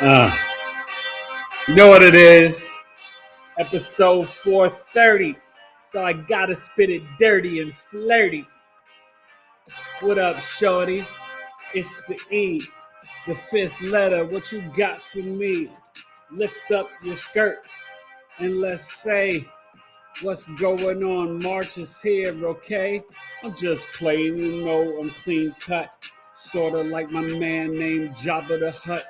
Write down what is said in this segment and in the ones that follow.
Uh, you know what it is? Episode 430. So I gotta spit it dirty and flirty. What up, shorty? It's the E, the fifth letter. What you got for me? Lift up your skirt and let's say what's going on. March is here, okay? I'm just playing, I'm clean cut. Sorta like my man named Jabba the Hutt.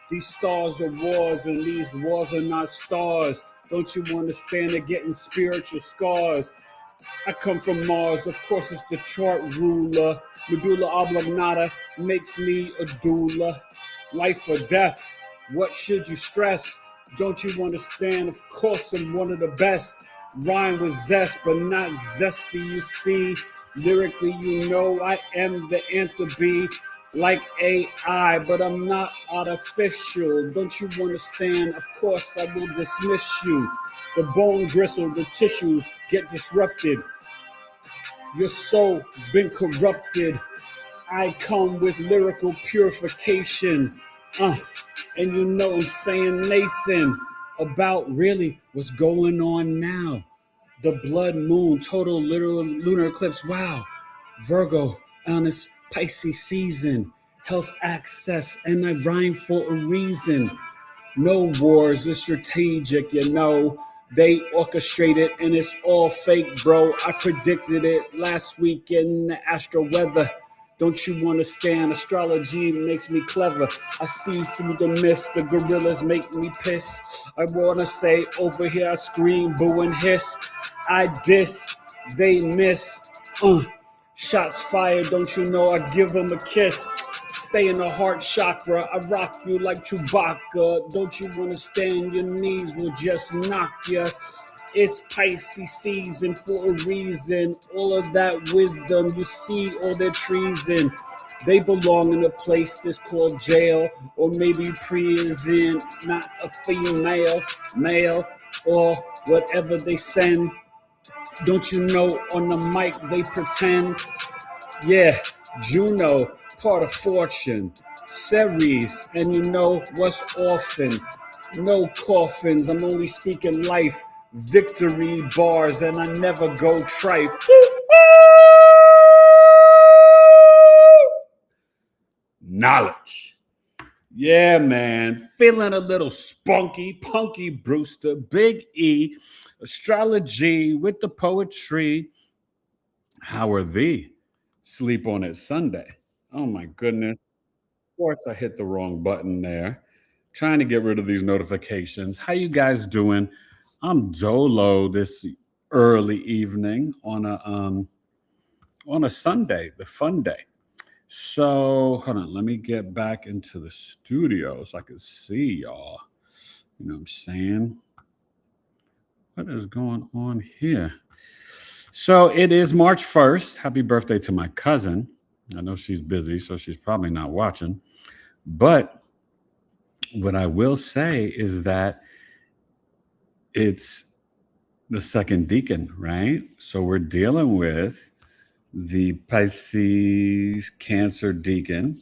These stars are wars and these wars are not stars. Don't you understand they're getting spiritual scars? I come from Mars, of course it's the chart ruler. Medulla oblongata makes me a doula. Life or death, what should you stress? Don't you understand? Of course I'm one of the best. Rhyme with zest, but not zesty, you see. Lyrically, you know I am the answer B. Like AI, but I'm not artificial. Don't you understand? Of course I will dismiss you. The bone gristle, the tissues get disrupted. Your soul has been corrupted. I come with lyrical purification. And you know I'm saying, Nathan, about really what's going on now. The blood moon, total literal lunar eclipse. Wow. Virgo on its Pisces season. Health access, and I rhyme for a reason. No wars, it's strategic, you know. They orchestrate it and it's all fake, bro. I predicted it last week in the astro weather. Don't you understand? Astrology makes me clever. I see through the mist. The gorillas make me piss. I wanna say over here I scream, boo and hiss. I diss, they miss. Shots fired, don't you know I give them a kiss. Stay in the heart chakra, I rock you like Chewbacca. Don't you understand? Your knees will just knock ya. It's Pisces season for a reason. All of that wisdom, you see all their treason. They belong in a place that's called jail, or maybe prison. Not a female, male, or whatever they send. Don't you know on the mic they pretend? Yeah, Juno, part of Fortune Ceres, and you know what's often. No coffins, I'm only speaking life. Victory bars, and I never go tripe. Knowledge. Yeah, man. Feeling a little spunky, punky Brewster. Big E, astrology with the poetry. How are thee? Sleep on it Sunday. Oh my goodness. Of course I hit the wrong button there. Trying to get rid of these notifications. How you guys doing? I'm dolo this early evening on a Sunday, the fun day. So hold on, let me get back into the studio so I can see y'all. You know what I'm saying? What is going on here? So it is March 1st. Happy birthday to my cousin. I know she's busy, so she's probably not watching. But what I will say is that it's the second decan, right? So we're dealing with the Pisces Cancer decan.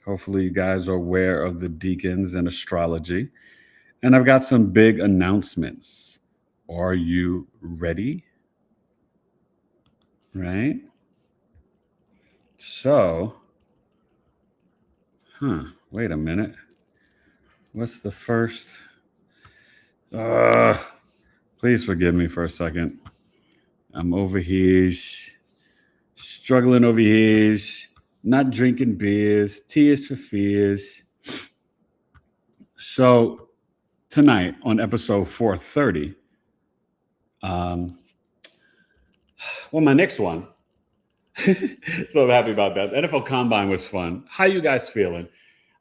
Hopefully you guys are aware of the decans in astrology. And I've got some big announcements. Are you ready? Right? So, wait a minute. What's the first? Please forgive me for a second. I'm over here, struggling over here, not drinking beers, tears for fears. So tonight on episode 430, my next one. So I'm happy about that. The NFL Combine was fun. How you guys feeling?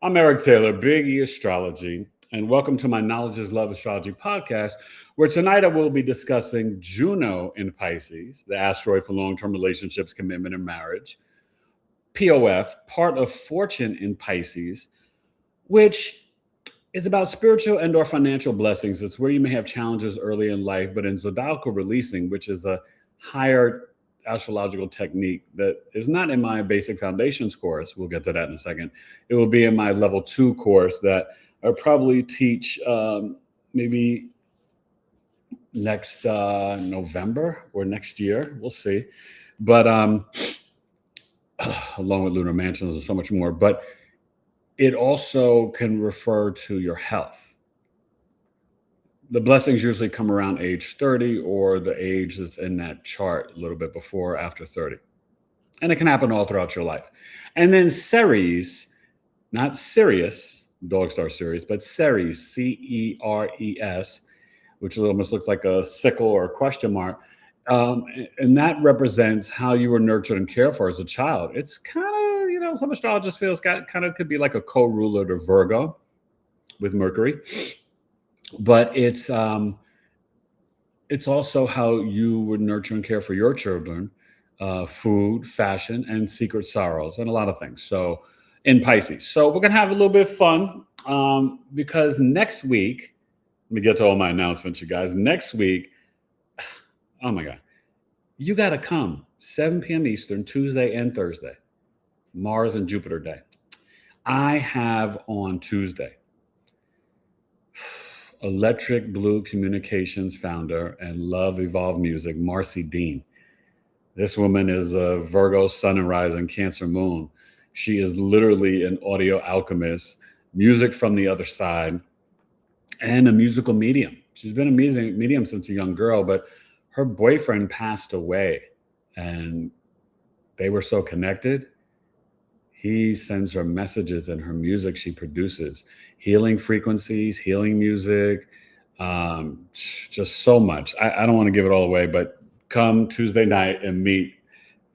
I'm Eric Taylor, Big E Astrology, and welcome to my Knowledge is Love Astrology podcast, where tonight I will be discussing Juno and Pisces, the asteroid for long-term relationships, commitment, and marriage. POF, part of Fortune in Pisces, which is about spiritual and or financial blessings. It's where you may have challenges early in life, but in zodiacal releasing, which is a higher astrological technique that is not in my basic foundations course. We'll get to that in a second. It will be in my level 2 course that I'll probably teach maybe next November or next year. We'll see. But along with lunar mansions and so much more. But it also can refer to your health. The blessings usually come around age 30 or the age that's in that chart a little bit before or after 30. And it can happen all throughout your life. And then Ceres, not Sirius, Dog Star Ceres, but Ceres, Ceres, which almost looks like a sickle or a question mark. And that represents how you were nurtured and cared for as a child. It's kind of, some astrologists feel kind of could be like a co-ruler to Virgo with Mercury. But it's also how you would nurture and care for your children, food, fashion, and secret sorrows, and a lot of things. So in Pisces. So we're going to have a little bit of fun because next week, let me get to all my announcements, you guys. Next week, oh my God, you got to come 7 p.m. Eastern, Tuesday and Thursday, Mars and Jupiter Day. I have on Tuesday, Electric Blue Communications founder and Love Evolve Music, Marcy Dean. This woman is a Virgo sun and rising Cancer moon. She is literally an audio alchemist, music from the other side, and a musical medium. She's been a medium since a young girl, but her boyfriend passed away and they were so connected. He sends her messages and her music she produces, healing frequencies, healing music, just so much. I don't want to give it all away, but come Tuesday night and meet.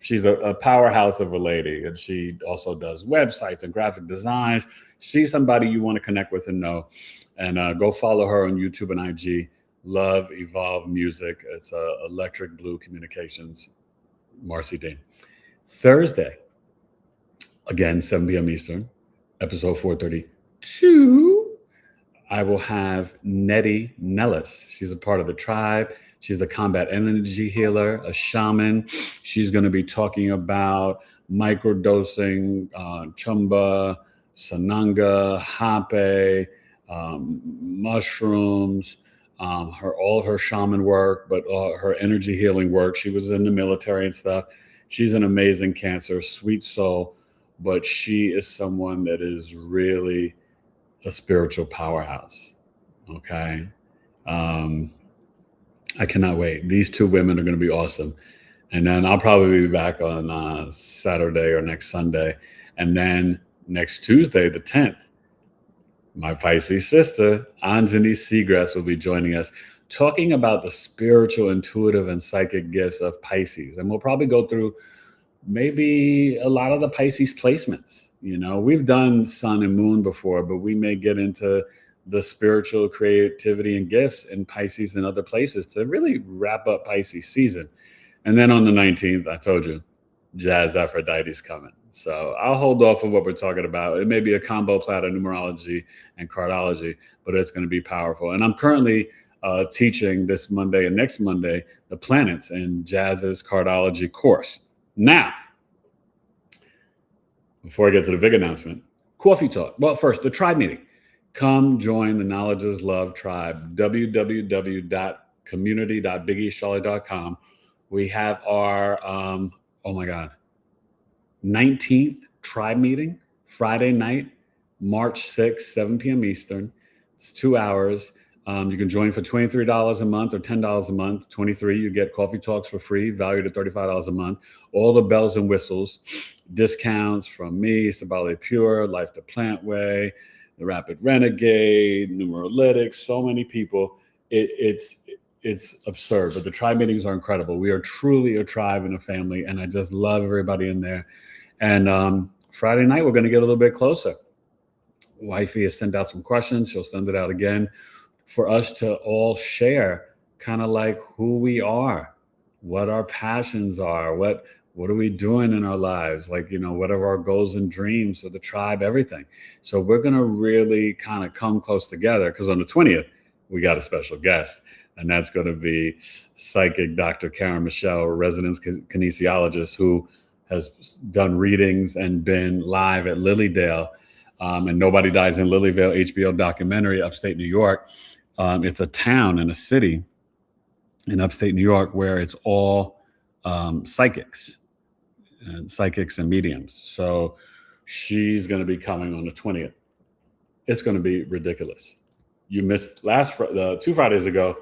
She's a powerhouse of a lady, and she also does websites and graphic design. She's somebody you want to connect with and know. And go follow her on YouTube and IG, Love Evolve Music. It's Electric Blue Communications, Marcy Dean. Thursday, again, 7 p.m. Eastern, episode 432, I will have Nettie Nellis. She's a part of the tribe. She's a combat energy healer, a shaman. She's going to be talking about microdosing, chumba, sananga, hape, mushrooms, all of her shaman work, but her energy healing work. She was in the military and stuff. She's an amazing Cancer, sweet soul, but she is someone that is really a spiritual powerhouse. Okay. I cannot wait. These two women are going to be awesome. And then I'll probably be back on Saturday or next Sunday. And then next Tuesday, the 10th, my Pisces sister, Anjani Seagrass, will be joining us talking about the spiritual, intuitive, and psychic gifts of Pisces. And we'll probably go through maybe a lot of the Pisces placements. We've done sun and moon before, but we may get into the spiritual creativity and gifts in Pisces and other places to really wrap up Pisces season. And then on the 19th, I told you, Jazz Aphrodite's coming. So I'll hold off on what we're talking about. It may be a combo platter, numerology and cardology, but it's going to be powerful. And I'm currently teaching this Monday and next Monday, the planets in Jazz's cardology course. Now, before I get to the big announcement, coffee talk. Well, first, the tribe meeting. Come join the Knowledge is Love tribe, www.community.BigEAstrology.com. We have our, 19th tribe meeting, Friday night, March 6th, 7 p.m. Eastern. It's 2 hours. You can join for $23 a month or $10 a month. 23, you get coffee talks for free, valued at $35 a month. All the bells and whistles, discounts from me, Sabale Pure, Life to Plant Way, the Rapid Renegade, Numerolitics, so many people. It's absurd, but the tribe meetings are incredible. We are truly a tribe and a family, and I just love everybody in there. And Friday night, we're going to get a little bit closer. Wifey has sent out some questions. She'll send it out again for us to all share kind of like who we are, what our passions are, what are we doing in our lives? Like, what are our goals and dreams for the tribe, everything. So we're going to really kind of come close together because on the 20th, we got a special guest. And that's going to be psychic Dr. Karen Michelle, a resident kinesiologist who has done readings and been live at Lilydale And Nobody Dies in Lilyvale, HBO documentary, upstate New York. It's a town and a city in upstate New York where it's all psychics and mediums. So she's going to be coming on the 20th. It's going to be ridiculous. You missed 2 Fridays ago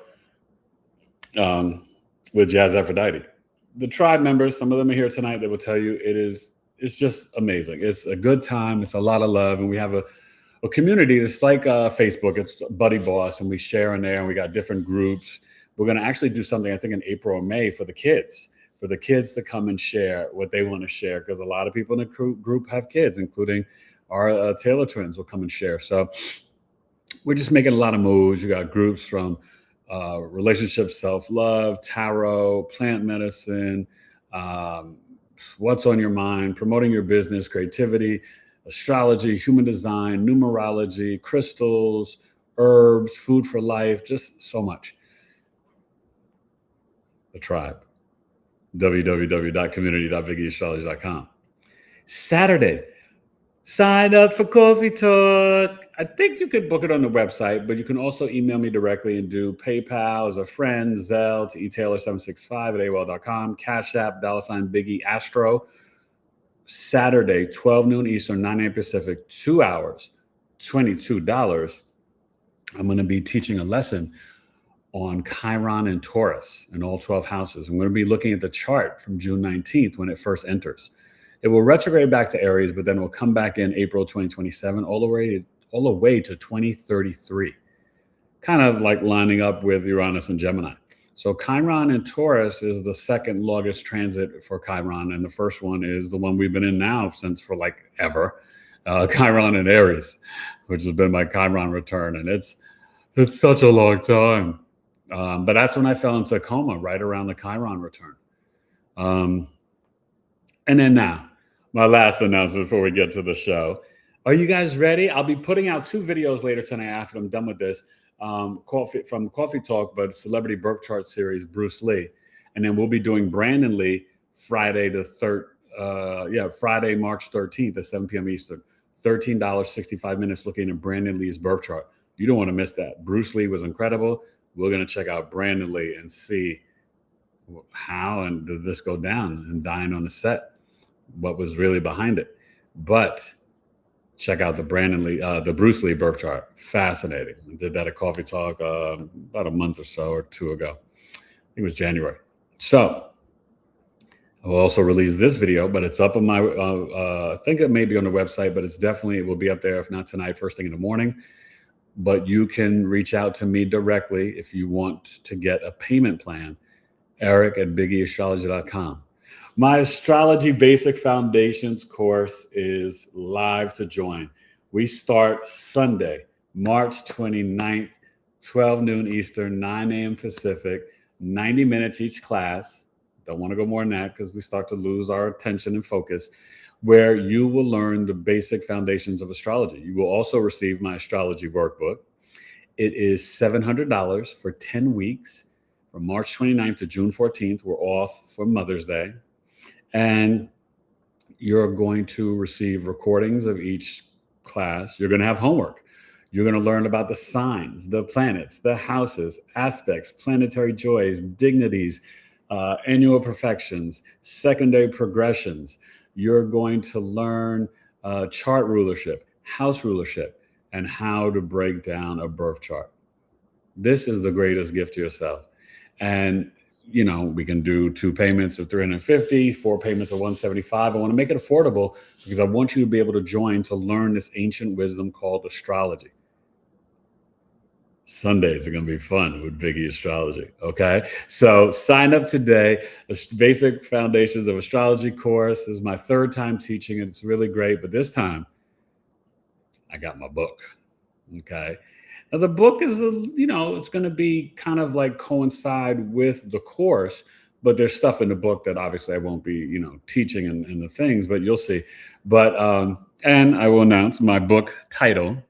with Jazz Aphrodite. The tribe members, some of them are here tonight, they will tell you it's just amazing. It's a good time. It's a lot of love. And we have a community that's like Facebook. It's Buddy Boss, and we share in there, and we got different groups. We're going to actually do something, I think, in April or May for the kids to come and share what they want to share, because a lot of people in the group have kids, including our Taylor twins will come and share. So we're just making a lot of moves. You got groups from relationships, self-love, tarot, plant medicine, what's on your mind, promoting your business, creativity, astrology, human design, numerology, crystals, herbs, food for life, just so much. The tribe. www.community.BigEAstrology.com. Saturday, sign up for Coffee Talk. I think you could book it on the website, but you can also email me directly and do PayPal as a friend, Zelle to etaylor765@AOL.com, Cash App, $BigEAstro. Saturday, 12 noon Eastern, 9 a.m. Pacific, 2 hours, $22. I'm going to be teaching a lesson on Chiron and Taurus in all 12 houses. I'm going to be looking at the chart from June 19th when it first enters. It will retrograde back to Aries, but then it will come back in April 2027, all the way to 2033, kind of like lining up with Uranus and Gemini. So Chiron and Taurus is the second longest transit for Chiron, and the first one is the one we've been in now since for like ever, Chiron and Aries, which has been my Chiron return, and it's such a long time. But that's when I fell into a coma, right around the Chiron return. And then now, my last announcement before we get to the show. Are you guys ready? I'll be putting out 2 videos later tonight after I'm done with this. From Coffee Talk, but Celebrity Birth Chart Series, Bruce Lee. And then we'll be doing Brandon Lee Friday, Friday, March 13th at 7 p.m. Eastern. $13, 65 minutes looking at Brandon Lee's birth chart. You don't want to miss that. Bruce Lee was incredible. We're going to check out Brandon Lee and see how and did this go down and dying on the set, what was really behind it. But check out the Bruce Lee birth chart. Fascinating. I did that at Coffee Talk about a month or so or 2 ago. I think it was January. So I will also release this video, but it's up on my, I think it may be on the website, but it will be up there, if not tonight, first thing in the morning. But you can reach out to me directly if you want to get a payment plan, Eric@BigEAstrology.com. My Astrology Basic Foundations course is live to join. We start Sunday, March 29th, 12 noon Eastern, 9 a.m. Pacific, 90 minutes each class. Don't want to go more than that because we start to lose our attention and focus, where you will learn the basic foundations of astrology. You will also receive my astrology workbook. It is $700 for 10 weeks from March 29th to June 14th. We're off for Mother's Day. And you're going to receive recordings of each class. You're going to have homework. You're going to learn about the signs, the planets, the houses, aspects, planetary joys, dignities, annual perfections, secondary progressions. You're going to learn chart rulership, house rulership, and how to break down a birth chart. This is the greatest gift to yourself. And we can do 2 payments of $350, 4 payments of $175. I want to make it affordable because I want you to be able to join to learn this ancient wisdom called astrology. Sundays are going to be fun with Biggie Astrology. Okay. So sign up today. The Basic Foundations of Astrology course is my 3rd time teaching it. It's really great. But this time I got my book. Okay. Now the book is, it's going to be kind of like coincide with the course, but there's stuff in the book that obviously I won't be, teaching and the things, but you'll see. But, and I will announce my book title,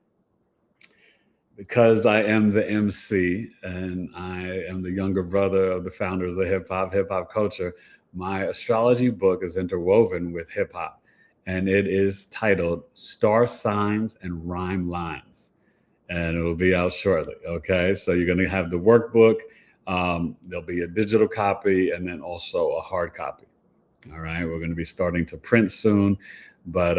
because I am the MC and I am the younger brother of the founders of hip hop culture. My astrology book is interwoven with hip hop. and it is titled Star Signs and Rhyme Lines. And it will be out shortly. Okay, so you're going to have the workbook. There'll be a digital copy and then also a hard copy. All right, we're going to be starting to print soon, but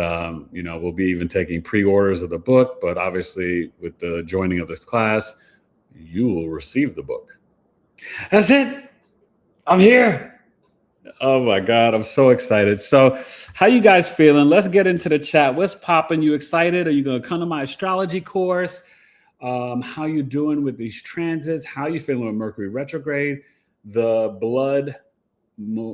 we'll be even taking pre-orders of the book. But obviously, with the joining of this class, you will receive the book. That's it. I'm here. Oh my God, I'm so excited. So how you guys feeling? Let's get into the chat. What's popping? You excited? Are you going to come to my astrology course? How you doing with these transits? How you feeling with Mercury retrograde? The blood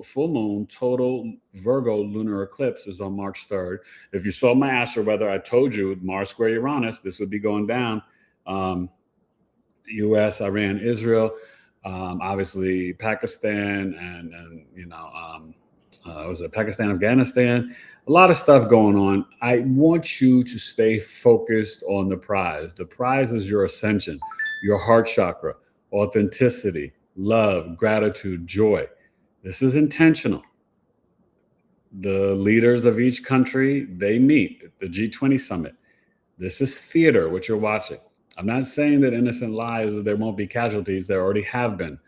full moon total Virgo lunar eclipse is on March 3rd. If you saw my astro weather, I told you Mars square Uranus, this would be going down. US, Iran, Israel, obviously Pakistan, and was it Pakistan, Afghanistan? A lot of stuff going on. I want you to stay focused on the prize. The prize is your ascension, your heart chakra, authenticity, love, gratitude, joy. This is intentional. The leaders of each country, they meet at the G20 summit. This is theater, what you're watching. I'm not saying that innocent lies, there won't be casualties. There already have been.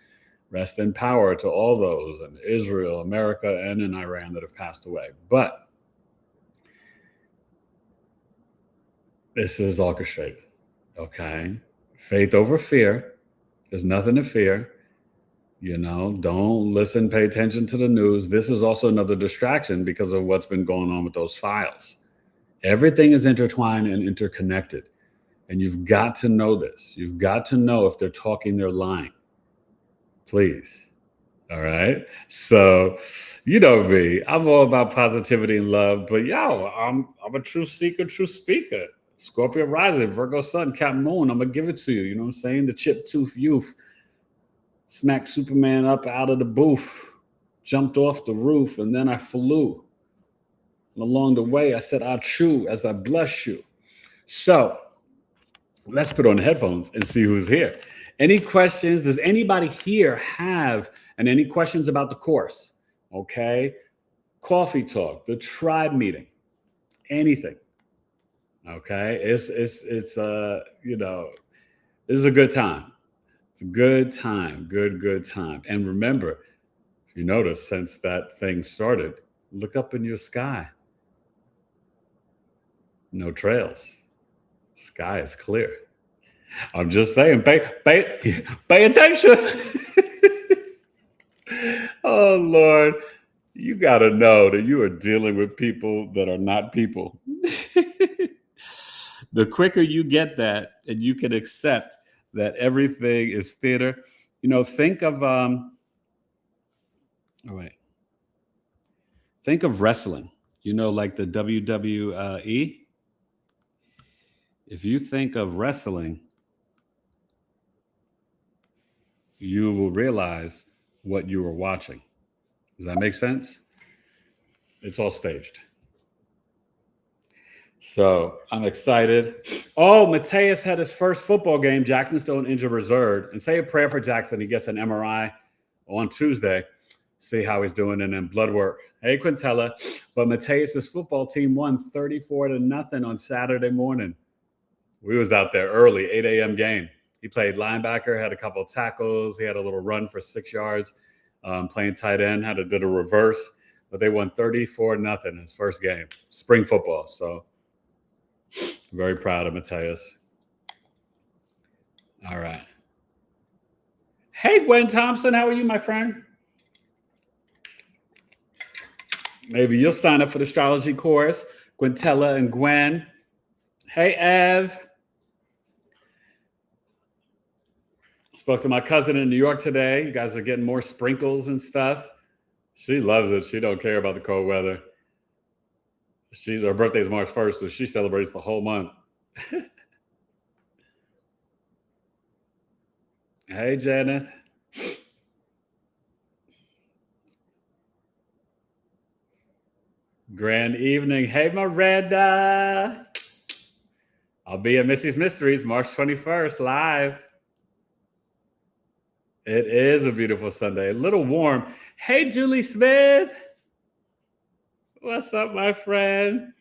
Rest in power to all those in Israel, America, and in Iran that have passed away. But this is orchestrated, okay? Faith over fear. There's nothing to fear. Don't listen, pay attention to the news. This is also another distraction because of what's been going on with those files. Everything is intertwined and interconnected. And you've got to know this. You've got to know if they're talking, they're lying. Please. All right. So, you know me. I'm all about positivity and love. But I'm a true seeker, true speaker. Scorpio rising, Virgo sun, Cap moon. I'm going to give it to you. You know what I'm saying? The chip tooth youth. Smacked Superman up out of the booth. Jumped off the roof. And then I flew. And along the way, I said, I chew as I bless you. So, let's put on the headphones and see who's here. Any questions? Does anybody here have any questions about the course? Okay. Coffee talk, the tribe meeting, anything. Okay. This is a good time. It's a good time. Good time. And remember, if you notice, since that thing started, look up in your sky. No trails. Sky is clear. I'm just saying, pay attention. Oh, Lord. You got to know that you are dealing with people that are not people. The quicker you get that and you can accept that everything is theater, think of, think of wrestling, like the WWE. If you think of wrestling, you will realize what you are watching. Does that make sense? It's all staged. So I'm excited. Oh, Mateus had his first football game. Jackson's still on injured reserve. And say a prayer for Jackson. He gets an MRI on Tuesday. See how he's doing, and then blood work. Hey, Quintella. But Mateus's football team won 34-0 on Saturday morning. We was out there early, 8 a.m. game. He played linebacker, had a couple of tackles. He had a little run for 6 yards, playing tight end, did a reverse. But they won 34-0 his first game, spring football. So very proud of Mateus. All right. Hey, Gwen Thompson, how are you, my friend? Maybe you'll sign up for the astrology course. Quintella and Gwen. Hey, Ev. Spoke to my cousin in New York today. You guys are getting more sprinkles and stuff. She loves it. She don't care about the cold weather. Her birthday's March 1st, so she celebrates the whole month. Hey, Janet. Grand evening. Hey, Miranda. I'll be at Missy's Mysteries March 21st live. It is a beautiful Sunday. A little warm. Hey, Julie Smith. What's up, my friend?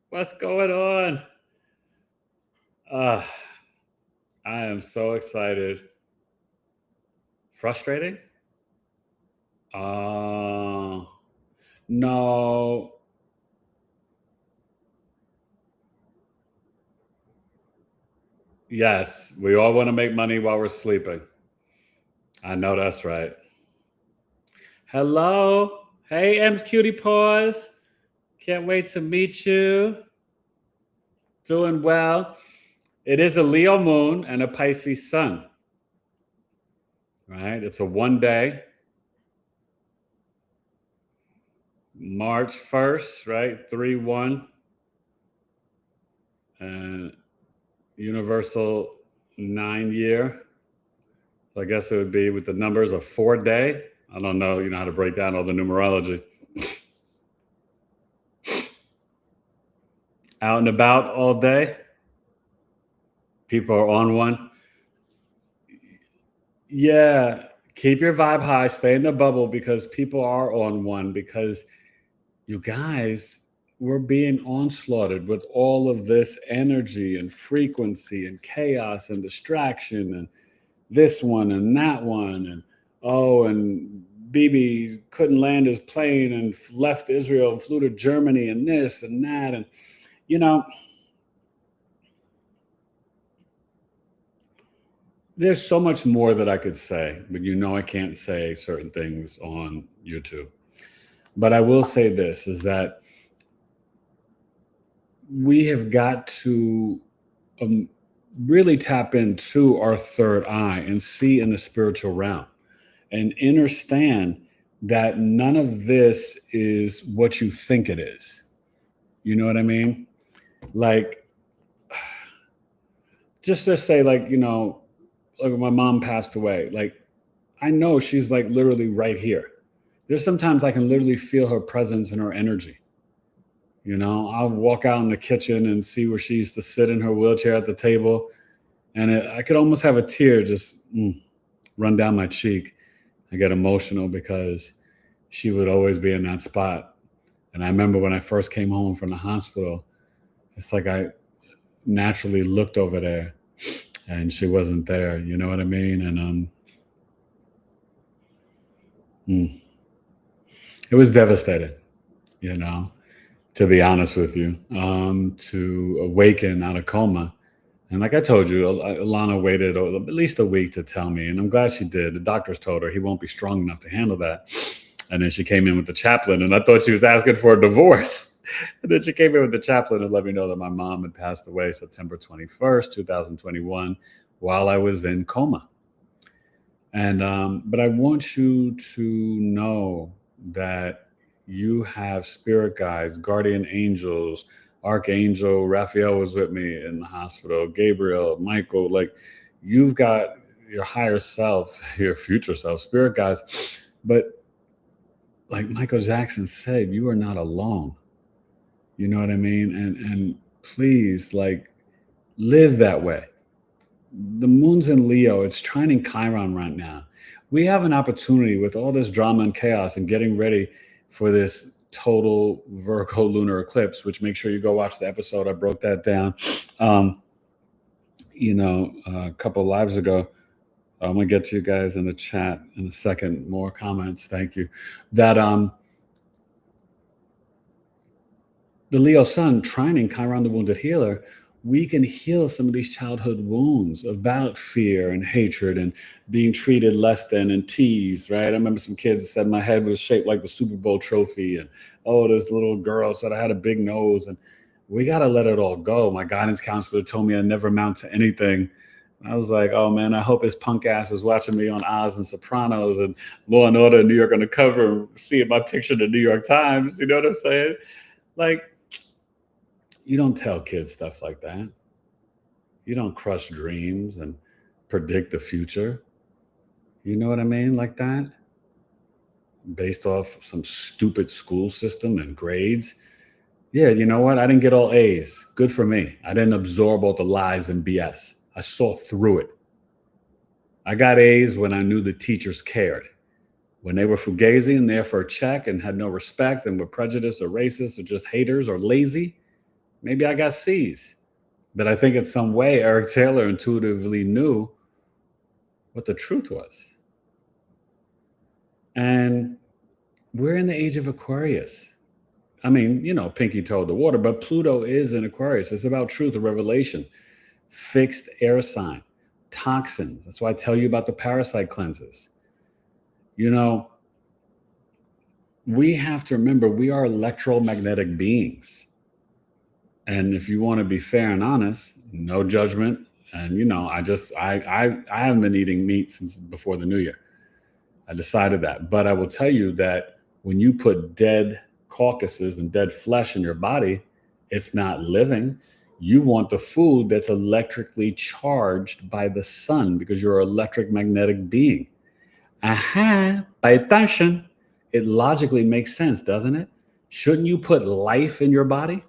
What's going on? I am so excited. Frustrating? No. Yes, we all want to make money while we're sleeping. I know that's right. Hello. Hey, M's Cutie Paws. Can't wait to meet you. Doing well. It is a Leo moon and a Pisces sun. Right? It's a 1 day. March 1st, right? 3-1. And universal 9-year. So I guess it would be with the numbers of 4 day. I don't know, how to break down all the numerology. Out and about all day. People are on one. Yeah, keep your vibe high, stay in the bubble because people are on one because you guys, we're being onslaughted with all of this energy and frequency and chaos and distraction and this one and that one and Bibi couldn't land his plane and left Israel and flew to Germany and this and that and there's so much more that I could say, but I can't say certain things on YouTube. But I will say this, is that we have got to really tap into our third eye and see in the spiritual realm and understand that none of this is what you think it is. You know what I mean? Like, just to say, like my mom passed away. Like, I know she's like literally right here. There's sometimes I can literally feel her presence and her energy. I'll walk out in the kitchen and see where she used to sit in her wheelchair at the table. And I could almost have a tear just run down my cheek. I get emotional because she would always be in that spot. And I remember when I first came home from the hospital, it's like I naturally looked over there and she wasn't there. You know what I mean? And it was devastating, to be honest with you, to awaken out of coma. And like I told you, Alana waited at least a week to tell me, and I'm glad she did. The doctors told her he won't be strong enough to handle that. And then she came in with the chaplain, and I thought she was asking for a divorce. And then she came in with the chaplain and let me know that my mom had passed away September 21st, 2021, while I was in coma. And but I want you to know that you have spirit guides, guardian angels, Archangel Raphael was with me in the hospital, Gabriel, Michael, like you've got your higher self, your future self, spirit guides. But like Michael Jackson said, you are not alone. You know what I mean? And please, like, live that way. The moon's in Leo. It's trining Chiron right now. We have an opportunity with all this drama and chaos and getting ready for this total Virgo lunar eclipse, which make sure you go watch the episode. I broke that down, a couple of lives ago. I'm going to get to you guys in the chat in a second. More comments. Thank you. That the Leo sun trining Chiron, the wounded healer, we can heal some of these childhood wounds about fear and hatred and being treated less than and teased, right? I remember some kids that said my head was shaped like the Super Bowl trophy and, this little girl said I had a big nose, and we got to let it all go. My guidance counselor told me I never amount to anything. I was like, oh man, I hope his punk ass is watching me on Oz and Sopranos and Law and Order and New York Undercover, seeing my picture in the New York Times. You know what I'm saying? Like, you don't tell kids stuff like that. You don't crush dreams and predict the future. You know what I mean? Like that. Based off some stupid school system and grades. Yeah, you know what? I didn't get all A's. Good for me. I didn't absorb all the lies and BS. I saw through it. I got A's when I knew the teachers cared. When they were fugazi and there for a check and had no respect and were prejudiced or racist or just haters or lazy, maybe I got C's. But I think in some way, Eric Taylor intuitively knew what the truth was. And we're in the age of Aquarius. I mean, Pinky toed the water, but Pluto is in Aquarius. It's about truth and revelation. Fixed air sign, toxins. That's why I tell you about the parasite cleanses. We have to remember we are electromagnetic beings. And if you want to be fair and honest, no judgment. And, I haven't been eating meat since before the new year. I decided that. But I will tell you that when you put dead carcasses and dead flesh in your body, it's not living. You want the food that's electrically charged by the sun because you're an electric magnetic being. Pay attention. It logically makes sense, doesn't it? Shouldn't you put life in your body?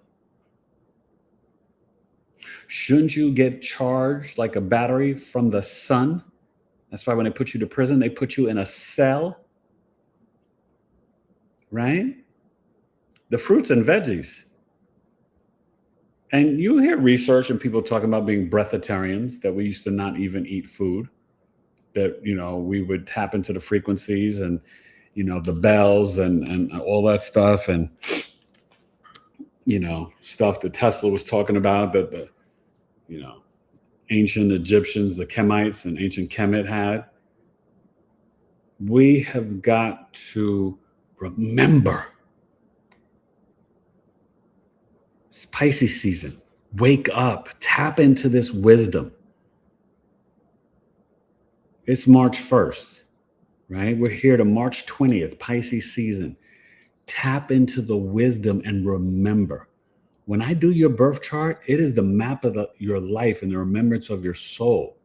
Shouldn't you get charged like a battery from the sun? That's why when they put you to prison, they put you in a cell, right? The fruits and veggies. And you hear research and people talking about being breatharians, that we used to not even eat food, that, we would tap into the frequencies and, the bells and all that stuff. And, stuff that Tesla was talking about that the, ancient Egyptians, the Kemites and ancient Kemet had. We have got to remember it's Pisces season. Wake up, tap into this wisdom. It's March 1st, right? We're here to March 20th, Pisces season. Tap into the wisdom and remember. When I do your birth chart, it is the map of your life and the remembrance of your soul.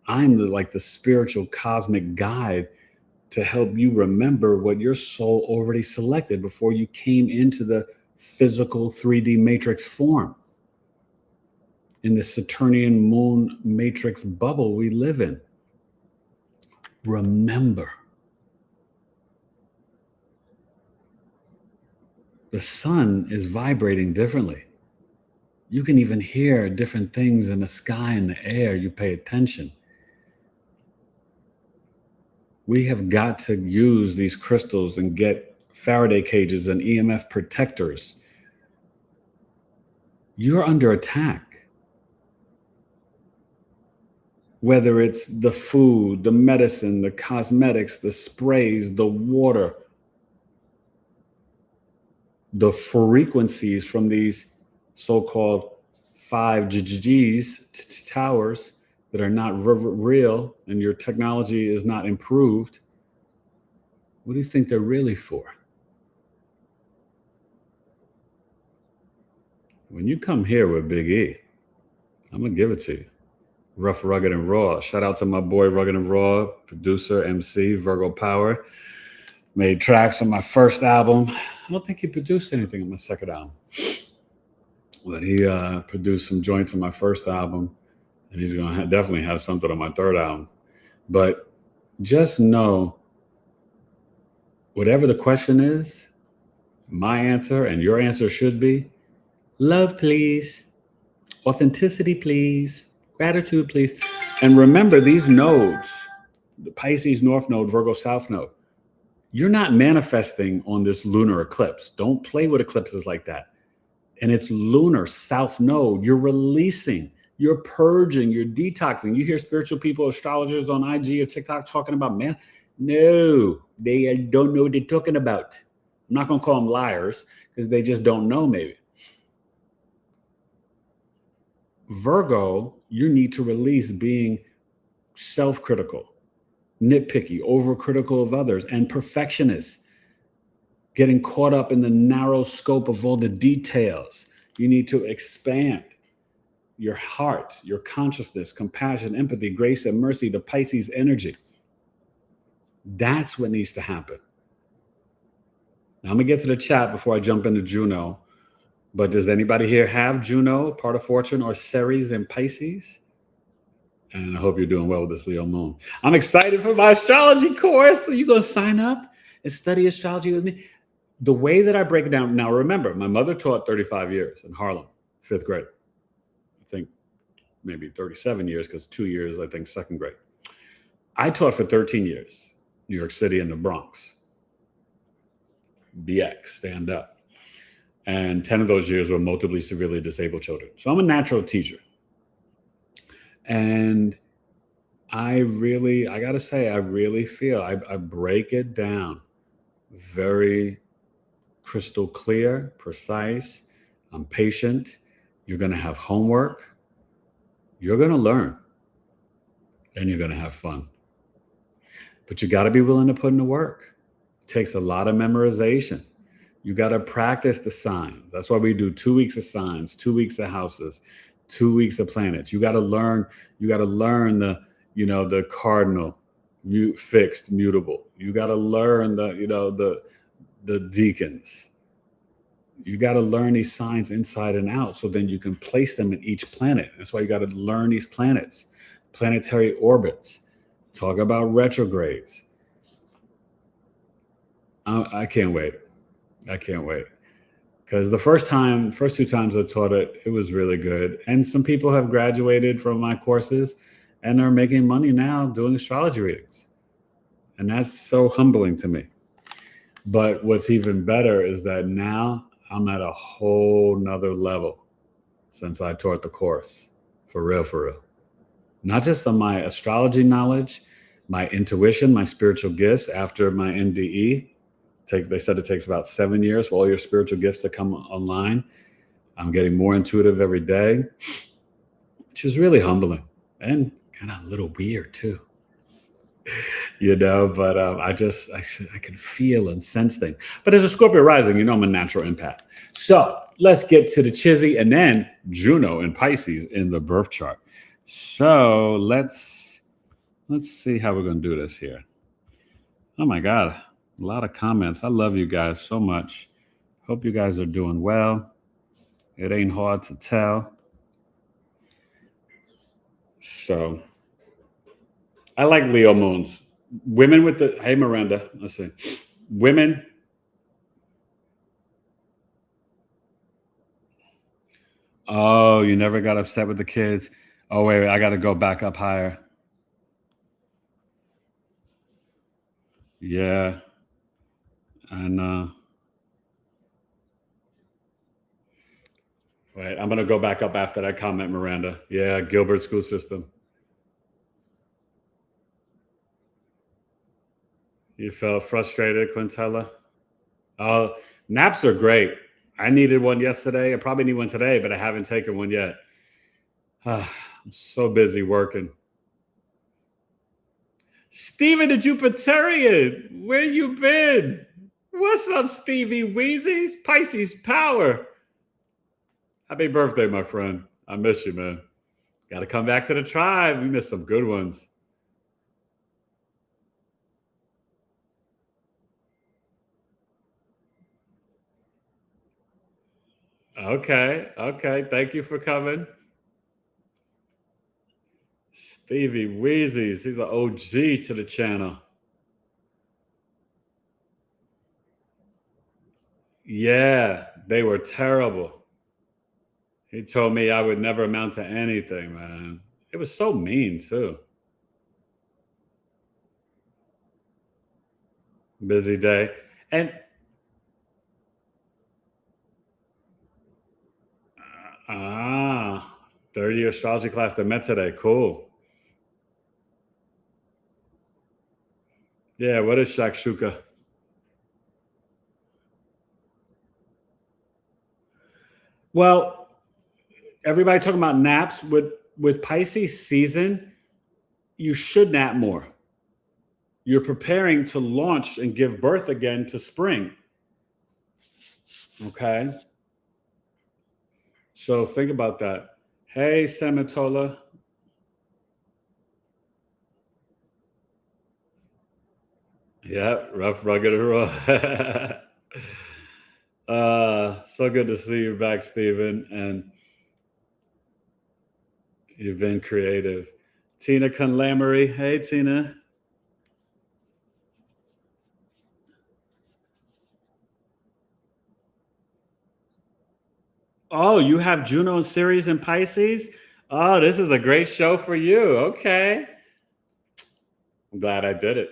I'm the spiritual cosmic guide to help you remember what your soul already selected before you came into the physical 3D matrix form. In the Saturnian moon matrix bubble we live in. Remember. The sun is vibrating differently. You can even hear different things in the sky and the air. You pay attention. We have got to use these crystals and get Faraday cages and EMF protectors. You're under attack. Whether it's the food, the medicine, the cosmetics, the sprays, the water, the frequencies from these so-called 5Gs towers that are not real and your technology is not improved. What do you think they're really for? When you come here with Big E, I'm going to give it to you. Rough, rugged, and raw. Shout out to my boy, Rugged and Raw, producer, MC, Virgo Power. Made tracks on my first album. I don't think he produced anything on my second album. But he produced some joints on my first album. And he's going to definitely have something on my third album. But just know, whatever the question is, my answer and your answer should be, love, please. Authenticity, please. Gratitude, please. And remember these nodes, the Pisces North Node, Virgo South Node, you're not manifesting on this lunar eclipse. Don't play with eclipses like that. And it's lunar South Node. You're releasing, you're purging, you're detoxing. You hear spiritual people, astrologers on IG or TikTok talking about, man, no, they don't know what they're talking about. I'm not going to call them liars because they just don't know maybe. Virgo, you need to release being self-critical, nitpicky, overcritical of others, and perfectionist, getting caught up in the narrow scope of all the details. You need to expand your heart, your consciousness, compassion, empathy, grace, and mercy, the Pisces energy. That's what needs to happen. Now, I'm going to get to the chat before I jump into Juno. But does anybody here have Juno, part of Fortune, or Ceres in Pisces? And I hope you're doing well with this Leo moon. I'm excited for my astrology course. Are you going to sign up? and study astrology with me. The way that I break it down, now remember, my mother taught 35 years in Harlem, 5th grade. I think maybe 37 years because 2 years, I think, 2nd grade. I taught for 13 years, New York City and the Bronx. BX, stand up. And 10 of those years were multiply severely disabled children. So I'm a natural teacher. And I got to say, I really feel I break it down very crystal clear, precise. I'm patient. You're going to have homework. You're going to learn. And you're going to have fun. But you got to be willing to put in the work. It takes a lot of memorization. You got to practice the signs. That's why we do 2 weeks of signs, 2 weeks of houses, 2 weeks of planets. You got to learn the, the cardinal, fixed, mutable. You got to learn the deacons. You got to learn these signs inside and out so then you can place them in each planet. That's why you got to learn these planets, planetary orbits, talk about retrogrades. I can't wait. I can't wait. Because the first 2 times I taught it, it was really good. And some people have graduated from my courses and are making money now doing astrology readings. And that's so humbling to me. But what's even better is that now I'm at a whole nother level since I taught the course. For real, for real. Not just on my astrology knowledge, my intuition, my spiritual gifts after my NDE. They said it takes about 7 years for all your spiritual gifts to come online. I'm getting more intuitive every day, which is really humbling and kind of a little weird too. But I can feel and sense things. But as a Scorpio rising, I'm a natural empath. So let's get to the chizzy and then Juno and Pisces in the birth chart. So let's see how we're going to do this here. Oh my God. A lot of comments. I love you guys so much. Hope you guys are doing well. It ain't hard to tell. So I like Leo moons. Women with the, hey Miranda, let's see. Women. Oh, you never got upset with the kids. Oh, wait, I got to go back up higher. Yeah. And wait, I'm going to go back up after that comment, Miranda. Yeah, Gilbert school system. You felt frustrated, Quintella? Oh, naps are great. I needed one yesterday. I probably need one today, but I haven't taken one yet. I'm so busy working. Steven the Jupiterian, where you been? What's up, Stevie Weezy's Pisces Power? Happy birthday, my friend. I miss you, man. Got to come back to the tribe. We missed some good ones. Okay. Thank you for coming. Stevie Weezy's. He's an OG to the channel. Yeah, they were terrible. He told me I would never amount to anything, man. It was so mean, too. Busy day. And 30 astrology class that met today. Cool. Yeah, what is shakshuka? Well, everybody talking about naps. With Pisces season, you should nap more. You're preparing to launch and give birth again to spring. Okay? So think about that. Hey, Samatola. Yeah, rough, rugged, and raw. So good to see you back, Stephen. And you've been creative. Tina Conlamery. Hey, Tina. Oh, you have Juno and Ceres in Pisces? Oh, this is a great show for you. Okay. I'm glad I did it.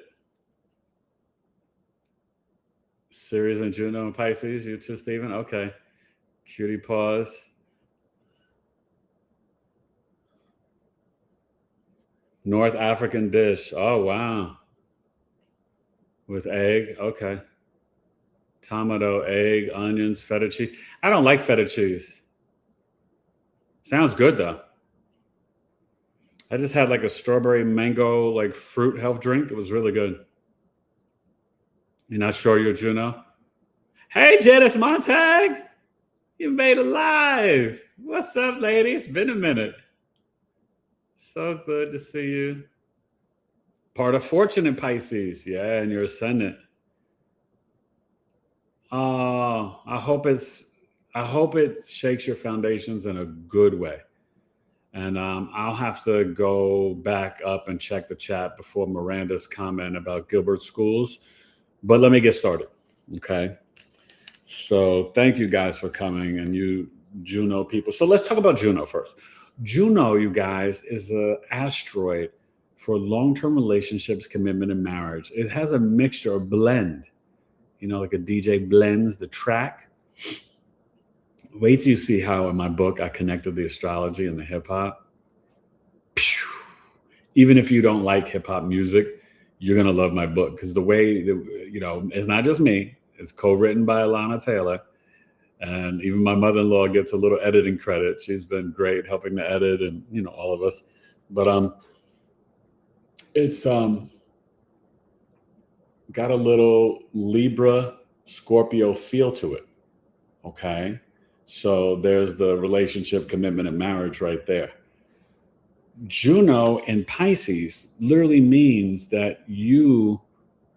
Ceres and Juno and Pisces, you too, Stephen? Okay. Cutie paws. North African dish. Oh, wow. With egg. Okay. Tomato, egg, onions, feta cheese. I don't like feta cheese. Sounds good though. I just had like a strawberry mango like fruit health drink. It was really good. You're not sure you're Juno? Hey, Janice Montag. You made it live. What's up, lady? It's been a minute. So good to see you. Part of Fortune in Pisces. Yeah, and your ascendant. Oh, I hope it shakes your foundations in a good way. And I'll have to go back up and check the chat before Miranda's comment about Gilbert Schools. But let me get started. Okay. So thank you guys for coming, and you Juno people. So let's talk about Juno first. Juno, you guys, is an asteroid for long-term relationships, commitment, and marriage. It has a mixture, a blend, like a DJ blends the track. Wait till you see how in my book I connected the astrology and the hip hop. Even if you don't like hip hop music, you're going to love my book because the way that, it's not just me. It's co-written by Alana Taylor. And even my mother-in-law gets a little editing credit. She's been great helping to edit and, all of us. But it's got a little Libra Scorpio feel to it. Okay. So there's the relationship, commitment, and marriage right there. Juno in Pisces literally means that you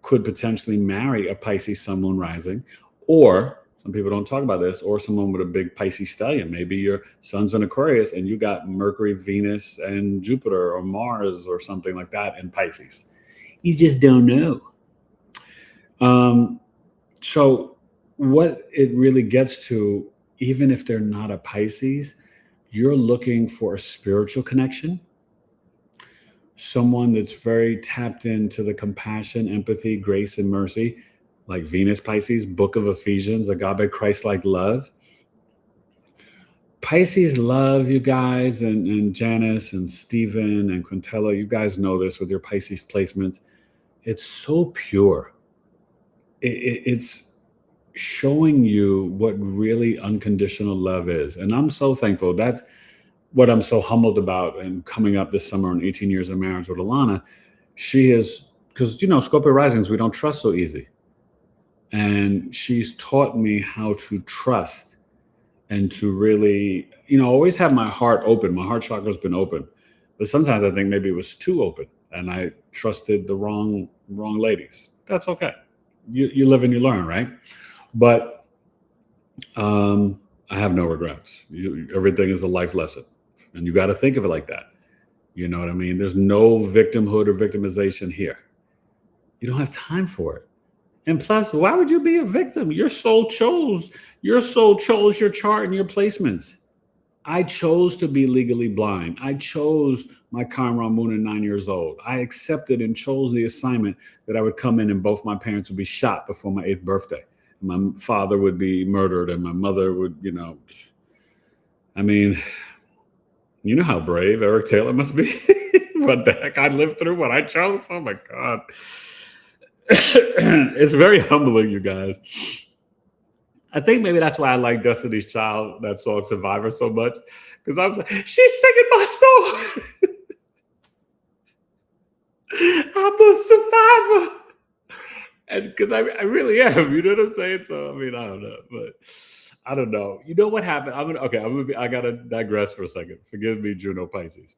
could potentially marry a Pisces sun, moon, rising, or some people don't talk about this, or someone with a big Pisces stallion. Maybe your sun's in Aquarius and you got Mercury, Venus, and Jupiter or Mars or something like that in Pisces. You just don't know. So what it really gets to, even if they're not a Pisces, you're looking for a spiritual connection. Someone that's very tapped into the compassion, empathy, grace, and mercy, like Venus, Pisces, Book of Ephesians, agape, Christ-like love. Pisces love, you guys, and Janice and Stephen and Quintella, you guys know this with your Pisces placements. It's so pure. It's showing you what really unconditional love is. And I'm so thankful. That's what I'm so humbled about. And coming up this summer on 18 years of marriage with Alana, she is, because, Scorpio risings, we don't trust so easy. And she's taught me how to trust and to really, always have my heart open. My heart chakra's been open. But sometimes I think maybe it was too open and I trusted the wrong ladies. That's okay. You live and you learn, right? But I have no regrets. Everything is a life lesson. And you got to think of it like that. You know what I mean? There's no victimhood or victimization here. You don't have time for it. And plus, why would you be a victim? Your soul chose your chart and your placements. I chose to be legally blind. I chose my Chiron moon at 9 years old. I accepted and chose the assignment that I would come in and both my parents would be shot before my 8th birthday. My father would be murdered and my mother would, I mean, you know how brave Eric Taylor must be. What the heck I lived through, what I chose. Oh my God. It's very humbling, you guys. I think maybe that's why I like Destiny's Child, that song Survivor, so much. Because I was like, she's singing my song. I'm a survivor. And because I really am, you know what I'm saying? So, I mean, I don't know. But I don't know. You know what happened? I got to digress for a second. Forgive me, Juno Pisces.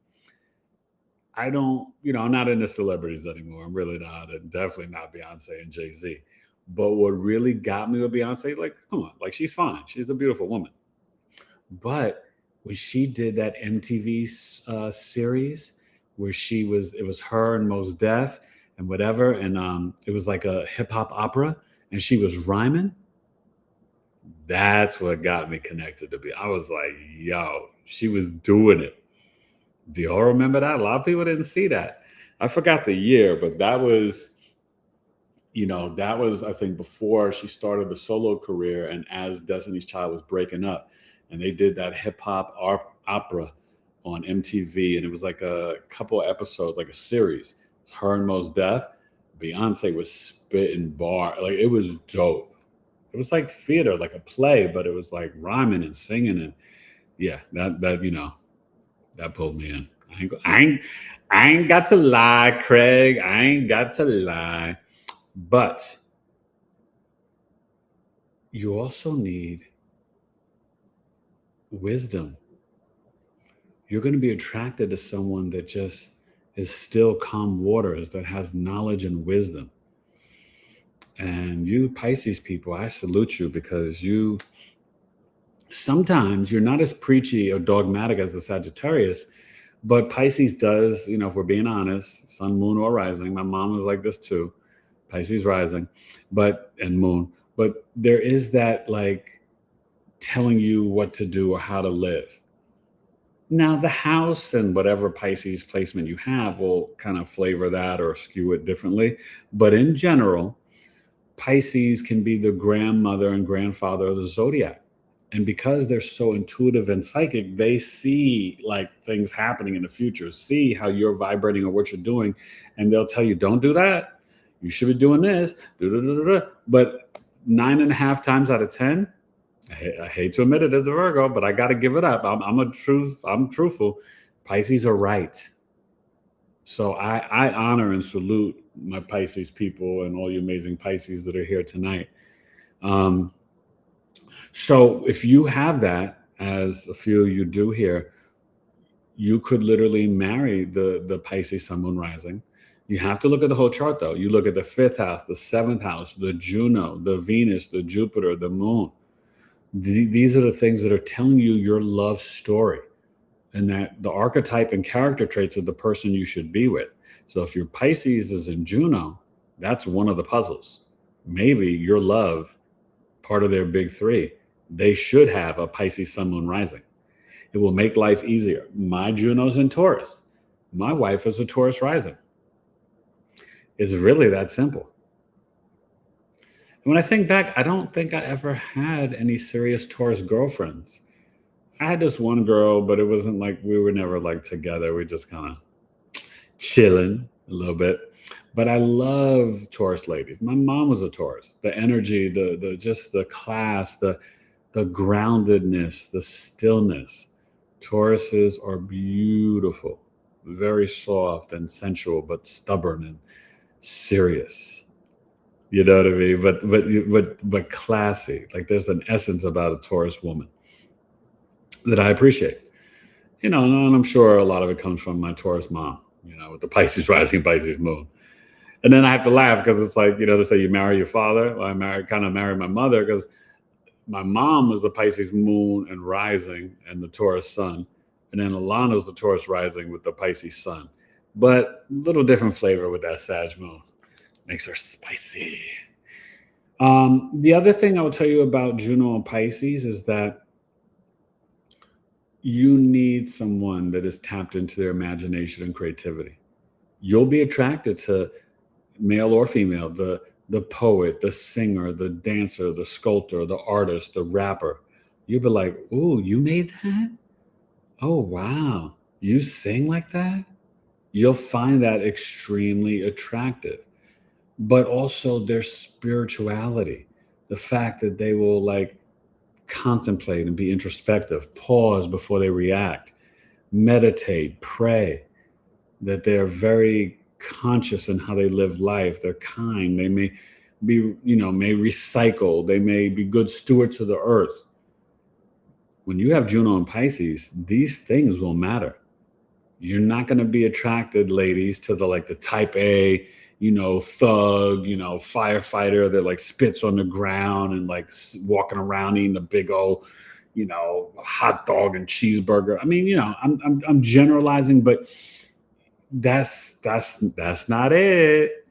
I don't, I'm not into celebrities anymore. I'm really not. And definitely not Beyonce and Jay-Z. But what really got me with Beyonce, like, come on, like she's fine. She's a beautiful woman. But when she did that MTV series where it was her and Mos Def and whatever. And it was like a hip hop opera and she was rhyming. That's what got me connected to be. I was like, yo, she was doing it. Do y'all remember that? A lot of people didn't see that. I forgot the year, but that was, that was, I think, before she started the solo career and as Destiny's Child was breaking up. And they did that hip hop opera on MTV. And it was like a couple episodes, like a series. It was her and Mos Def. Beyonce was spitting bar. Like, it was dope. It was like theater, like a play, but it was like rhyming and singing. And yeah, that pulled me in. I ain't got to lie, Craig. I ain't got to lie. But you also need wisdom. You're going to be attracted to someone that just is still calm waters, that has knowledge and wisdom. And you Pisces people, I salute you, because sometimes you're not as preachy or dogmatic as the Sagittarius, but Pisces does, if we're being honest, sun, moon, or rising. My mom was like this too, Pisces rising, and moon. But there is that like telling you what to do or how to live. Now, the house and whatever Pisces placement you have will kind of flavor that or skew it differently. But in general, Pisces can be the grandmother and grandfather of the zodiac. And because they're so intuitive and psychic, they see like things happening in the future, see how you're vibrating or what you're doing. And they'll tell you, don't do that. You should be doing this. But 9.5 times out of 10, I hate to admit it as a Virgo, but I got to give it up. I'm truthful. Pisces are right. So I honor and salute my Pisces people and all you amazing Pisces that are here tonight. So if you have that, as a few of you do here, you could literally marry the Pisces sun, moon, rising. You have to look at the whole chart, though. You look at the 5th house, the 7th house, the Juno, the Venus, the Jupiter, the moon. These are the things that are telling you your love story, and that the archetype and character traits of the person you should be with. So if your Pisces is in Juno, that's one of the puzzles. Maybe your love, part of their big three, they should have a Pisces sun, moon, rising. It will make life easier. My Juno's in Taurus. My wife is a Taurus rising. It's really that simple. And when I think back, I don't think I ever had any serious Taurus girlfriends. I had this one girl, but it wasn't like we were never like together. We just kind of chilling a little bit. But I love Taurus ladies. My mom was a Taurus. The energy, the just the class, the groundedness, the stillness. Tauruses are beautiful, very soft and sensual, but stubborn and serious. You know what I mean? But classy. Like there's an essence about a Taurus woman that I appreciate. And I'm sure a lot of it comes from my Taurus mom, with the Pisces rising, Pisces moon. And then I have to laugh because it's like, they say you marry your father. Well, I kind of married my mother because my mom was the Pisces moon and rising and the Taurus sun. And then Alana's the Taurus rising with the Pisces sun. But a little different flavor with that Sag moon. Makes her spicy. The other thing I will tell you about Juno and Pisces is that you need someone that is tapped into their imagination and creativity. You'll be attracted to male or female, the poet, the singer, the dancer, the sculptor, the artist, the rapper. You'll be like, ooh, you made that? Oh, wow. You sing like that? You'll find that extremely attractive. But also their spirituality, the fact that they will like contemplate and be introspective, pause before they react, meditate, pray, that they're very conscious in how they live life. They're kind. They may be, may recycle. They may be good stewards of the earth. When you have Juno and Pisces, these things will matter. You're not going to be attracted, ladies, to the type A, thug, firefighter that like spits on the ground and like walking around eating a big old, hot dog and cheeseburger. I mean, I'm generalizing, but that's not it.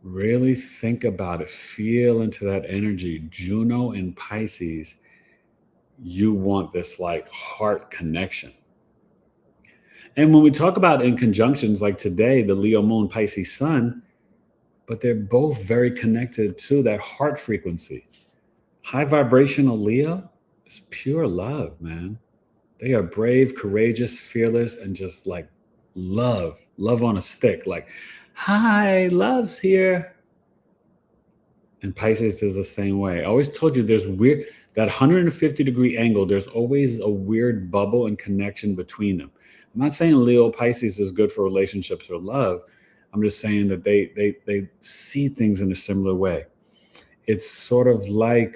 Really think about it. Feel into that energy. Juno and Pisces, you want this like heart connection. And when we talk about in conjunctions like today, the Leo moon, Pisces sun, but they're both very connected to that heart frequency. High vibrational Leo is pure love, man. They are brave, courageous, fearless, and just like love on a stick. Like, hi, love's here. And Pisces is the same way. I always told you there's weird, that 150-degree angle, there's always a weird bubble and connection between them. I'm not saying Leo Pisces is good for relationships or love. I'm just saying that they see things in a similar way. It's sort of like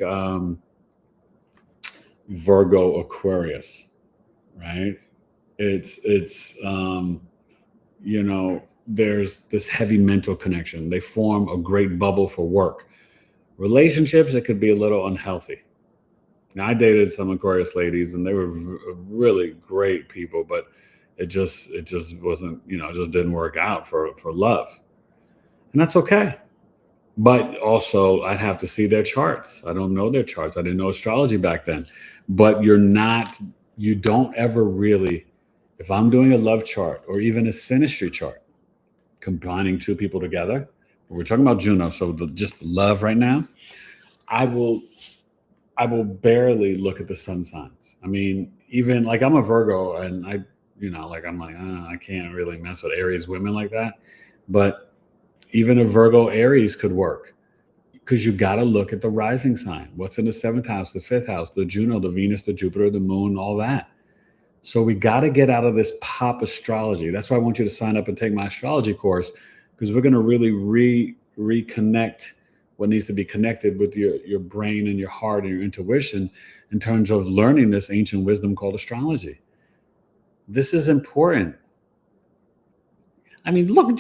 Virgo Aquarius, right? It's you know, there's this heavy mental connection. They form a great bubble for work. Relationships, it could be a little unhealthy. Now, I dated some Aquarius ladies, and they were really great people, but it just wasn't, you know, it just didn't work out for love, and that's okay. But also, I'd have to see their charts. I don't know their charts. I didn't know astrology back then. But you don't ever really, if I'm doing a love chart or even a synastry chart, combining two people together, we're talking about Juno, so just love right now, I will barely look at the sun signs. I mean, even like I'm a Virgo, and I can't really mess with Aries women like that. But even a Virgo Aries could work, because you got to look at the rising sign. What's in the 7th house, the 5th house, the Juno, the Venus, the Jupiter, the moon, all that. So we got to get out of this pop astrology. That's why I want you to sign up and take my astrology course, because we're going to really reconnect what needs to be connected with your brain and your heart and your intuition in terms of learning this ancient wisdom called astrology. This is important. I mean, look,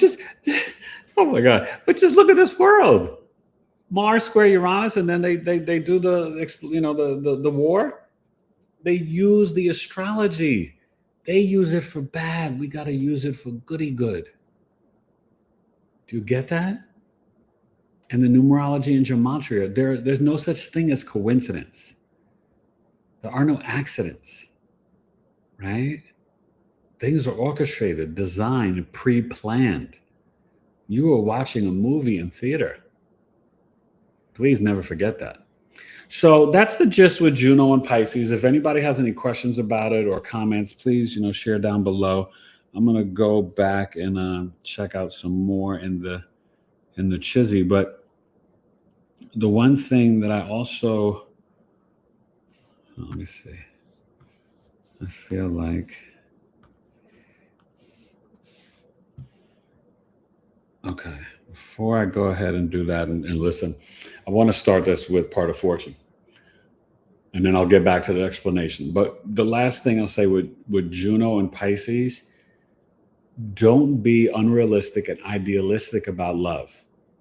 oh my God, but just look at this world. Mars square Uranus, and then they do the war. They use the astrology. They use it for bad. We got to use it for goody good. Do you get that? And the numerology and gematria, there's no such thing as coincidence. There are no accidents, right? Things are orchestrated, designed, pre-planned. You are watching a movie in theater. Please never forget that. So that's the gist with Juno and Pisces. If anybody has any questions about it or comments, please, share down below. I'm gonna go back and check out some more in the chizzy. But the one thing that I also, let me see. I feel like, okay, before I go ahead and do that and listen, I want to start this with part of Fortune. And then I'll get back to the explanation. But the last thing I'll say with Juno and Pisces, don't be unrealistic and idealistic about love.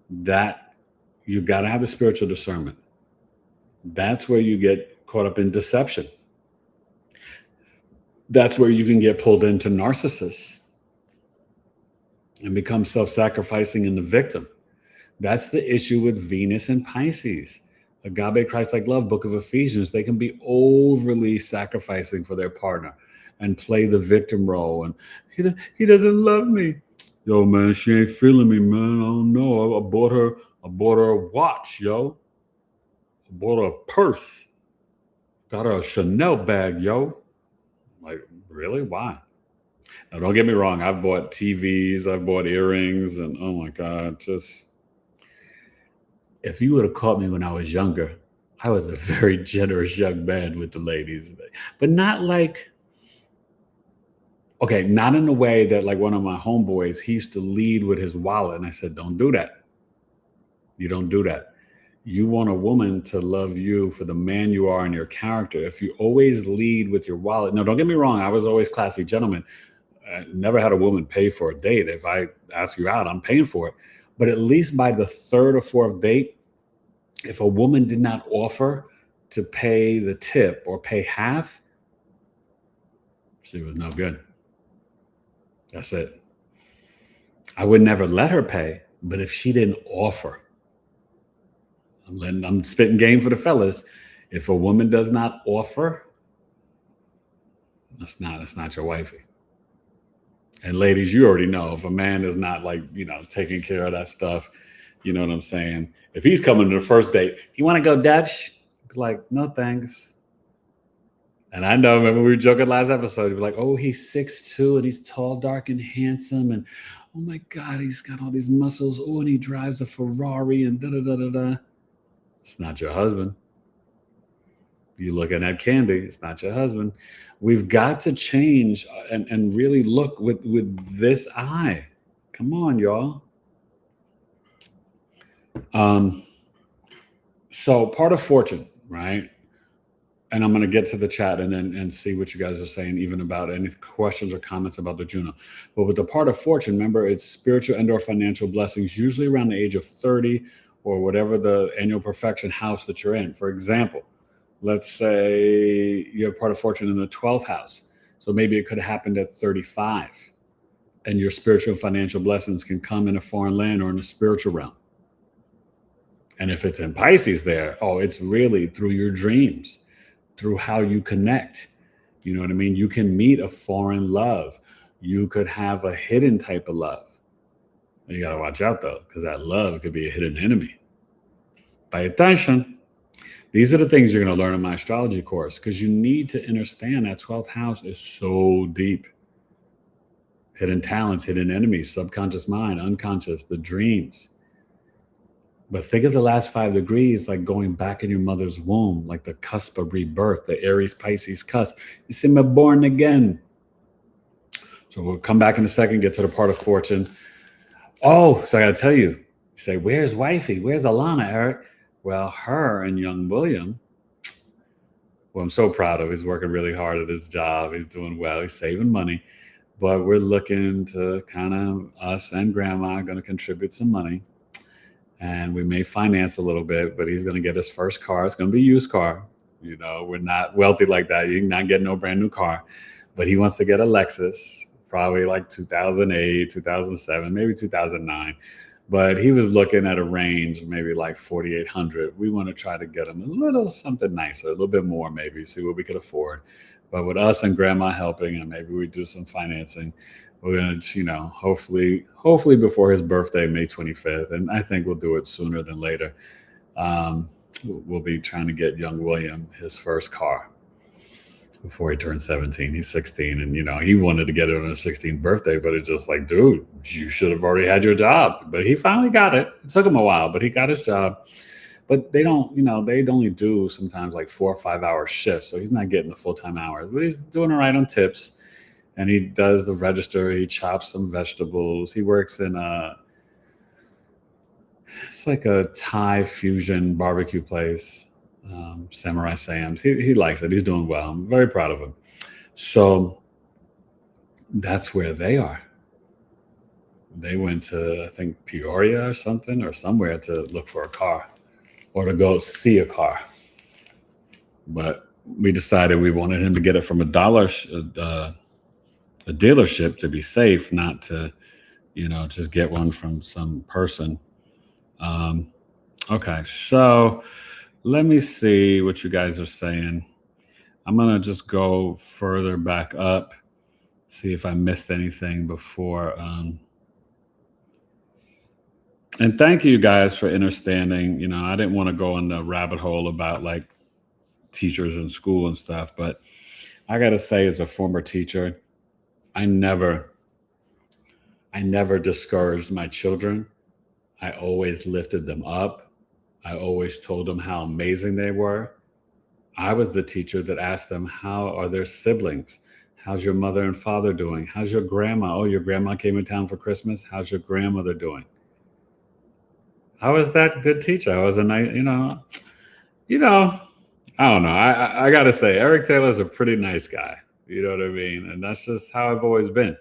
That you got to have the spiritual discernment. That's where you get caught up in deception. That's where you can get pulled into narcissists and become self-sacrificing and the victim. That's the issue with Venus and Pisces. Agape, Christ-like love, book of Ephesians, they can be overly sacrificing for their partner and play the victim role. And he doesn't love me. Yo, man, she ain't feeling me, man. I don't know. I bought her a watch, yo. I bought her a purse. Got her a Chanel bag, yo. Like, really? Why? Now, don't get me wrong. I've bought TVs, I've bought earrings, and oh my God, just... If you would have caught me when I was younger, I was a very generous young man with the ladies, but not like, okay, not in the way that like one of my homeboys, he used to lead with his wallet. And I said, don't do that. You don't do that. You want a woman to love you for the man you are and your character. If you always lead with your wallet, no, don't get me wrong. I was always classy gentleman. I never had a woman pay for a date. If I ask you out, I'm paying for it. But at least by the 3rd or 4th date, if a woman did not offer to pay the tip or pay half, she was no good. That's it. I would never let her pay, But if she didn't offer, I'm spitting game for the fellas. If a woman does not offer, that's not your wifey. And ladies, you already know if a man is not like, taking care of that stuff, you know what I'm saying? If he's coming to the first date, do you want to go Dutch? Be like, no, thanks. And I know, remember we were joking last episode, he'd be like, oh, he's 6'2" and he's tall, dark, and handsome. And oh my God, he's got all these muscles. Oh, and he drives a Ferrari and da-da-da-da-da. It's not your husband. You're looking at candy. It's not your husband. We've got to change and really look with this eye. Come on, y'all. So part of fortune, right? And I'm going to get to the chat and see what you guys are saying, even about any questions or comments about the Juno. But with the part of fortune, remember, it's spiritual and/or financial blessings, usually around the age of 30 or whatever the annual perfection house that you're in. For example, let's say you have part of fortune in the 12th house. So maybe it could have happened at 35. And your spiritual and financial blessings can come in a foreign land or in a spiritual realm. And if it's in Pisces there, it's really through your dreams, through how you connect. You know what I mean? You can meet a foreign love. You could have a hidden type of love. You got to watch out, though, because that love could be a hidden enemy. Pay attention. These are the things you're going to learn in my astrology course, because you need to understand that 12th house is so deep. Hidden talents, hidden enemies, subconscious mind, unconscious, the dreams. But think of the last 5 degrees like going back in your mother's womb, like the cusp of rebirth, the Aries Pisces cusp. You see me born again. So we'll come back in a second, get to the part of fortune. So I got to tell you, you say, where's wifey? Where's Alana, Eric? Well, her and young William, who I'm so proud of. He's working really hard at his job. He's doing well. He's saving money. But we're looking to kind of, us and grandma are going to contribute some money. And we may finance a little bit, but he's going to get his first car. It's going to be a used car. We're not wealthy like that. You can not get no brand new car. But he wants to get a Lexus, probably like 2008, 2007, maybe 2009. But he was looking at a range, maybe like 4,800. We want to try to get him a little something nicer, a little bit more maybe, see what we could afford. But with us and grandma helping, and maybe we do some financing, we're going to, hopefully before his birthday, May 25th. And I think we'll do it sooner than later. We'll be trying to get young William his first car before he turns 17. He's 16. And, he wanted to get it on his 16th birthday, but it's just like, dude, you should have already had your job. But he finally got it. It took him a while, but he got his job. But they don't, they only do sometimes like 4 or 5 hour shifts. So he's not getting the full-time hours, but he's doing all right on tips. And he does the register. He chops some vegetables. He works in it's like a Thai fusion barbecue place, Samurai Sam's. He likes it. He's doing well. I'm very proud of him. So that's where they are. They went to, I think, Peoria or something, or somewhere to look for a car or to go see a car. But we decided we wanted him to get it from a dealership to be safe, not to, just get one from some person. Okay, so let me see what you guys are saying. I'm going to just go further back up, see if I missed anything before. And thank you guys for understanding. I didn't want to go in the rabbit hole about like teachers in school and stuff, but I got to say, as a former teacher, I never discouraged my children. I always lifted them up. I always told them how amazing they were. I was the teacher that asked them, how are their siblings? How's your mother and father doing? How's your grandma? Oh, your grandma came in town for Christmas. How's your grandmother doing? I was that good teacher. I was a nice, I don't know. I got to say, Eric Taylor's a pretty nice guy. You know what I mean? And that's just how I've always been.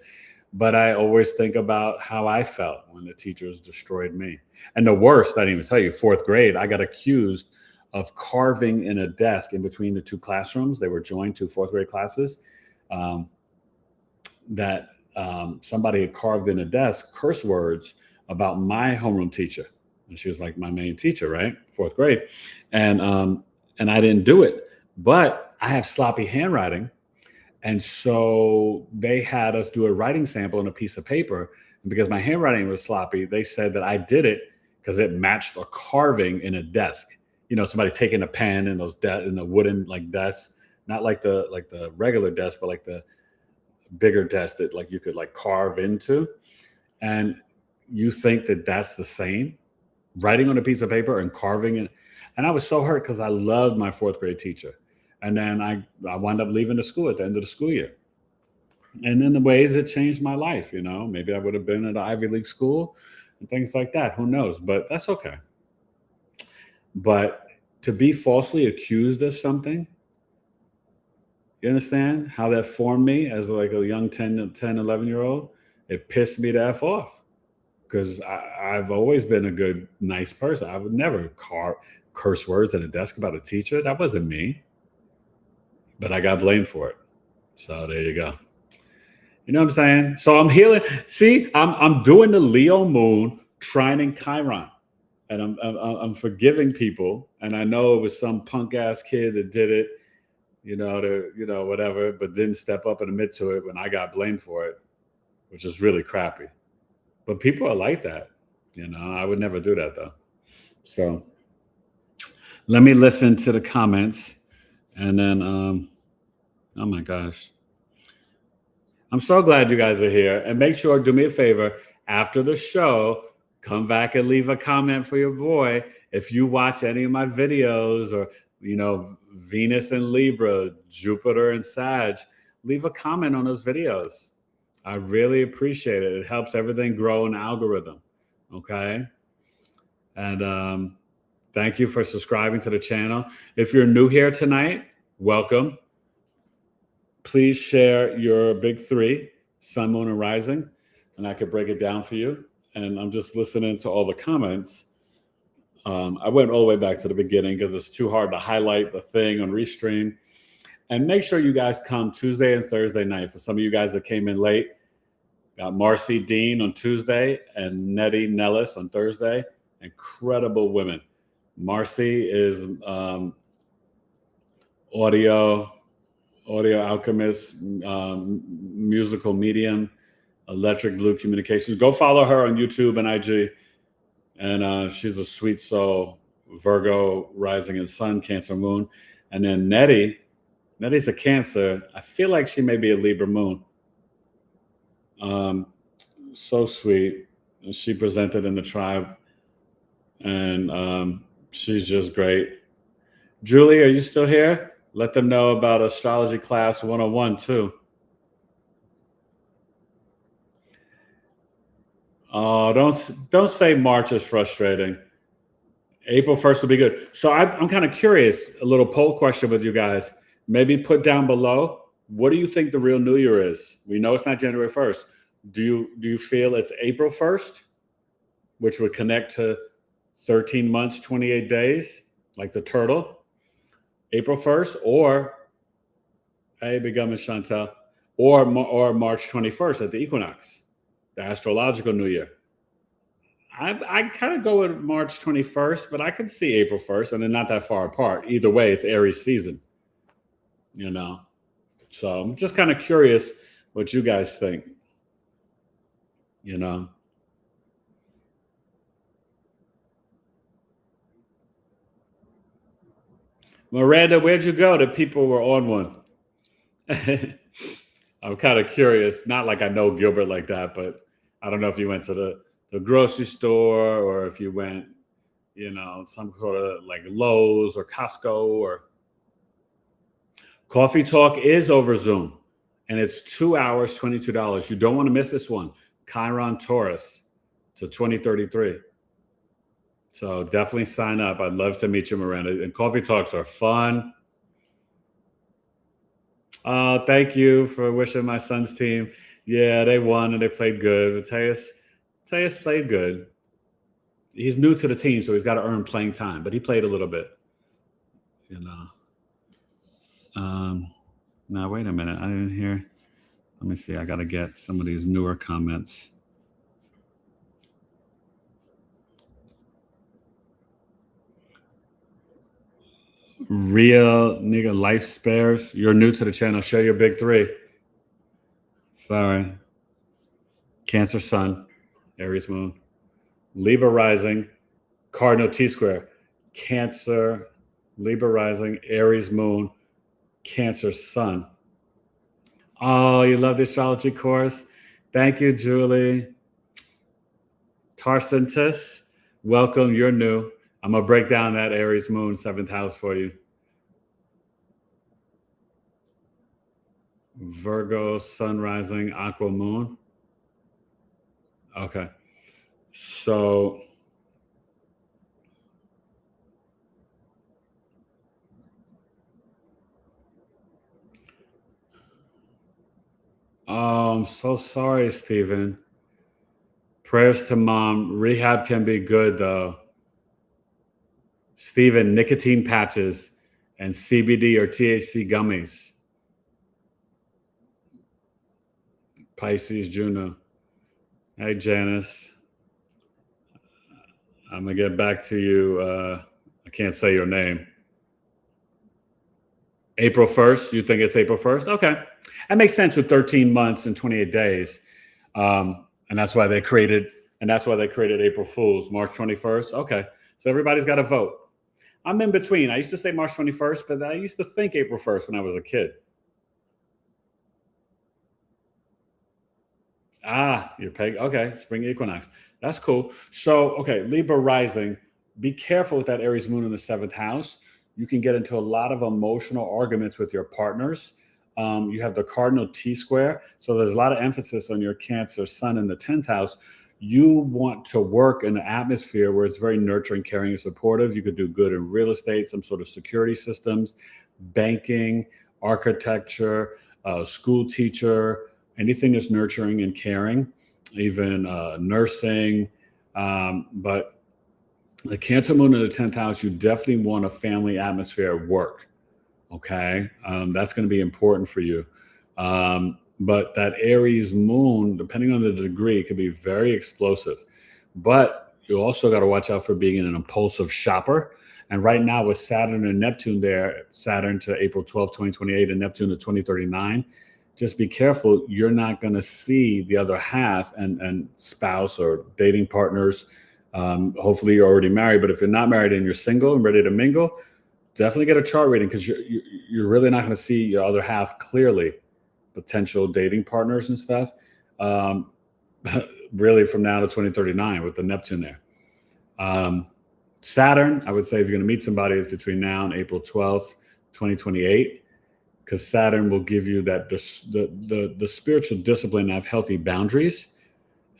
But I always think about how I felt when the teachers destroyed me. And the worst, I didn't even tell you, 4th grade, I got accused of carving in a desk in between the 2 classrooms. They were joined 2 4th grade classes. Somebody had carved in a desk curse words about my homeroom teacher. And she was like my main teacher, right? 4th grade. And I didn't do it, but I have sloppy handwriting. And so they had us do a writing sample on a piece of paper. And because my handwriting was sloppy, they said that I did it because it matched a carving in a desk. You know, somebody taking a pen in those in the wooden like desks, not like the regular desk, but like the bigger desk that like you could like carve into. And you think that that's the same, writing on a piece of paper and carving it. And I was so hurt because I loved my 4th grade teacher. And then I wound up leaving the school at the end of the school year. And in the ways it changed my life, you know, maybe I would have been at an Ivy League school and things like that. Who knows? But that's okay. But to be falsely accused of something, you understand how that formed me as like a young 10, 11-year-old? It pissed me the F off because I've always been a good, nice person. I would never curse words at a desk about a teacher. That wasn't me. But I got blamed for it. So there you go. You know what I'm saying? So I'm healing. See, I'm doing the Leo moon trining Chiron, and I'm forgiving people. And I know it was some punk ass kid that did it, whatever, but didn't step up and admit to it when I got blamed for it, which is really crappy. But people are like that. You know, I would never do that though. So let me listen to the comments, and then oh my gosh. I'm so glad you guys are here. And make sure, do me a favor, after the show, come back and leave a comment for your boy. If you watch any of my videos or, Venus and Libra, Jupiter and Sag, leave a comment on those videos. I really appreciate it. It helps everything grow in the algorithm. Okay. And thank you for subscribing to the channel. If you're new here tonight, welcome. Please share your big 3, sun, moon, and rising, and I could break it down for you. And I'm just listening to all the comments. I went all the way back to the beginning because it's too hard to highlight the thing on Restream. And make sure you guys come Tuesday and Thursday night. For some of you guys that came in late, got Marcy Dean on Tuesday and Nettie Nellis on Thursday. Incredible women. Marcy is audio alchemist, musical medium, electric blue communications. Go follow her on YouTube and IG. And she's a sweet soul, Virgo rising and sun, Cancer moon. And then Nettie's a Cancer. I feel like she may be a Libra moon. So sweet. She presented in the tribe, and she's just great. Julie, are you still here? Let them know about Astrology Class 101 too. Oh, don't say March is frustrating. April 1st will be good. So I'm kind of curious, a little poll question with you guys. Maybe put down below, what do you think the real New Year is? We know it's not January 1st. Do you feel it's April 1st, which would connect to 13 months, 28 days, like the turtle? April 1st, or hey, Big Gum and Chantel, or March 21st at the equinox, the astrological New Year. I kind of go with March 21st, but I could see April 1st, and they're not that far apart. Either way, it's Aries season, So I'm just kind of curious what you guys think, Miranda, where'd you go? The people were on one. I'm kind of curious. Not like I know Gilbert like that, but I don't know if you went to the grocery store or if you went, some sort of like Lowe's or Costco or. Coffee Talk is over Zoom, and it's 2 hours, $22. You don't want to miss this one. Chiron Taurus to 2033. So definitely sign up. I'd love to meet you, Miranda. And Coffee Talks are fun. Thank you for wishing my son's team. Yeah, they won and they played good. Mateus played good. He's new to the team, so he's got to earn playing time, but he played a little bit. Now, wait a minute. I didn't hear. Let me see. I got to get some of these newer comments. Real nigga life spares. You're new to the channel. Share your big three. Sorry. Cancer Sun, Aries Moon, Libra Rising, Cardinal T-square, Cancer, Libra Rising, Aries Moon, Cancer Sun. Oh, you love the astrology course? Thank you, Julie. Tarsentis, welcome. You're new. I'm going to break down that Aries Moon, 7th house for you. Virgo, Sun Rising, Aqua Moon. Okay. So I'm so sorry, Stephen. Prayers to mom. Rehab can be good, though. Stephen, nicotine patches and CBD or THC gummies. Pisces, Juno. Hey, Janice. I'm going to get back to you. I can't say your name. April 1st. You think it's April 1st? Okay. That makes sense with 13 months and 28 days. And that's why they created April Fools, March 21st. Okay. So everybody's got to vote. I'm in between. I used to say March 21st, but I used to think April 1st when I was a kid. You're peg. Okay, spring equinox. That's cool. So, okay, Libra rising. Be careful with that Aries moon in the 7th house. You can get into a lot of emotional arguments with your partners. You have the cardinal T-square. So there's a lot of emphasis on your Cancer sun in the 10th house. You want to work in an atmosphere where it's very nurturing, caring, and supportive. You could do good in real estate, some sort of security systems, banking, architecture, school teacher, anything that's nurturing and caring, even nursing. But the Cancer moon in the 10th house, you definitely want a family atmosphere at work. Okay. That's going to be important for you. But that Aries moon, depending on the degree, could be very explosive. But you also got to watch out for being an impulsive shopper. And right now with Saturn and Neptune there, Saturn to April 12, 2028 and Neptune to 2039, just be careful. You're not going to see the other half and spouse or dating partners. Hopefully you're already married, but if you're not married and you're single and ready to mingle, definitely get a chart reading because you're really not going to see your other half clearly, potential dating partners and stuff, really from now to 2039 with the Neptune there. Saturn, I would say if you're going to meet somebody, it's between now and April 12th, 2028. Because Saturn will give you that the spiritual discipline of healthy boundaries.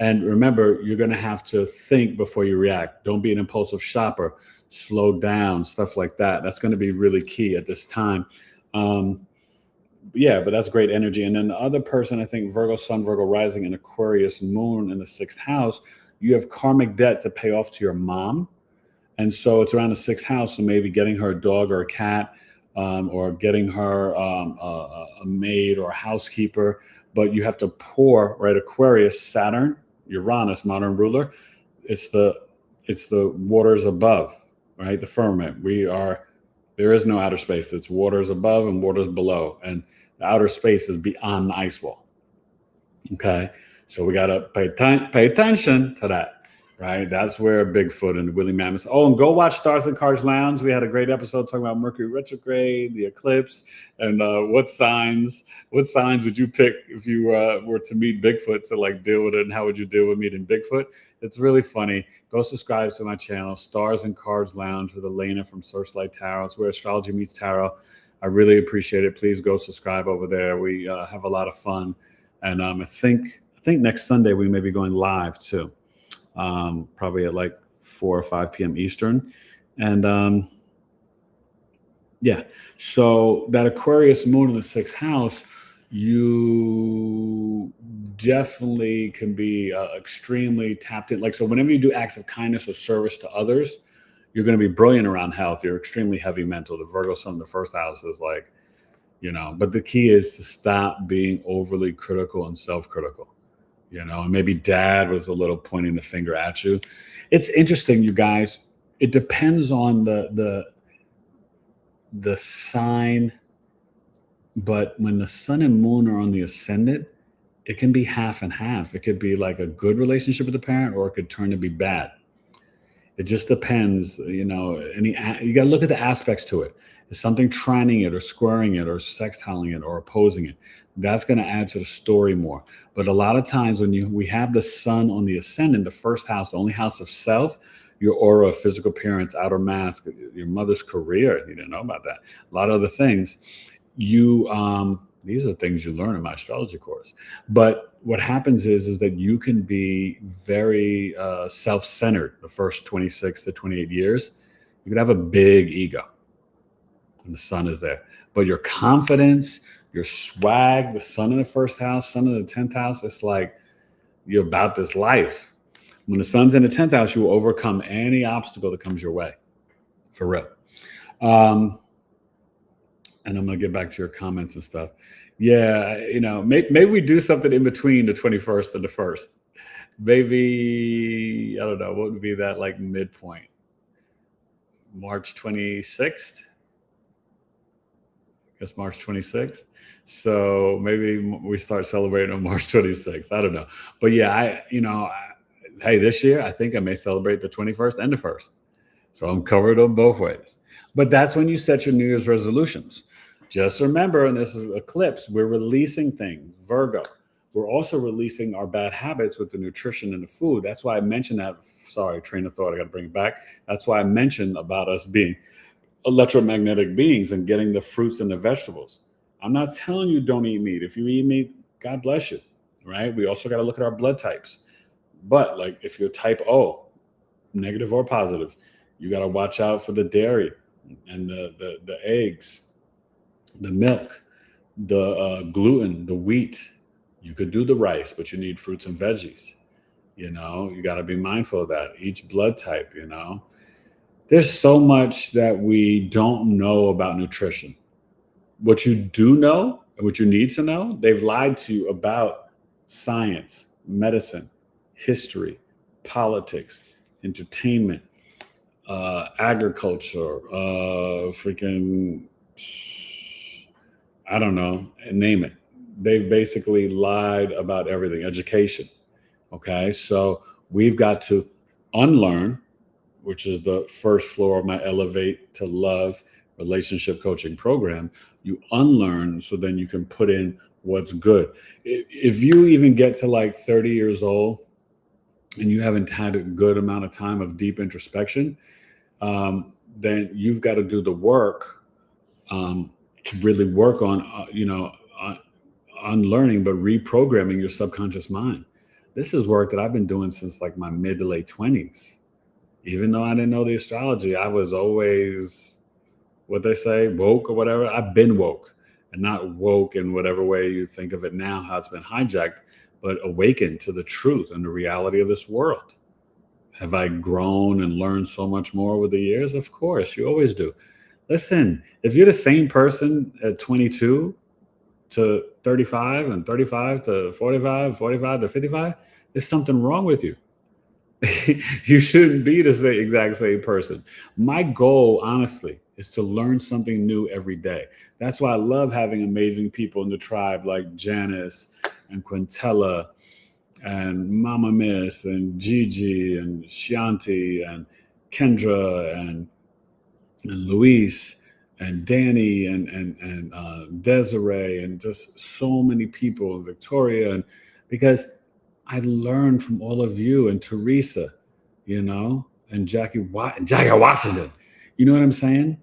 And remember, you're going to have to think before you react. Don't be an impulsive shopper. Slow down, stuff like that. That's going to be really key at this time. Yeah, but that's great energy. And then the other person, I think Virgo sun, Virgo rising, and Aquarius moon in the 6th house, you have karmic debt to pay off to your mom. And so it's around the 6th house. So maybe getting her a dog or a cat, or getting her a maid or a housekeeper, but you have to pour, right? Aquarius, Saturn, Uranus, modern ruler. It's the waters above, right? The firmament. There is no outer space. It's waters above and waters below. And the outer space is beyond the ice wall. Okay. So we got to pay attention to that. Right, that's where Bigfoot and the woolly mammoths. Oh, and go watch Stars and Cards Lounge. We had a great episode talking about Mercury retrograde, the eclipse, and what signs would you pick if you were to meet Bigfoot to like deal with it, and how would you deal with meeting Bigfoot? It's really funny. Go subscribe to my channel, Stars and Cards Lounge with Elena from Searchlight Tarot. It's where astrology meets tarot. I really appreciate it. Please go subscribe over there. We have a lot of fun, and I think next Sunday we may be going live too. Probably at like 4 or 5 p.m. Eastern. And yeah, so that Aquarius moon in the 6th house, you definitely can be extremely tapped in. Like, so whenever you do acts of kindness or service to others, you're going to be brilliant around health. You're extremely heavy mental. The Virgo sun in the 1st house is like, but the key is to stop being overly critical and self-critical. And maybe dad was a little pointing the finger at you. It's interesting, you guys. It depends on the the sign, but when the sun and moon are on the ascendant, it can be half and half. It could be like a good relationship with the parent, or it could turn to be bad. It just depends, you got to look at the aspects to it. Is something trining it or squaring it or sextiling it or opposing it? That's going to add to the story more. But a lot of times when we have the sun on the ascendant, the first house, the only house of self, your aura, physical appearance, outer mask, your mother's career, you didn't know about that. A lot of other things. These are things you learn in my astrology course. But what happens is that you can be very self-centered the first 26 to 28 years. You could have a big ego, and the sun is there. But your confidence, your swag, the sun in the first house, sun in the 10th house, it's like you're about this life. When the sun's in the 10th house, you will overcome any obstacle that comes your way, for real. And I'm going to get back to your comments and stuff. Yeah, maybe we do something in between the 21st and the 1st. Maybe, I don't know, what would be that like midpoint? March 26th? I guess March 26th. So maybe we start celebrating on March 26th. I don't know. But yeah, hey, this year, I think I may celebrate the 21st and the 1st. So I'm covered on both ways. But that's when you set your New Year's resolutions. Just remember, and this is eclipse, we're releasing things, Virgo. We're also releasing our bad habits with the nutrition and the food. That's why I mentioned that. Sorry, train of thought, I got to bring it back. That's why I mentioned about us being electromagnetic beings and getting the fruits and the vegetables. I'm not telling you don't eat meat. If you eat meat, God bless you, right? We also got to look at our blood types. But like if you're type O, negative or positive, you got to watch out for the dairy and the eggs, the milk, the gluten, the wheat. You could do the rice, but you need fruits and veggies. You got to be mindful of that. Each blood type, There's so much that we don't know about nutrition. What you do know and what you need to know, they've lied to you about science, medicine, history, politics, entertainment, agriculture, I don't know, name it. They've basically lied about everything, education. Okay, so we've got to unlearn, which is the first floor of my Elevate to Love relationship coaching program. You unlearn so then you can put in what's good. If you even get to like 30 years old and you haven't had a good amount of time of deep introspection, then you've got to do the work to really work on, unlearning, but reprogramming your subconscious mind. This is work that I've been doing since like my mid to late 20s. Even though I didn't know the astrology, I was always, what they say, woke or whatever. I've been woke, and not woke in whatever way you think of it now, how it's been hijacked, but awakened to the truth and the reality of this world. Have I grown and learned so much more over the years? Of course, you always do. Listen, if you're the same person at 22 to 35 and 35 to 45, 45 to 55, there's something wrong with you. You shouldn't be the exact same person. My goal, honestly, is to learn something new every day. That's why I love having amazing people in the tribe like Janice and Quintella and Mama Miss and Gigi and Shanti and Kendra and Luis and Danny and Desiree and just so many people, Victoria, and because I learned from all of you and Teresa, and Jackie Washington. You know what I'm saying?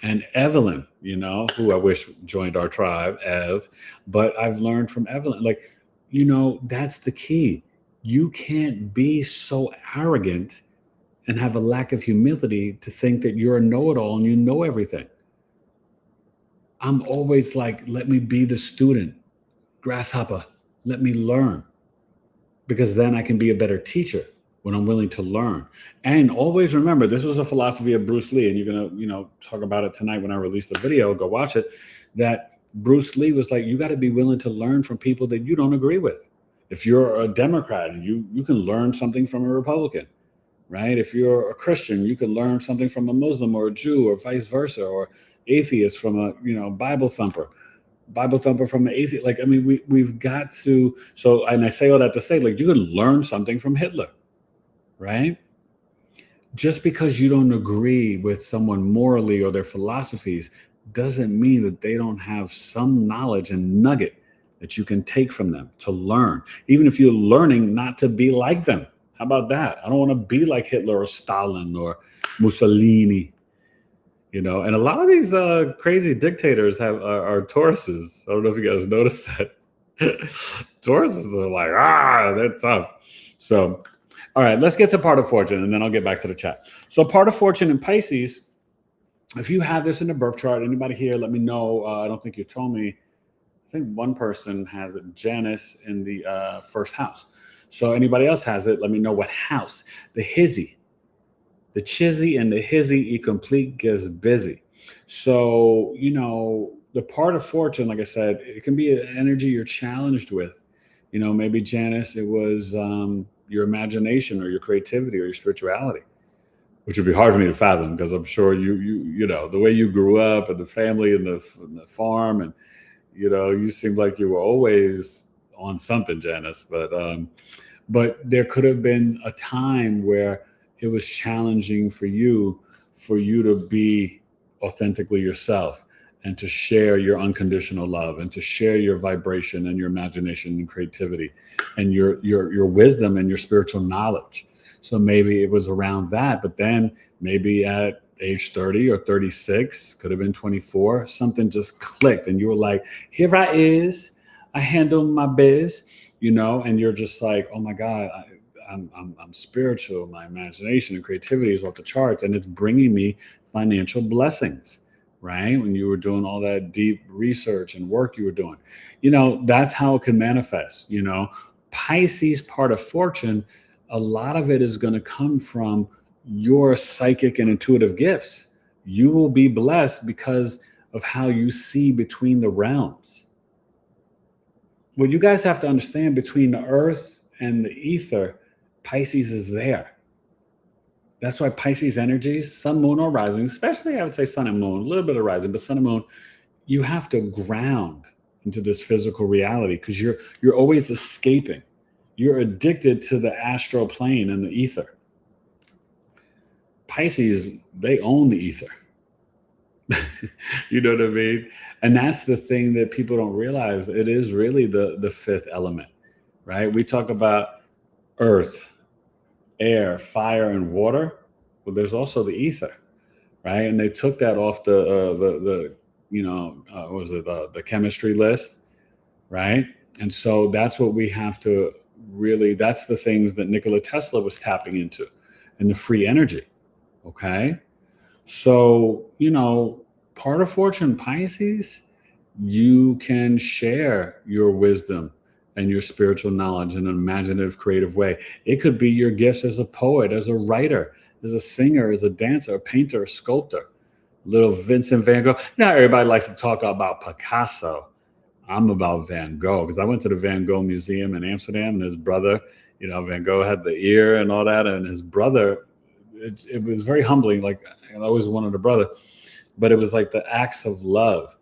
And Evelyn, who I wish joined our tribe, Ev. But I've learned from Evelyn. That's the key. You can't be so arrogant and have a lack of humility to think that you're a know-it-all and you know everything. I'm always like, let me be the student, grasshopper, let me learn. Because then I can be a better teacher when I'm willing to learn. And always remember, this was a philosophy of Bruce Lee, and you're going to, talk about it tonight when I release the video, go watch it, that Bruce Lee was like, you got to be willing to learn from people that you don't agree with. If you're a Democrat, and you can learn something from a Republican, right? If you're a Christian, you can learn something from a Muslim or a Jew or vice versa, or atheist from a, Bible thumper from an atheist. Like, I mean, we've got to, so, and I say all that to say, like, you can learn something from Hitler, right? Just because you don't agree with someone morally or their philosophies doesn't mean that they don't have some knowledge and nugget that you can take from them to learn, even if you're learning not to be like them. How about that? I don't want to be like Hitler or Stalin or Mussolini, and a lot of these crazy dictators are Tauruses. I don't know if you guys noticed that. Tauruses are like, they're tough. So, all right, let's get to part of fortune, and then I'll get back to the chat. So part of fortune in Pisces, if you have this in the birth chart, anybody here, let me know. I don't think you told me. I think one person has it, Janice, in the first house. So anybody else has it, let me know what house. The hizzy, the chizzy and the hizzy, complete gets busy. So, the part of fortune, like I said, it can be an energy you're challenged with. Maybe Janice, it was your imagination or your creativity or your spirituality, which would be hard for me to fathom because I'm sure you the way you grew up and the family and the farm, and you seemed like you were always on something, Janice. But there could have been a time where it was challenging for you to be authentically yourself and to share your unconditional love and to share your vibration and your imagination and creativity and your wisdom and your spiritual knowledge. So maybe it was around that, but then maybe at age 30 or 36, could have been 24, something just clicked and you were like, here I handle my biz, and you're just like, oh my God, I'm spiritual. My imagination and creativity is off the charts, and it's bringing me financial blessings, right? When you were doing all that deep research and work you were doing, that's how it can manifest. Pisces part of fortune, a lot of it is going to come from your psychic and intuitive gifts. You will be blessed because of how you see between the realms. What you guys have to understand, between the earth and the ether, Pisces is there. That's why Pisces energies, sun, moon, or rising, especially I would say sun and moon, a little bit of rising, but sun and moon, you have to ground into this physical reality because you're always escaping. You're addicted to the astral plane and the ether. Pisces, they own the ether. You know what I mean? And that's the thing that people don't realize. It is really the fifth element, right? We talk about earth, air, fire, and water. Well, there's also the ether, right? And they took that off the chemistry list, right? And so that's what we have to really, that's the things that Nikola Tesla was tapping into, and the free energy. Okay. So, part of fortune Pisces, you can share your wisdom and your spiritual knowledge in an imaginative, creative way. It could be your gifts as a poet, as a writer, as a singer, as a dancer, a painter, a sculptor. Little Vincent van Gogh. Everybody likes to talk about Picasso. I'm about Van Gogh because I went to the Van Gogh Museum in Amsterdam, and his brother, Van Gogh had the ear and all that, and his brother, it was very humbling. Like, I always wanted a brother, but it was like the acts of love.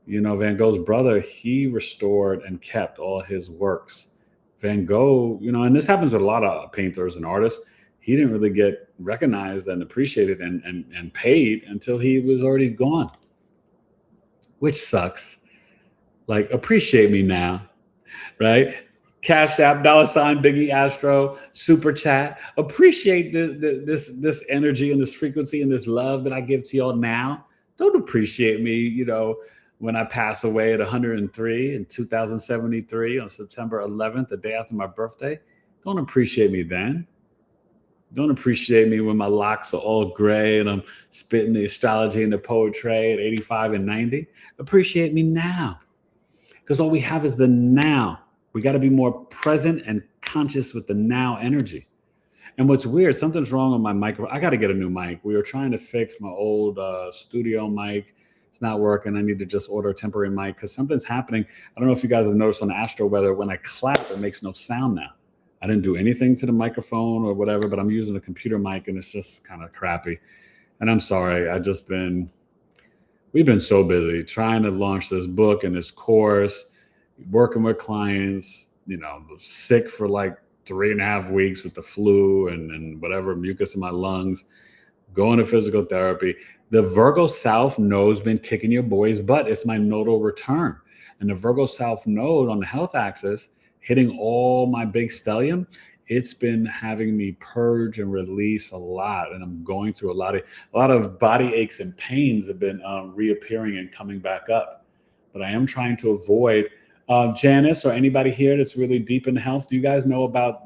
Van Gogh's brother, he restored and kept all his works. Van Gogh, and this happens with a lot of painters and artists, he didn't really get recognized and appreciated and paid until he was already gone, which sucks. Like, appreciate me now, right? Cash App, $ BigEAstro, super chat. Appreciate this energy and this frequency and this love that I give to y'all now. Don't appreciate me, when I pass away at 103 in 2073 on September 11th, the day after my birthday. Don't appreciate me then. Don't appreciate me when my locks are all gray and I'm spitting the astrology and the poetry at 85 and 90. Appreciate me now, because all we have is the now. We got to be more present and conscious with the now energy. And what's weird, something's wrong with my microphone. I got to get a new mic. We were trying to fix my old studio mic. It's not working. I need to just order a temporary mic because something's happening. I don't know if you guys have noticed on the Astro weather, when I clap, it makes no sound now. I didn't do anything to the microphone or whatever, but I'm using a computer mic and it's just kind of crappy. And I'm sorry. I've just been we've been so busy trying to launch this book and this course, working with clients, sick for like 3.5 weeks with the flu and whatever, mucus in my lungs, going to physical therapy. The Virgo South node's been kicking your boy's butt. It's my nodal return. And the Virgo South node on the health axis, hitting all my big stellium, it's been having me purge and release a lot. And I'm going through a lot of body aches and pains have been reappearing and coming back up. But I am trying to avoid, Janice or anybody here that's really deep in health, do you guys know about,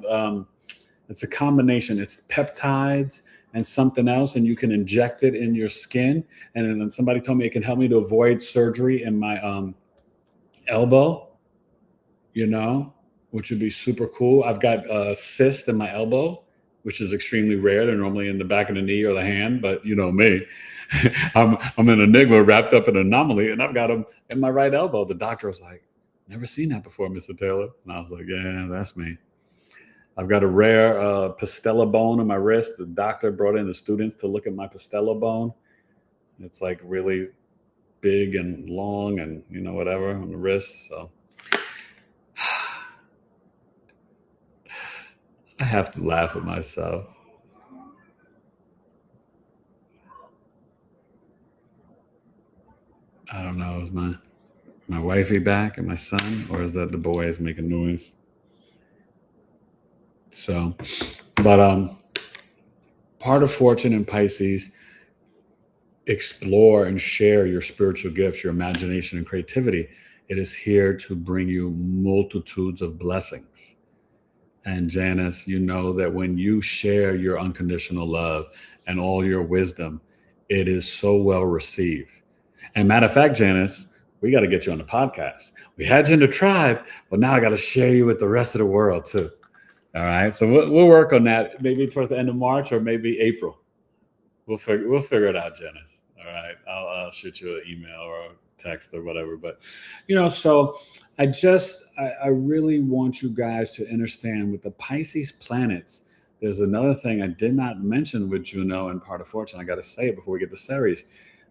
it's a combination, it's peptides and something else, and you can inject it in your skin. And then somebody told me it can help me to avoid surgery in my elbow, which would be super cool. I've got a cyst in my elbow, which is extremely rare. They're normally in the back of the knee or the hand, but you know me. I'm an enigma wrapped up in an anomaly, and I've got them in my right elbow. The doctor was like, never seen that before, Mr. Taylor. And I was like, yeah, that's me. I've got a rare pastella bone in my wrist. The doctor brought in the students to look at my pastella bone. It's like really big and long and, whatever on the wrist. So I have to laugh at myself. I don't know. Is my wifey back and my son, or is that the boys making noise? So, but part of Fortune and Pisces, explore and share your spiritual gifts, your imagination and creativity. It is here to bring you multitudes of blessings. And Janice, you know that when you share your unconditional love and all your wisdom, it is so well received. And matter of fact, Janice, we got to get you on the podcast. We had you in the tribe, but now I got to share you with the rest of the world too. All right. So we'll work on that maybe towards the end of March or maybe April. We'll figure it out, Janice. All right. I'll shoot you an email or a text or whatever. But, so I really want you guys to understand with the Pisces planets, there's another thing I did not mention with Juno and part of Fortune. I got to say it before we get to Ceres.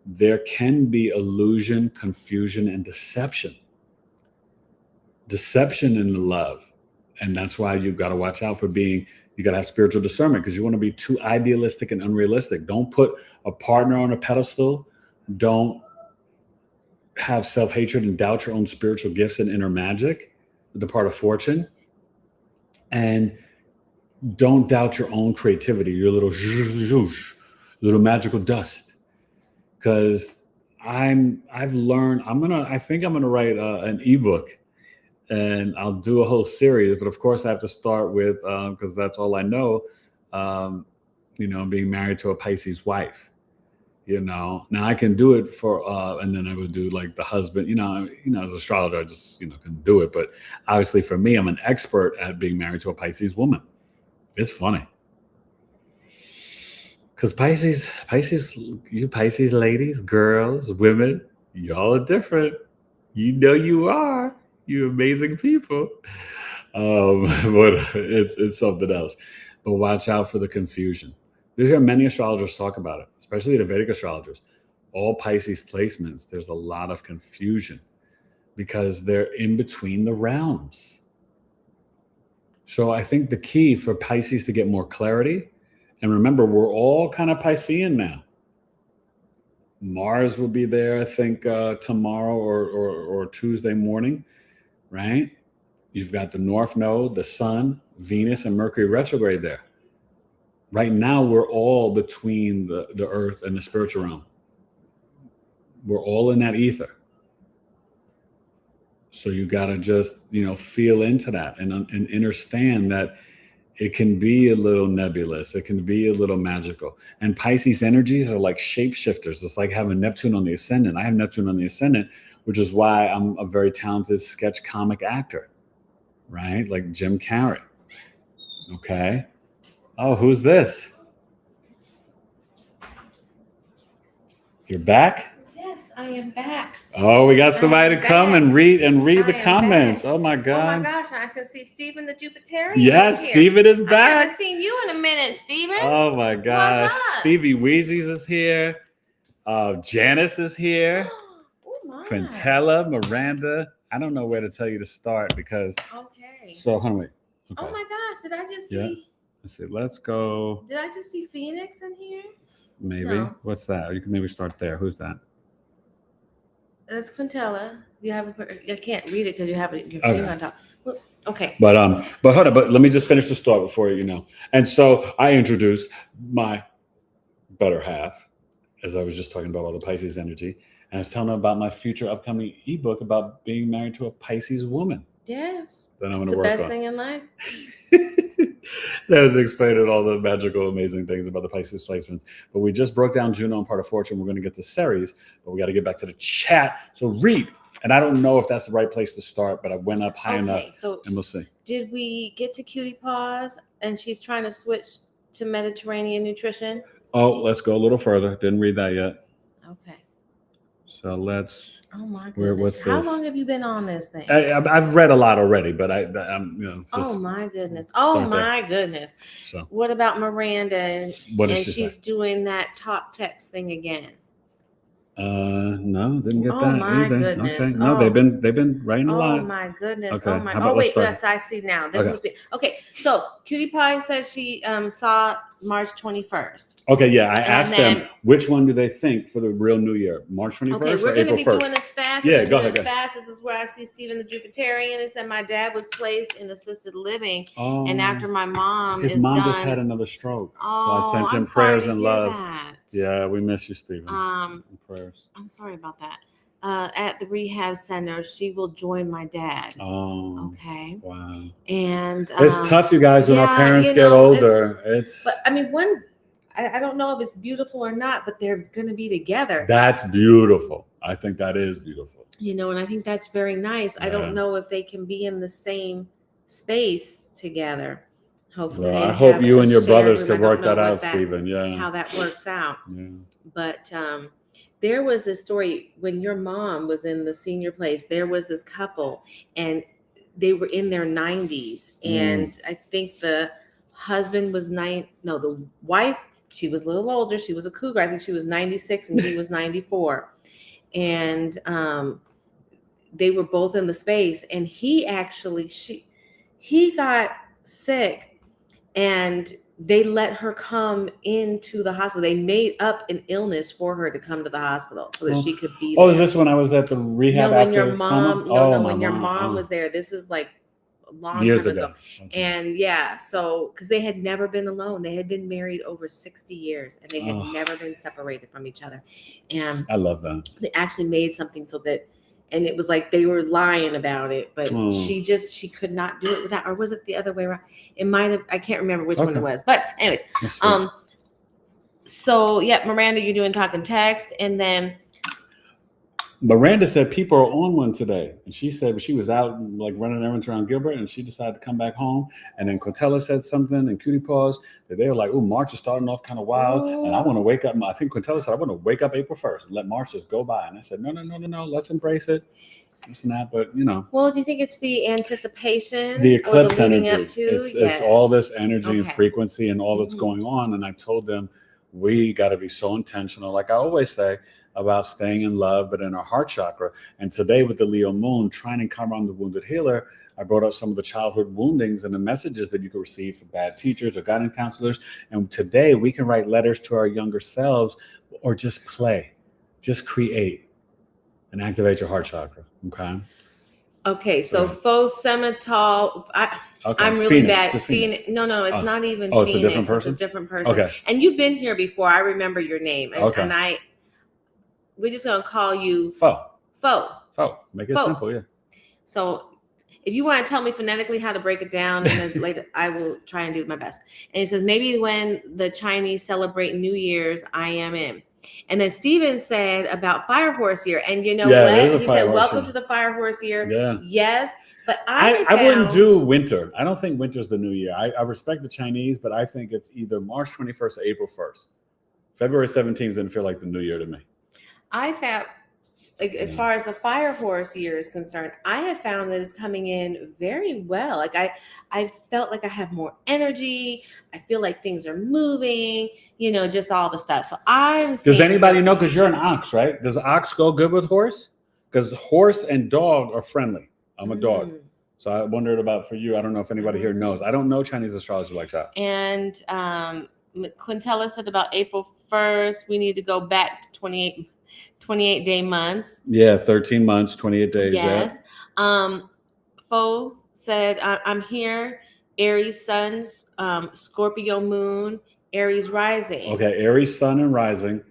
There can be illusion, confusion, and deception. Deception in love. And that's why you've got to watch out for you got to have spiritual discernment, because you want to be too idealistic and unrealistic. Don't put a partner on a pedestal. Don't have self-hatred and doubt your own spiritual gifts and inner magic, the part of Fortune. And don't doubt your own creativity, your little magical dust. Because I think I'm gonna write an ebook, and I'll do a whole series. But of course, I have to start with because that's all I know. Being married to a Pisces wife. Now I can do it for, and then I would do like the husband. As an astrologer, I just can do it. But obviously, for me, I'm an expert at being married to a Pisces woman. It's funny. Because Pisces, you Pisces ladies, girls, women, y'all are different. You are. You amazing people. But it's something else. But watch out for the confusion. You hear many astrologers talk about it, especially the Vedic astrologers. All Pisces placements, there's a lot of confusion because they're in between the realms. So I think the key for Pisces to get more clarity, and remember, we're all kind of Piscean now. Mars will be there, I think, tomorrow or Tuesday morning, right? You've got the North Node, the Sun, Venus, and Mercury retrograde there. Right now, we're all between the earth and the spiritual realm. We're all in that ether. So you got to just, feel into that and understand that it can be a little nebulous. It can be a little magical. And Pisces energies are like shapeshifters. It's like having Neptune on the ascendant. I have Neptune on the ascendant, which is why I'm a very talented sketch comic actor, right? Like Jim Carrey. Okay. Oh, who's this? You're back? Yes, I am back. Oh, we got somebody to come and read the comments. Back. Oh my God. Oh my gosh, I can see Stephen the Jupiterian. Yes, Stephen is back. I haven't seen you in a minute, Stephen. Oh my gosh. What's up? Stevie Weezy's is here. Janice is here. Oh my. Quintella, Miranda. I don't know where to tell you to start because. Okay. So, honey. Okay. Oh my gosh! Did I just see? Yeah. Let's see. Let's go. Did I just see Phoenix in here? Maybe. No. What's that? You can maybe start there. Who's that? That's Quintella. You have I can't read it because you have your finger on top. Well, okay. But hold on. But let me just finish the story before you know. And so I introduced my better half, as I was just talking about all the Pisces energy, and I was telling them about my future upcoming ebook about being married to a Pisces woman. Yes. That I'm going It's to the work best on. thing in life. That was explaining all the magical, amazing things about the Pisces placements. But we just broke down Juno and part of Fortune. We're going to get to Ceres, but we got to get back to the chat. So read. And I don't know if that's the right place to start, but I went up high enough, so and we'll see. Did we get to Cutie Paws and she's trying to switch to Mediterranean nutrition? Oh, let's go a little further. Didn't read that yet. Okay. So let's. Oh my goodness! What's How this? long have you been on this thing? I've read a lot already, but I'm just, oh my goodness! Oh my goodness! So what about Miranda? And she's say? Doing that talk text thing again. No, didn't get Oh that my either. goodness. Okay, no, they've been writing a lot. Oh my goodness. Okay. Oh my. How about Oh wait, let's yes, I see now. This Okay. must be okay. So Cutie Pie says she saw March 21st. Okay, yeah. I asked them which one do they think for the real New Year, March 21st okay, or we're going to April be 1st? doing this fast. Yeah, we're go doing ahead. This fast. This is where I see Stephen the Jupiterian. It said my dad was placed in assisted living, and after my mom his mom just had another stroke. Oh, so I sent him prayers and love. Yeah, we miss you, Stephen. Prayers. I'm sorry about that. At the rehab center, she will join my dad. Oh, okay. Wow. And it's tough, you guys, when our parents get older. But I mean, I don't know if it's beautiful or not, but they're going to be together. That's beautiful. I think that is beautiful. And I think that's very nice. Yeah. I don't know if they can be in the same space together. Hopefully, I hope you and your brothers can work that out, Stephen. Yeah. How that works out. Yeah. But there was this story when your mom was in the senior place. There was this couple, and they were in their 90s, and I think the husband was the wife. She was a little older. She was a cougar. I think she was 96 and he was 94. And they were both in the space. And he got sick, and they let her come into the hospital. They made up an illness for her to come to the hospital so that she could be there. Oh, is this when I was at the rehab when after your mom? When your mom was there. This is like a long years time ago. Okay. And so because they had never been alone. They had been married over 60 years, and they had never been separated from each other. And I love that. They actually made something so that, and it was like they were lying about it, but she could not do it without, or was it the other way around? It might have, I can't remember which one it was, but anyways, so yeah, Miranda, you're doing talk and text, and then Miranda said people are on one today, and she said she was out like running errands around Gilbert, and she decided to come back home. And then Quintella said something, and Cutie Paws that they were like, "Oh, March is starting off kind of wild, and I want to wake up." I think Quintella said, "I want to wake up April 1st and let March just go by." And I said, "No, let's embrace it." This and that, but Well, do you think it's the anticipation, the eclipse or the leading energy? Up to? It's all this energy and frequency and all that's going on. And I told them we got to be so intentional, like I always say, about staying in love, but in our heart chakra. And today with the Leo moon, trying to come on the wounded healer, I brought up some of the childhood woundings and the messages that you could receive from bad teachers or guidance counselors. And today we can write letters to our younger selves, or just play, just create and activate your heart chakra. Okay. So faux semitol. I'm really bad. Phoenix. No, it's not even Phoenix. It's a different person? It's a different person. Okay. And you've been here before. I remember your name. And we're just going to call you Faux. Make it Faux. simple, yeah. So if you want to tell me phonetically how to break it down, and then later I will try and do my best. And he says, maybe when the Chinese celebrate New Year's, I am in. And then Steven said about Fire Horse year. And you know what? He said, welcome to the Fire Horse year. Yeah. Yes. But I wouldn't do winter. I don't think winter's the new year. I respect the Chinese, but I think it's either March 21st or April 1st. February 17th didn't feel like the new year to me. I found like as far as the fire horse year is concerned, I have found that it's coming in very well. Like I felt like I have more energy. I feel like things are moving, just all the stuff. So Does anybody know? Because you're an ox, right? Does ox go good with horse? Because horse and dog are friendly. I'm a dog. So I wondered about for you. I don't know if anybody here knows. I don't know Chinese astrology like that. And Quintella said about April 1st, we need to go back to 28-day months. Yeah, 13 months, 28 days. Yes. Yeah. Fo said, I'm here. Aries suns, Scorpio moon, Aries rising. Okay, Aries sun and rising,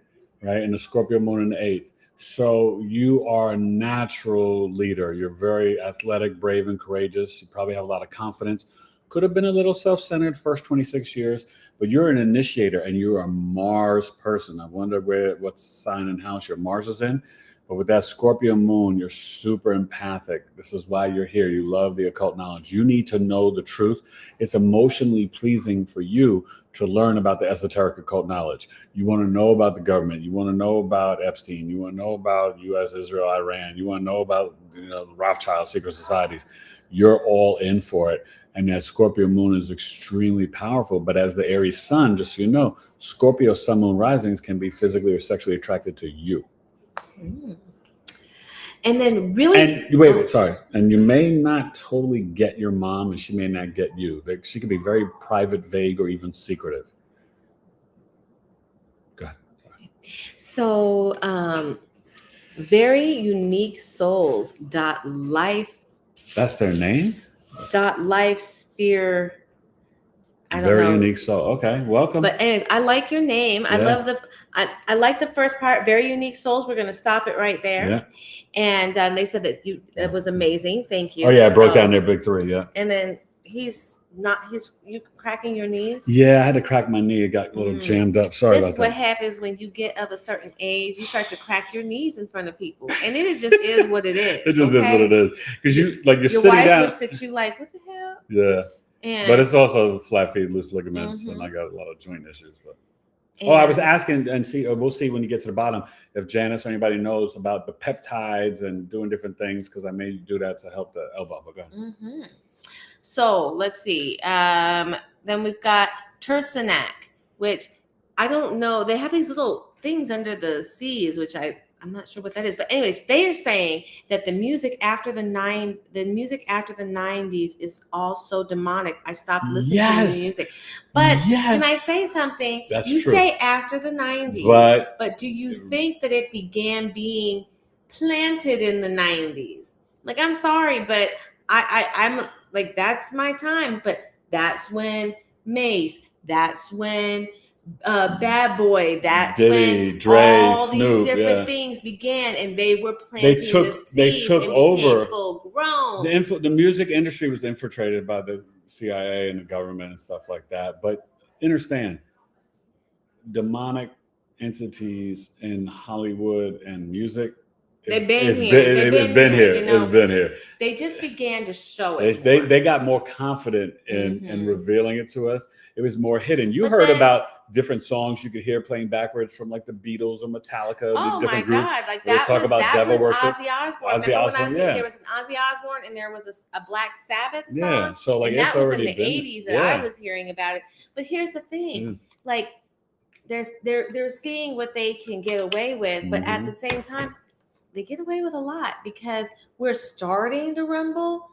right? And the Scorpio moon in the 8th. So you are a natural leader. You're very athletic, brave, and courageous. You probably have a lot of confidence. Could have been a little self-centered first 26 years, but you're an initiator and you're a Mars person. I wonder what sign and house your Mars is in. But with that Scorpio moon, you're super empathic. This is why you're here. You love the occult knowledge. You need to know the truth. It's emotionally pleasing for you to learn about the esoteric occult knowledge. You want to know about the government. You want to know about Epstein. You want to know about U.S., Israel, Iran. You want to know about the Rothschild secret societies. You're all in for it. And that Scorpio moon is extremely powerful. But as the Aries sun, just so you know, Scorpio sun moon risings can be physically or sexually attracted to you. And then really, and wait, sorry. And you may not totally get your mom, and she may not get you. Like, she could be very private, vague, or even secretive. Go ahead. So, very unique souls .life. That's their name. .life sphere. I don't Very know. unique soul. Okay, welcome. But anyways, I like your name. Yeah. I love I like the first part. Very unique souls. We're gonna stop it right there. Yeah. And they said that it was amazing. Thank you. Oh yeah, I broke down their big 3. Yeah. And then you cracking your knees. Yeah, I had to crack my knee. It got a little jammed up. Sorry about that. This is what happens when you get of a certain age. You start to crack your knees in front of people, and it just is what it is. It just is what it is. Because you're sitting down. Your wife looks at you like, what the hell? Yeah. But it's also flat feet, loose ligaments, and I got a lot of joint issues. But I was asking and we'll see when you get to the bottom if Janice or anybody knows about the peptides and doing different things, because I may do that to help the elbow. But go ahead. So let's see. Then we've got Tersenac, which I don't know. They have these little things under the C's, which I'm not sure what that is. But anyways, they are saying that the music after the 90s is also demonic. I stopped listening to the music. But can I say something? That's you true. say after the 90s, but do you think that it began being planted in the 90s? Like, I'm sorry, but I'm like, that's my time. But that's when Mace, that's when Bad Boy, that's Diddy, when Dre, all Snoop, these different things began, and they were planting the seeds. They took over. Full grown. The music industry was infiltrated by the CIA and the government and stuff like that. But understand, demonic entities in Hollywood and music. They've been here. It's been here. It's been here. They just began to show it. They got more confident in revealing it to us. It was more hidden. You heard about different songs you could hear playing backwards from like the Beatles or Metallica. Oh different my groups. God! Like that was devil worship. Ozzy Osbourne. There was an Ozzy Osbourne, and there was a Black Sabbath song. Yeah, so like and it's that was already in the 80s that I was hearing about it. But here's the thing, like they're seeing what they can get away with, but at the same time, they get away with a lot because we're starting to rumble.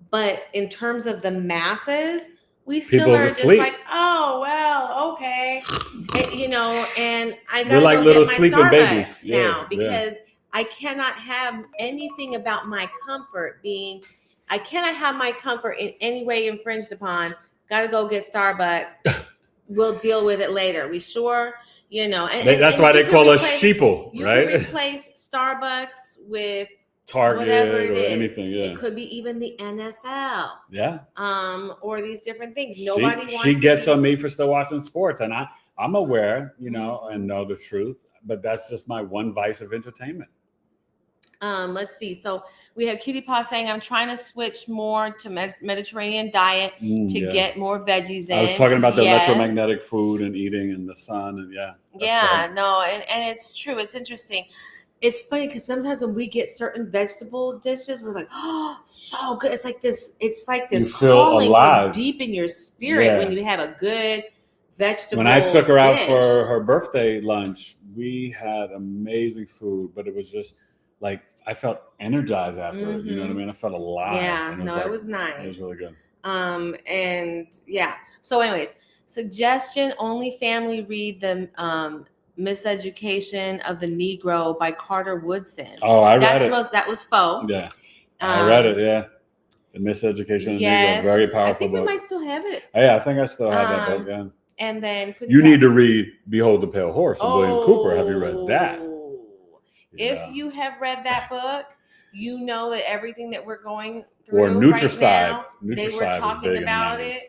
But in terms of the masses, we still are just like, oh, well, okay. And I gotta like go little get my sleeping Starbucks babies now because I cannot have anything about my comfort I cannot have my comfort in any way infringed upon. Gotta go get Starbucks. We'll deal with it later. We sure? That's why they call us sheeple, right? You can replace Starbucks with Target or anything. Yeah, it could be even the NFL. Yeah, or these different things. She gets on me for still watching sports, and I'm aware, and know the truth. But that's just my one vice of entertainment. Let's see. So we have Cutie Paw saying, I'm trying to switch more to Mediterranean diet to get more veggies in. I was talking about the electromagnetic food and eating in the sun. And and it's true. It's interesting. it's funny because sometimes when we get certain vegetable dishes, we're like, oh, so good. It's like this You feel calling alive. deep in your spirit when you have a good vegetable When I took her out dish. for her birthday lunch, we had amazing food, but it was just like I felt energized after it. You know what I mean? I felt alive. Yeah, and it was nice. It was really good. And yeah. So, anyways, suggestion: only family read the Miseducation of the Negro by Carter Woodson. Oh, I read it. That was faux. Yeah, I read it. Yeah, The Miseducation of the Negro, very powerful I think book. we might still have it. Oh, yeah, I think I still have that book. Yeah. And then you need to read Behold the Pale Horse from William Cooper. Have you read that? Yeah. If you have read that book, you know that everything that we're going through or Nutricide. Right now, Nutricide they were talking about in the 90s. it.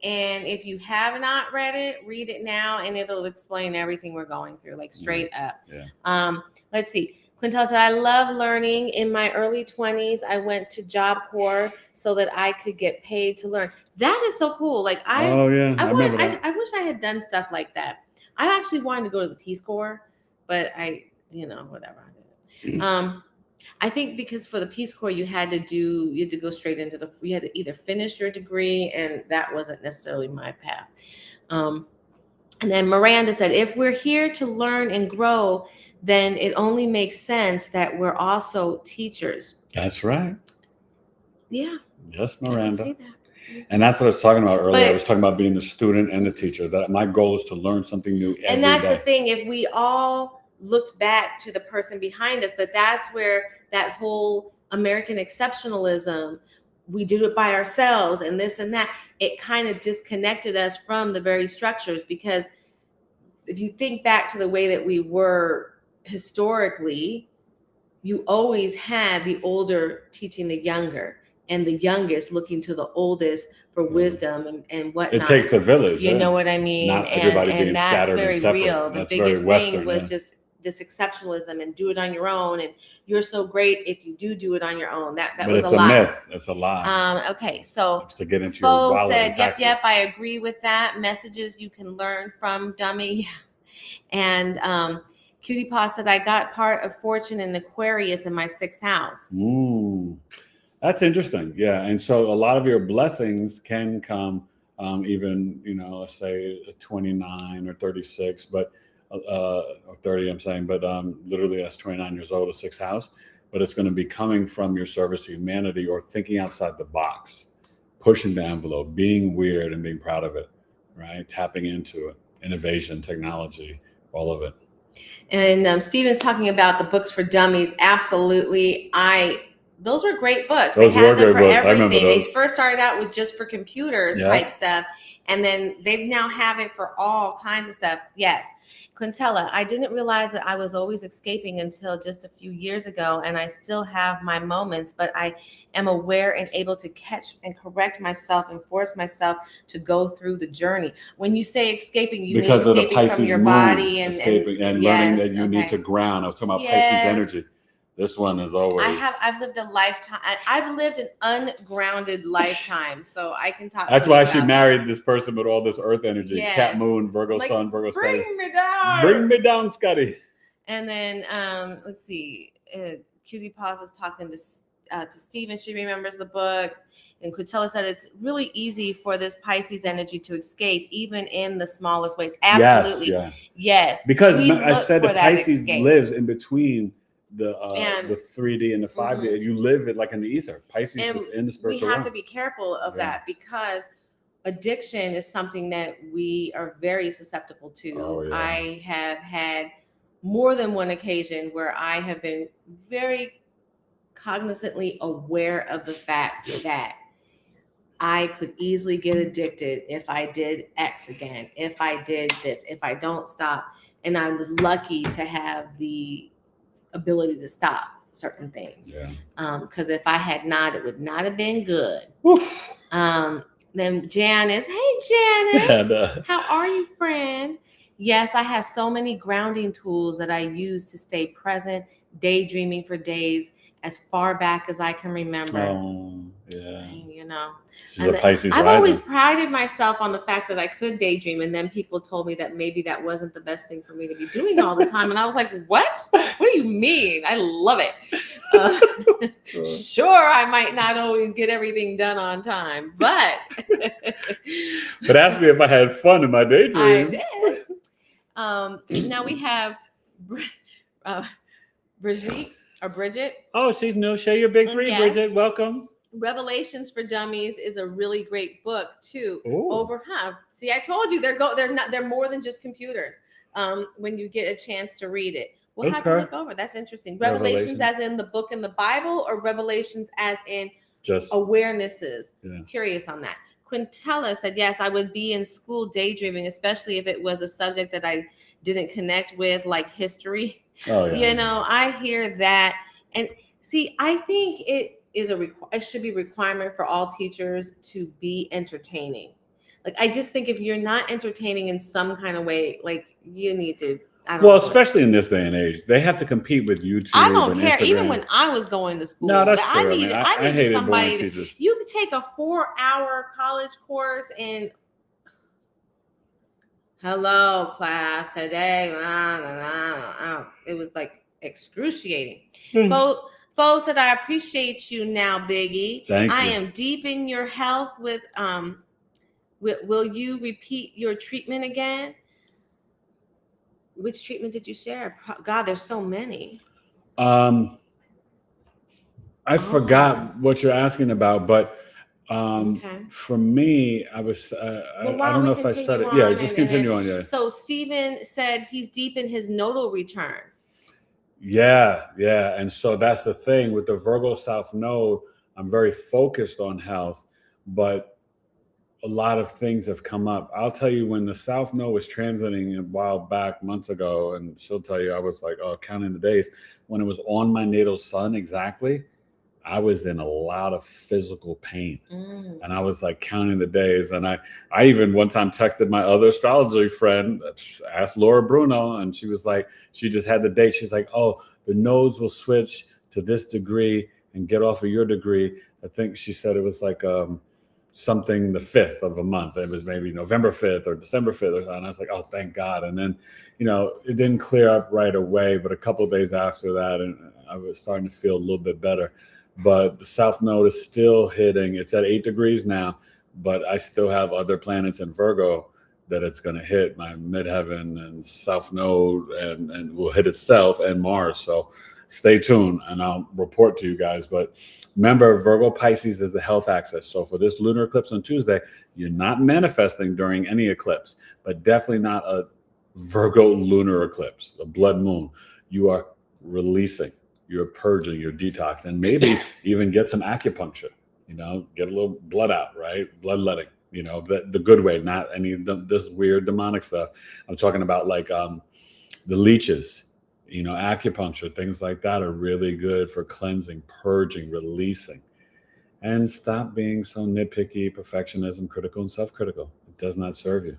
And if you have not read it, read it now, and it'll explain everything we're going through, like straight up. Yeah. Let's see. Quintel said, I love learning. In my early 20s, I went to Job Corps so that I could get paid to learn. That is so cool. Like I remember that. I wish I had done stuff like that. I actually wanted to go to the Peace Corps, but whatever. I think because for the Peace Corps, you had to go straight into you had to either finish your degree, and that wasn't necessarily my path. And then Miranda said, if we're here to learn and grow, then it only makes sense that we're also teachers. That's right. Yeah. Yes, Miranda. I can see that. And that's what I was talking about earlier. I was talking about being the student and the teacher. That my goal is to learn something new every day. And that's the thing. If we all looked back to the person behind us, but that's where that whole American exceptionalism, we do it by ourselves and this and that, it kind of disconnected us from the very structures. Because if you think back to the way that we were historically, you always had the older teaching the younger and the youngest looking to the oldest for wisdom and whatnot. It takes a village. You know what I mean? Not everybody being that's scattered very and separate. real. The that's biggest very Western, thing was just this exceptionalism and do it on your own. And you're so great if you do it on your own. That but was it's a lie. Myth. It's a lie. Okay, so it's to get into your wallet said, and taxes. Yep, I agree with that. Messages you can learn from dummy. And Cutie Paw said, I got part of Fortune in Aquarius in my 6th house. That's interesting. Yeah. And so a lot of your blessings can come even, let's say 29 or 36, but or 30, I'm saying, but literally that's 29 years old, a 6th house, but it's going to be coming from your service to humanity or thinking outside the box, pushing the envelope, being weird and being proud of it, right? Tapping into it, innovation, technology, all of it. And Steven's talking about the books for dummies. Absolutely. Those were great books. Those they had them were for great books. everything. I remember those. They first started out with just for computers type stuff. And then they now have it for all kinds of stuff. Yes. Quintella, I didn't realize that I was always escaping until just a few years ago, and I still have my moments, but I am aware and able to catch and correct myself and force myself to go through the journey. When you say escaping, you because mean of escaping the Pisces from your moon, body and learning that you need to ground. I was talking about Pisces energy. This one is always. I've lived a lifetime. I've lived an ungrounded lifetime, so I can talk. That's why she married this person with all this Earth energy. Yes. Cat Moon, Virgo Sun, Virgo Sky. Bring me down. Bring me down, Scotty. And then let's see. Cutie Paws is talking to Stephen. She remembers the books. And Quintella said it's really easy for this Pisces energy to escape, even in the smallest ways. Absolutely. Yes. Because I said that Pisces lives in between the 3D and the 5D. You live it like in the ether. Pisces is in the spiritual realm. We have to be careful of that because addiction is something that we are very susceptible to. I have had more than one occasion where I have been very cognizantly aware of the fact that I could easily get addicted if I did X again, if I did this, if I don't stop. And I was lucky to have the ability to stop certain things. Because if I had not, it would not have been good. Then Janice, hey Janice, how are you, friend? Yes, I have so many grounding tools that I use to stay present, daydreaming for days as far back as I can remember. you know. She's a Pisces I've rising. always prided myself on the fact that I could daydream, and then people told me that maybe that wasn't the best thing for me to be doing all the time, and I was like, "What? What do you mean? I love it." Sure, I might not always get everything done on time, but But ask me if I had fun in my daydreams. I did. Now we have Bridget. Oh, she's new. Share your big three, Yes. Bridget. Welcome. Revelations for Dummies is a really great book too. Ooh. See, I told you they're more than just computers. When you get a chance to read it, we'll have to look over. That's interesting. Revelations as in the book in the Bible, or revelations as in just awarenesses. Yeah. Curious on that. Quintella said, yes, I would be in school daydreaming, especially if it was a subject that I didn't connect with, like history. Oh yeah. You know, I hear that. And see, I think it should be a requirement for all teachers to be entertaining. Like, I just think if you're not entertaining in some kind of way, like, you need to. Well, especially in this day and age, they have to compete with YouTube. I don't care. Instagram. Even when I was going to school, no, that's true. I needed somebody. Teachers. You could take a 4-hour college course and hello class today. It was like excruciating. Fo said, I appreciate you now, Biggie. Thank you. I am deep in your health with will you repeat your treatment again? Which treatment did you share? God, there's so many. I forgot what you're asking about, but for me, I was I don't know if I said it. Yeah, just continue on. Yeah. So Stephen said he's deep in his nodal return. Yeah. And so that's the thing with the Virgo South Node. I'm very focused on health, but a lot of things have come up. I'll tell you, when the South Node was transiting a while back, months ago, and she'll tell you, I was like, counting the days. When it was on my natal sun exactly, I was in a lot of physical pain. And I was like counting the days. And I even one time texted my other astrology friend, asked Laura Bruno, and she was like, she just had the date. She's like, oh, the nodes will switch to this degree and get off of your degree. I think she said it was like something the 5th of a month. It was maybe November 5th or December 5th. And I was like, oh, thank God. And then, it didn't clear up right away, but a couple of days after that, and I was starting to feel a little bit better. But the South Node is still hitting. It's at 8 degrees now, but I still have other planets in Virgo that it's going to hit, my midheaven and South Node, and will hit itself and Mars. So stay tuned and I'll report to you guys. But remember, Virgo Pisces is the health axis. So for this lunar eclipse on Tuesday, you're not manifesting during any eclipse, but definitely not a Virgo lunar eclipse, a blood moon. You are releasing, you're purging, you're detox, and maybe even get some acupuncture, get a little blood out, right? Bloodletting, the good way, not any of this weird demonic stuff. I'm talking about like the leeches, acupuncture, things like that are really good for cleansing, purging, releasing. And stop being so nitpicky, perfectionism, critical, and self-critical. It does not serve you.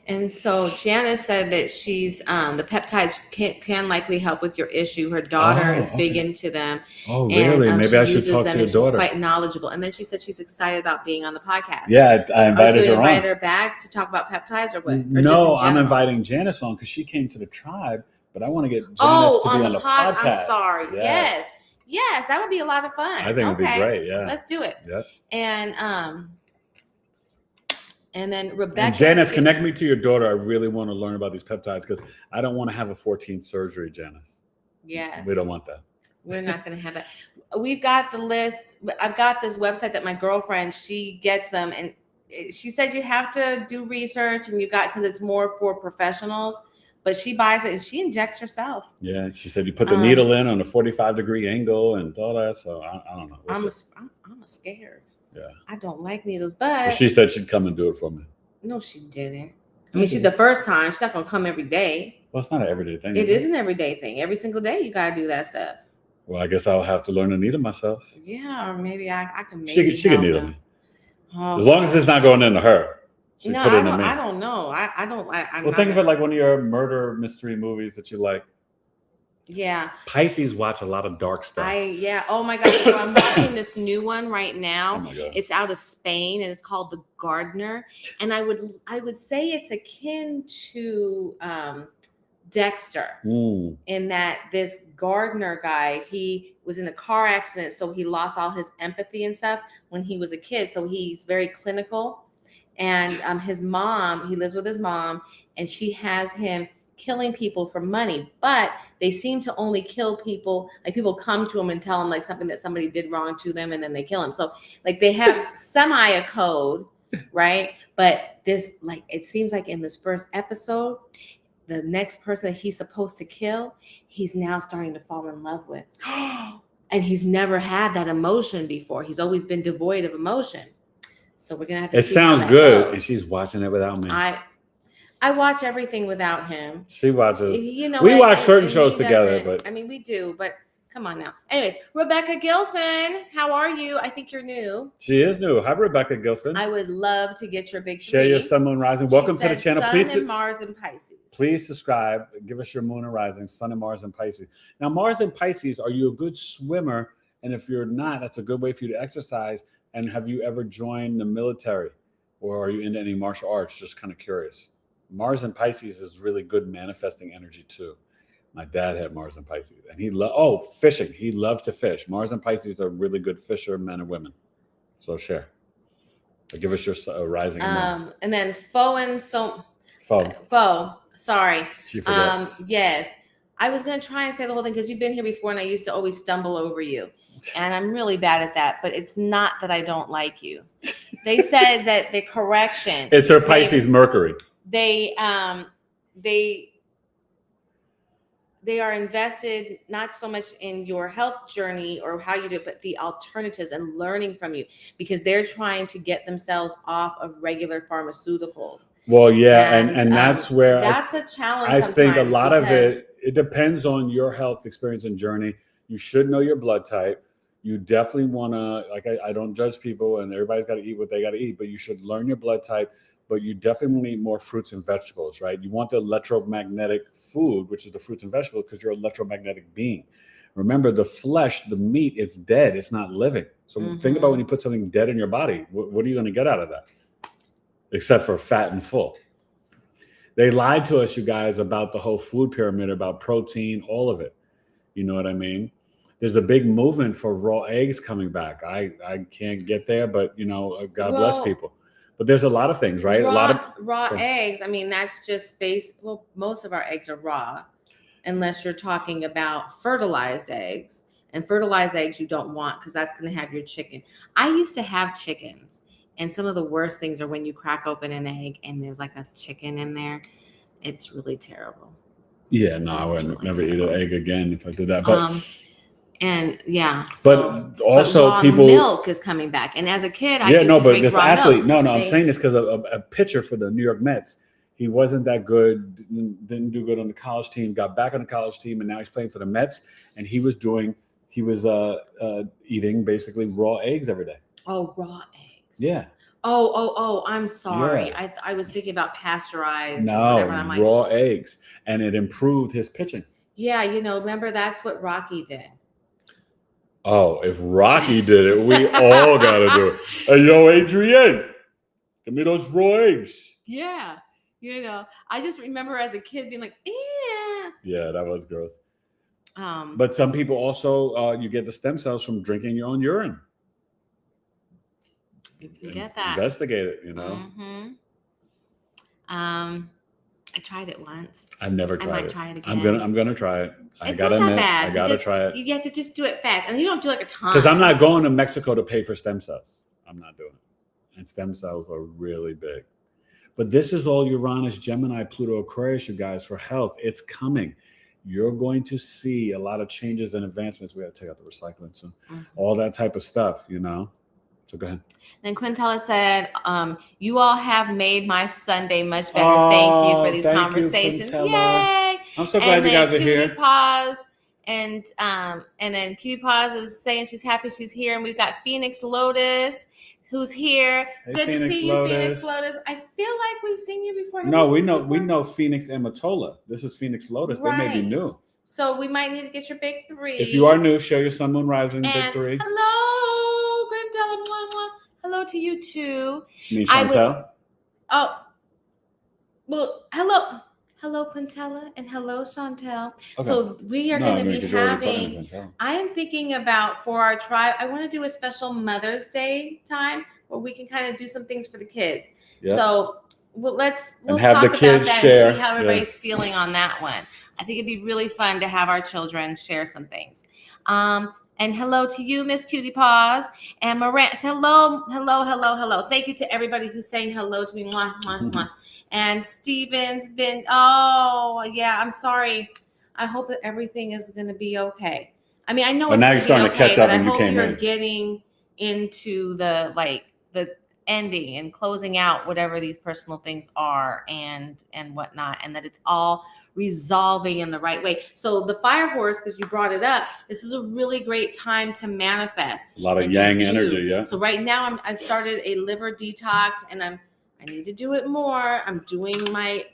And so Janice said that she's the peptides can likely help with your issue. Her daughter is big into them. Oh, really? And, Maybe I should talk to your daughter. She's quite knowledgeable. And then she said she's excited about being on the podcast. Yeah, I invited her on. Invited her back to talk about peptides or what? Or no, I'm inviting Janice on because she came to the tribe, but I want to get Janice to be on the podcast. I'm sorry. Yes, that would be a lot of fun. I think it'd be great. Yeah, let's do it. Yeah. And then Rebecca. And Janice, connect me to your daughter. I really want to learn about these peptides because I don't want to have a 14th surgery, Janice. Yes. We don't want that. We're not going to have that. We've got the list. I've got this website that my girlfriend, she gets them. And she said you have to do research and because it's more for professionals. But she buys it and she injects herself. Yeah, she said you put the needle in on a 45-degree angle and all that. So I don't know. I'm scared. Yeah. I don't like needles, but she said she'd come and do it for me. No, she didn't. I mean, she's the first time. She's not gonna come every day. Well, it's not an everyday thing. It is an everyday thing. Every single day, you gotta do that stuff. Well, I guess I'll have to learn to needle myself. Yeah, or maybe I can. She can needle me. As long as it's not going into her. No, I don't know. I don't. Think of it like one of your murder mystery movies that you like. Yeah. Pisces watch a lot of dark stuff. Oh my gosh. So I'm watching this new one right now. Oh my God. It's out of Spain and it's called The Gardener. And I would say it's akin to Dexter in that this gardener guy, he was in a car accident, so he lost all his empathy and stuff when he was a kid. So he's very clinical. And his mom, he lives with his mom, and she has him killing people for money, but they seem to only kill people, like people come to him and tell him like something that somebody did wrong to them and then they kill him. So like they have a code, right? But this, like, it seems like in this first episode, the next person that he's supposed to kill, he's now starting to fall in love with. And he's never had that emotion before. He's always been devoid of emotion. So we're gonna have to see how that sounds good. goes. And she's watching it without me. I watch everything without him. She watches. You know, we watch certain shows together, but I mean, we do. But come on now. Anyways, Rebecca Gilson, how are you? I think you're new. She is new. Hi, Rebecca Gilson. I would love to get your big share three. your Sun, Moon, Rising. Welcome to the channel. Sun and Mars and Pisces. Please subscribe. Give us your Moon and Rising, Sun and Mars and Pisces. Now, Mars and Pisces, are you a good swimmer? And if you're not, that's a good way for you to exercise. And have you ever joined the military, or are you into any martial arts? Just kind of curious. Mars and Pisces is really good manifesting energy too. My dad had Mars and Pisces, and he fishing. He loved to fish. Mars and Pisces are really good fishermen and women. So share. Give us your rising. And then Foe. Sorry. She forgets. Yes. I was gonna try and say the whole thing because you've been here before, and I used to always stumble over you, and I'm really bad at that. But it's not that I don't like you. They said that the correction. It's her Pisces Mercury. They are invested not so much in your health journey or how you do it, but the alternatives and learning from you, because they're trying to get themselves off of regular pharmaceuticals. Well, yeah, and that's where that's a challenge. I think a lot of it depends on your health experience and journey. You should know your blood type. You definitely want to, like, I don't judge people, and everybody's got to eat what they got to eat, but you should learn your blood type. But you definitely need more fruits and vegetables, right? You want the electromagnetic food, which is the fruits and vegetables, because you're an electromagnetic being. Remember, the flesh, the meat, it's dead. It's not living. So think about when you put something dead in your body. What are you going to get out of that? Except for fat and full. They lied to us, you guys, about the whole food pyramid, about protein, all of it. You know what I mean? There's a big movement for raw eggs coming back. I can't get there, but, you know, God bless people. But there's a lot of things, right? A lot of raw eggs. I mean, that's just well, most of our eggs are raw, unless you're talking about fertilized eggs. And fertilized eggs you don't want, because that's going to have your chicken. I used to have chickens, and some of the worst things are when you crack open an egg and there's like a chicken in there. It's really terrible. Yeah, no, I would never eat an egg again if I did that. But and yeah, but also raw people milk is coming back. And as a kid, I used to but drink this raw athlete, milk. I'm saying this because a pitcher for the New York Mets, he wasn't that good, didn't do good on the college team, got back on the college team, and now he's playing for the Mets. And he was eating basically raw eggs every day. Oh, raw eggs. Yeah. Oh, I'm sorry. Yeah. I was thinking about pasteurized. No, or whatever. I'm like, raw eggs, and it improved his pitching. Yeah, remember that's what Rocky did. Oh, if Rocky did it, we all got to do it. Hey, yo, Adrienne, give me those raw eggs. Yeah. I just remember as a kid being like, yeah. Yeah, that was gross. But some people also, you get the stem cells from drinking your own urine. You get that. Investigate it, I tried it once. I've never tried it. I might try it again. I'm gonna try it. I It's gotta not admit, that bad. I gotta try it. You have to just do it fast, and you don't do like a ton. Because I'm not going to Mexico to pay for stem cells. I'm not doing it. And stem cells are really big. But this is all Uranus, Gemini, Pluto, Aquarius, you guys, for health. It's coming. You're going to see a lot of changes and advancements. We got to take out the recycling soon. All that type of stuff, So go ahead. Then Quintella said, you all have made my Sunday much better. Thank you for these conversations. Yay! I'm so glad you guys are here. Cutie Paws, and then Cutie Paws is saying she's happy she's here. And we've got Phoenix Lotus, who's here. Hey, Good Phoenix to see Lotus. you, Phoenix Lotus. I feel like we've seen you before. No, we know Phoenix and Matola. This is Phoenix Lotus. They may be new. So we might need to get your big 3. If you are new, share your sun, moon, rising, and big 3. hello, Quintella. Hello to you too. Me, Chantel. Hello, Quintella, and hello, Chantel. Okay. So we are going to be having. Quintella. I am thinking about for our tribe. I want to do a special Mother's Day time where we can kind of do some things for the kids. Yep. So we'll have talk the about kids that share. and see how everybody's feeling on that one. I think it'd be really fun to have our children share some things. And hello to you, Miss Cutie Paws. And Miranda, hello. Thank you to everybody who's saying hello to me. Mwah, mwah, mwah. And Steven's been, I'm sorry. I hope that everything is going to be okay. I mean, I know it's now going you're starting to catch up but when I you hope came you're in. getting into the ending and closing out whatever these personal things are and whatnot, and that it's all resolving in the right way. So the fire horse, because you brought it up, this is a really great time to manifest. A lot of yang energy, yeah. So right now I started a liver detox, and I need to do it more. I'm doing my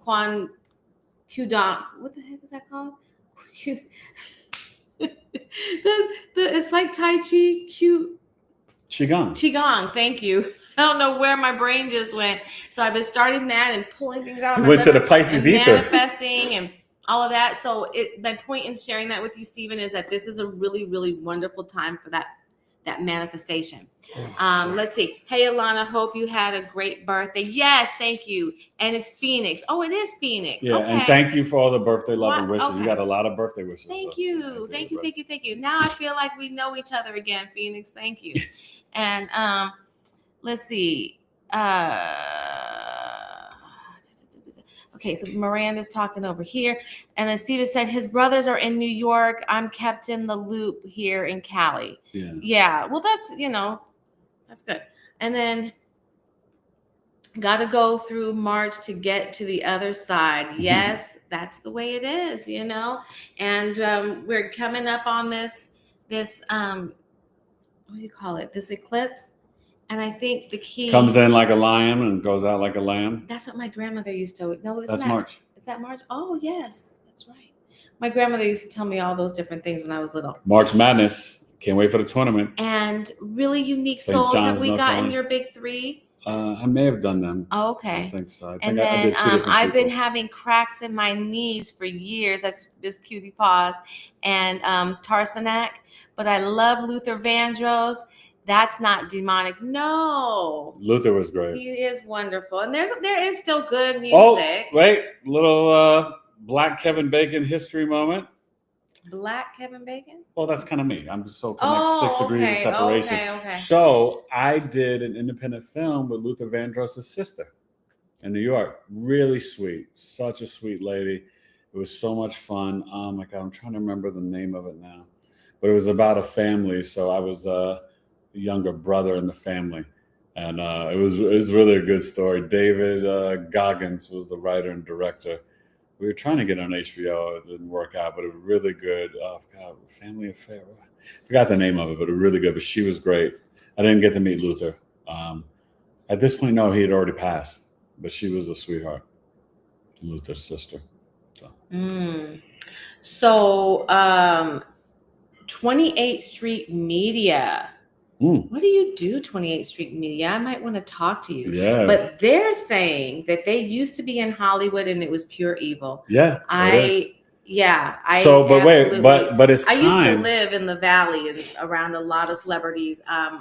Quan Qdong. What the heck is that called? It's like Tai Chi Qigong. Thank you. I don't know where my brain just went. So I've been starting that and pulling things out. You went to the Pisces ether. Manifesting and all of that. So my point in sharing that with you, Stephen, is that this is a really, really wonderful time for that manifestation. Let's see. Hey, Alana, hope you had a great birthday. Yes, thank you. And it's Phoenix. Oh, it is Phoenix. Yeah, okay. And thank you for all the birthday love and wishes. Okay. You got a lot of birthday wishes. Thank you. Thank you. Now I feel like we know each other again, Phoenix. Thank you. And let's see. Okay, so Miranda's talking over here. And then Steven said his brothers are in New York. I'm kept in the loop here in Cali. Yeah. Well, that's, that's good. And then got to go through March to get to the other side. Yes, that's the way it is, And we're coming up on this what do you call it? This eclipse. And I think the key comes in like a lion and goes out like a lamb. That's what my grandmother used to. No, that's March. Is that March? Oh, yes, that's right. My grandmother used to tell me all those different things when I was little. March Madness. Can't wait for the tournament. And really unique souls. Have we gotten your big 3? I may have done them. Oh, okay. I think so. And then I've been having cracks in my knees for years. That's this Cutie Paws and Tarsanak. But I love Luther Vandross. That's not demonic. No. Luther was great. He is wonderful. And there is still good music. Oh, wait. Little Black Kevin Bacon history moment. Black Kevin Bacon? Well, that's kind of me. I'm so connected. 6 degrees of separation. Okay. So I did an independent film with Luther Vandross' sister in New York. Really sweet. Such a sweet lady. It was so much fun. Oh my God, I'm trying to remember the name of it now. But it was about a family. So I was a younger brother in the family. And it was really a good story. David Goggins was the writer and director. We were trying to get on HBO. It didn't work out, but it was really good. Oh, God, Family Affair. I forgot the name of it, but it was really good. But she was great. I didn't get to meet Luther. At this point, no, he had already passed. But she was a sweetheart. Luther's sister. So 28th Street Media. What do you do, 28th Street Media? I might want to talk to you. Yeah. But they're saying that they used to be in Hollywood and it was pure evil. Yeah. But it's time. I used to live in the Valley and around a lot of celebrities. Let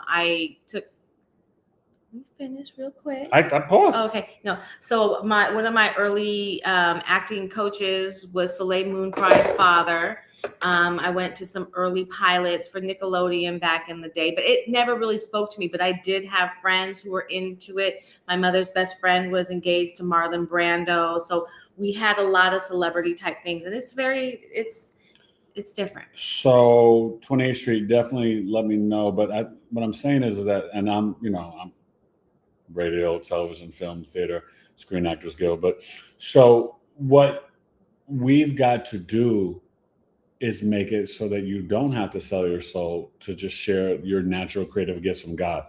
me finish real quick. I paused. Okay. No. So one of my early acting coaches was Soleil Moon Prize father. I went to some early pilots for Nickelodeon back in the day, but it never really spoke to me. But I did have friends who were into it. My mother's best friend was engaged to Marlon Brando. So we had a lot of celebrity type things, and it's different. So 28th Street, definitely let me know. But what I'm saying is that, and I'm radio, television, film, theater, Screen Actors Guild. But so what we've got to do is make it so that you don't have to sell your soul to just share your natural creative gifts from God,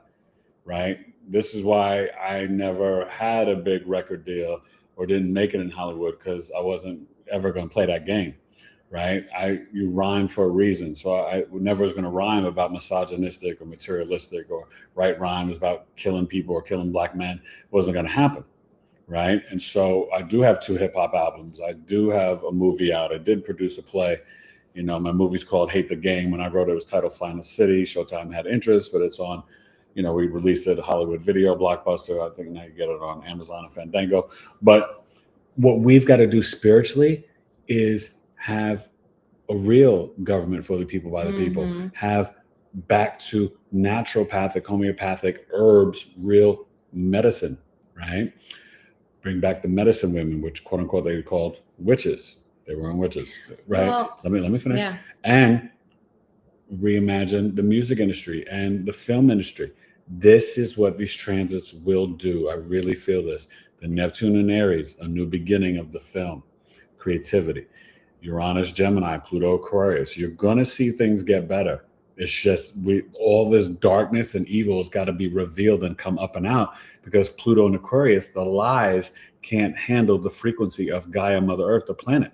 right? This is why I never had a big record deal or didn't make it in Hollywood, because I wasn't ever going to play that game, right? You rhyme for a reason. So I never was going to rhyme about misogynistic or materialistic or write rhymes about killing people or killing black men. It wasn't going to happen, right? And so I do have 2 hip hop albums. I do have a movie out. I did produce a play. You know, my movie's called Hate the Game. When I wrote it, it was titled Final City. Showtime had interest, but it's on, you know, we released it at Hollywood Video, Blockbuster. I think now you get it on Amazon and Fandango. But what we've got to do spiritually is have a real government for the people, by the people, have back to naturopathic, homeopathic herbs, real medicine, right? Bring back the medicine women, which quote unquote they called witches. They weren't witches, right? Well, let me finish. Yeah. And reimagine the music industry and the film industry. This is what these transits will do. I really feel this. The Neptune and Aries, a new beginning of the film, creativity. Uranus, Gemini, Pluto, Aquarius. You're going to see things get better. It's just all this darkness and evil has got to be revealed and come up and out, because Pluto and Aquarius, the lies can't handle the frequency of Gaia, Mother Earth, the planet.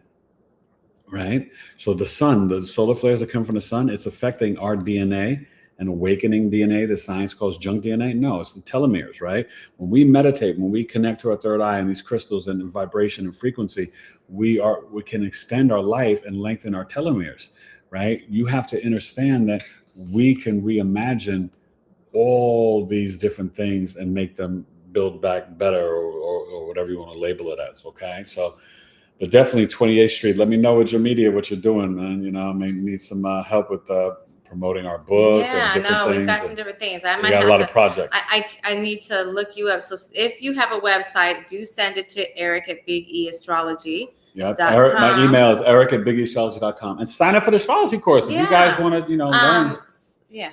Right? So the sun, the solar flares that come from the sun, it's affecting our DNA and awakening DNA that science calls junk DNA. No, it's the telomeres, right? When we meditate, when we connect to our third eye and these crystals and vibration and frequency, we can extend our life and lengthen our telomeres, right? You have to understand that we can reimagine all these different things and make them build back better, or whatever you want to label it as, okay? So, but definitely 28th Street. Let me know with your media what you're doing, man. You know, I may need some help with promoting our book. Yeah, and different things. We've got some different things. I might we got have a lot of projects. I need to look you up. So if you have a website, do send it to Eric at BigEAstrology. Yeah, my email is eric@BigEAstrology.com, and sign up for the astrology course if you guys want to, learn. Yeah.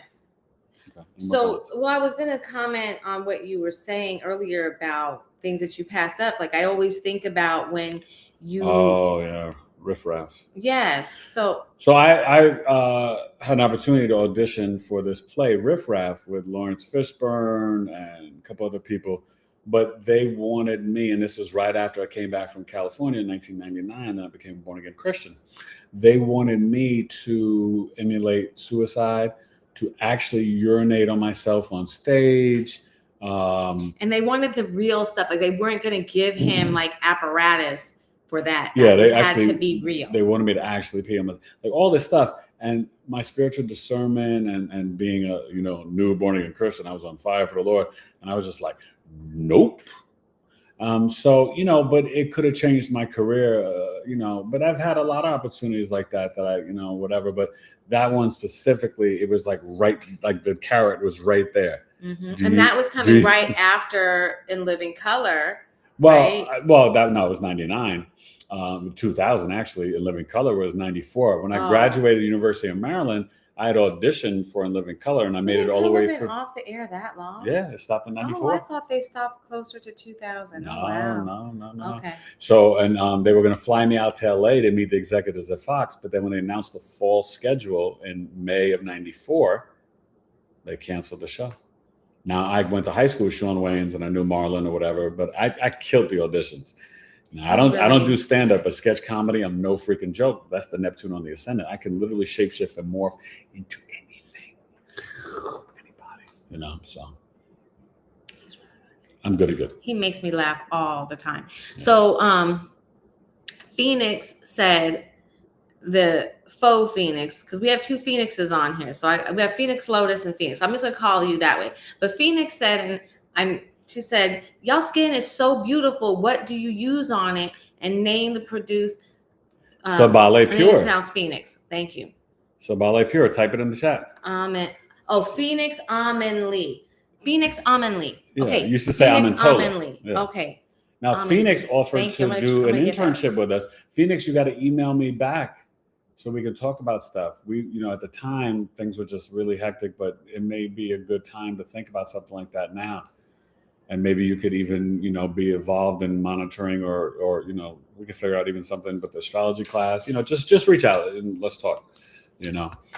Okay. So, I was going to comment on what you were saying earlier about things that you passed up. Like I always think about when you. Oh yeah, riffraff. Yes. So I had an opportunity to audition for this play, Riffraff, with Lawrence Fishburne and a couple other people, but they wanted me, and this was right after I came back from California in 1999, and I became a born-again Christian. They wanted me to emulate suicide, to actually urinate on myself on stage. And they wanted the real stuff. Like they weren't going to give him like apparatus for that. Yeah, they had actually to be real. They wanted me to actually pee them, like all this stuff. And my spiritual discernment and being a new born again Christian, I was on fire for the Lord, and I was just like, nope. So but it could have changed my career, But I've had a lot of opportunities like that I whatever. But that one specifically, it was like the carrot was right there. Mm-hmm. And that was coming right after In Living Color. Well, right? It was 99. 2000 actually. In Living Color was 94. When I graduated University of Maryland, I had auditioned for In Living Color, and I made it all the way through. Off the air that long? Yeah, it stopped in 94. Oh, I thought they stopped closer to 2000. No, oh, wow. No. Okay. So, and they were going to fly me out to LA to meet the executives at Fox, but then when they announced the fall schedule in May of 94, they canceled the show. Now, I went to high school with Shawn Wayans, and I knew Marlon or whatever, but I killed the auditions. Now, I don't do stand-up, but sketch comedy, I'm no freaking joke. That's the Neptune on the ascendant. I can literally shapeshift and morph into anything, anybody, so I'm good. He makes me laugh all the time. Yeah. So Phoenix said, the faux Phoenix, because we have 2 Phoenixes on here. So we have Phoenix, Lotus, and Phoenix. I'm just going to call you that way. But Phoenix said, she said, y'all skin is so beautiful. What do you use on it? And name the produced. Sabale Pure. Pronounced Phoenix. Thank you. Sabale Pure. Type it in the chat. Phoenix Amen Lee. Phoenix Amen Lee. Okay. Yeah, used to say Amen Lee. Yeah. Okay. Now, Phoenix offered to do an internship with us. Phoenix, you got to email me back so we can talk about stuff. We, at the time, things were just really hectic, but it may be a good time to think about something like that now. And maybe you could even, be involved in monitoring or we could figure out even something with the astrology class, just reach out and let's talk,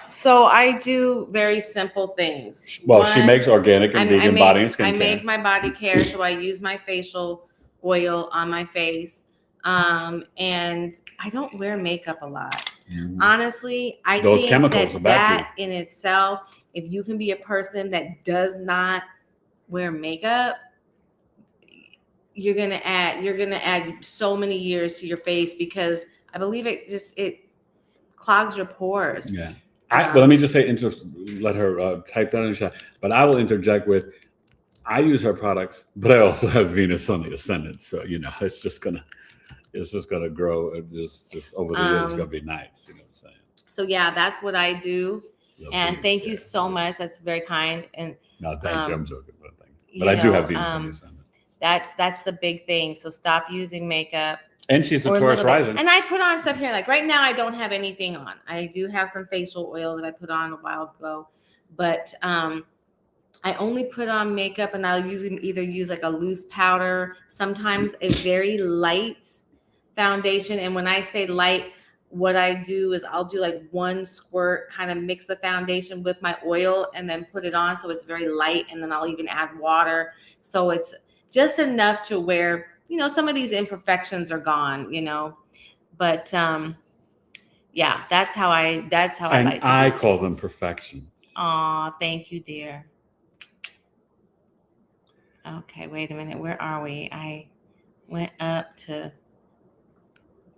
So I do very simple things. Well, she makes organic and vegan body and skincare. I make my body care, so I use my facial oil on my face. And I don't wear makeup a lot. Honestly, I Those think chemicals are bad for you. in itself, if you can be a person that does not wear makeup, you're gonna add so many years to your face, because I believe it clogs your pores. Yeah. But let me just say, let her type that in the chat. But I will interject with, I use her products, but I also have Venus on the ascendant, so it's just gonna grow. Just over the years, it's gonna be nice. You know what I'm saying? So yeah, that's what I do. Love And Venus, thank you so much. That's very kind. And no, thank you. I'm joking, but thank you. But I do have Venus on the ascendant. That's the big thing. So stop using makeup. And she's a Taurus rising. And I put on stuff here. Like right now, I don't have anything on. I do have some facial oil that I put on a while ago, but I only put on makeup, and I'll usually either use like a loose powder, sometimes a very light foundation. And when I say light, what I do is I'll do like one squirt, kind of mix the foundation with my oil and then put it on, so it's very light. And then I'll even add water, so it's just enough to where, some of these imperfections are gone, but yeah, that's how I like to I do call things. them perfections. Aw, thank you, dear. Okay, wait a minute. Where are we? I went up to.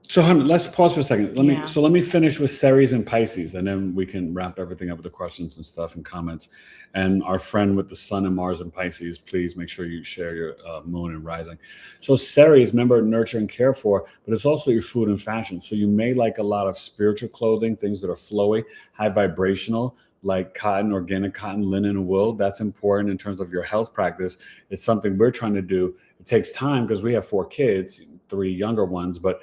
So, honey, let's pause for a second. Let me finish with Ceres and Pisces, and then we can wrap everything up with the questions and stuff and comments. And our friend with the Sun and Mars and Pisces, please make sure you share your moon and rising. So Ceres, remember, nurture and care for, but it's also your food and fashion. So you may like a lot of spiritual clothing, things that are flowy, high vibrational, like cotton, organic cotton, linen, and wool. That's important in terms of your health practice. It's something we're trying to do. It takes time because we have 4 kids, 3 younger ones, but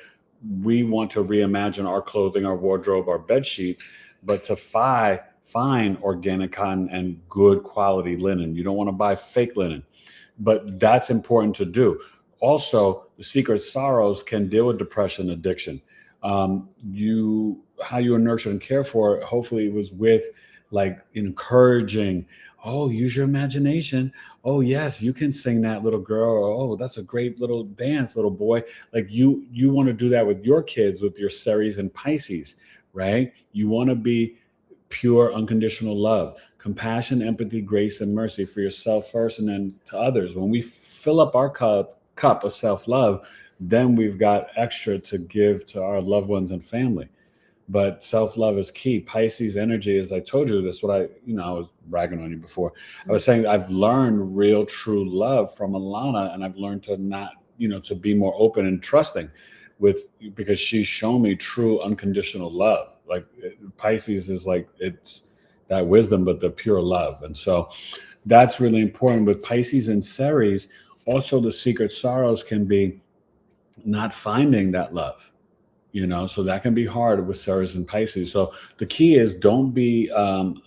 we want to reimagine our clothing, our wardrobe, our bed sheets, but to find organic cotton and good quality linen. You don't want to buy fake linen, but that's important to do. Also, the secret sorrows can deal with depression, addiction. How you are nurtured and cared for, hopefully it was with like encouraging, oh, use your imagination. Oh, yes, you can sing that, little girl. Or, oh, that's a great little dance, little boy. Like you want to do that with your kids, with your Ceres and Pisces, right? You want to be pure, unconditional love, compassion, empathy, grace, and mercy for yourself first, and then to others. When we fill up our cup of self-love, then we've got extra to give to our loved ones and family. But self-love is key. Pisces energy, as I told you, that's what I was bragging on you before. I was saying I've learned real, true love from Alana, and I've learned to not, to be more open and trusting because she's shown me true, unconditional love. Like Pisces is like, it's that wisdom, but the pure love. And so that's really important with Pisces and Ceres. Also, the secret sorrows can be not finding that love. So that can be hard with Ceres and Pisces. So the key is don't be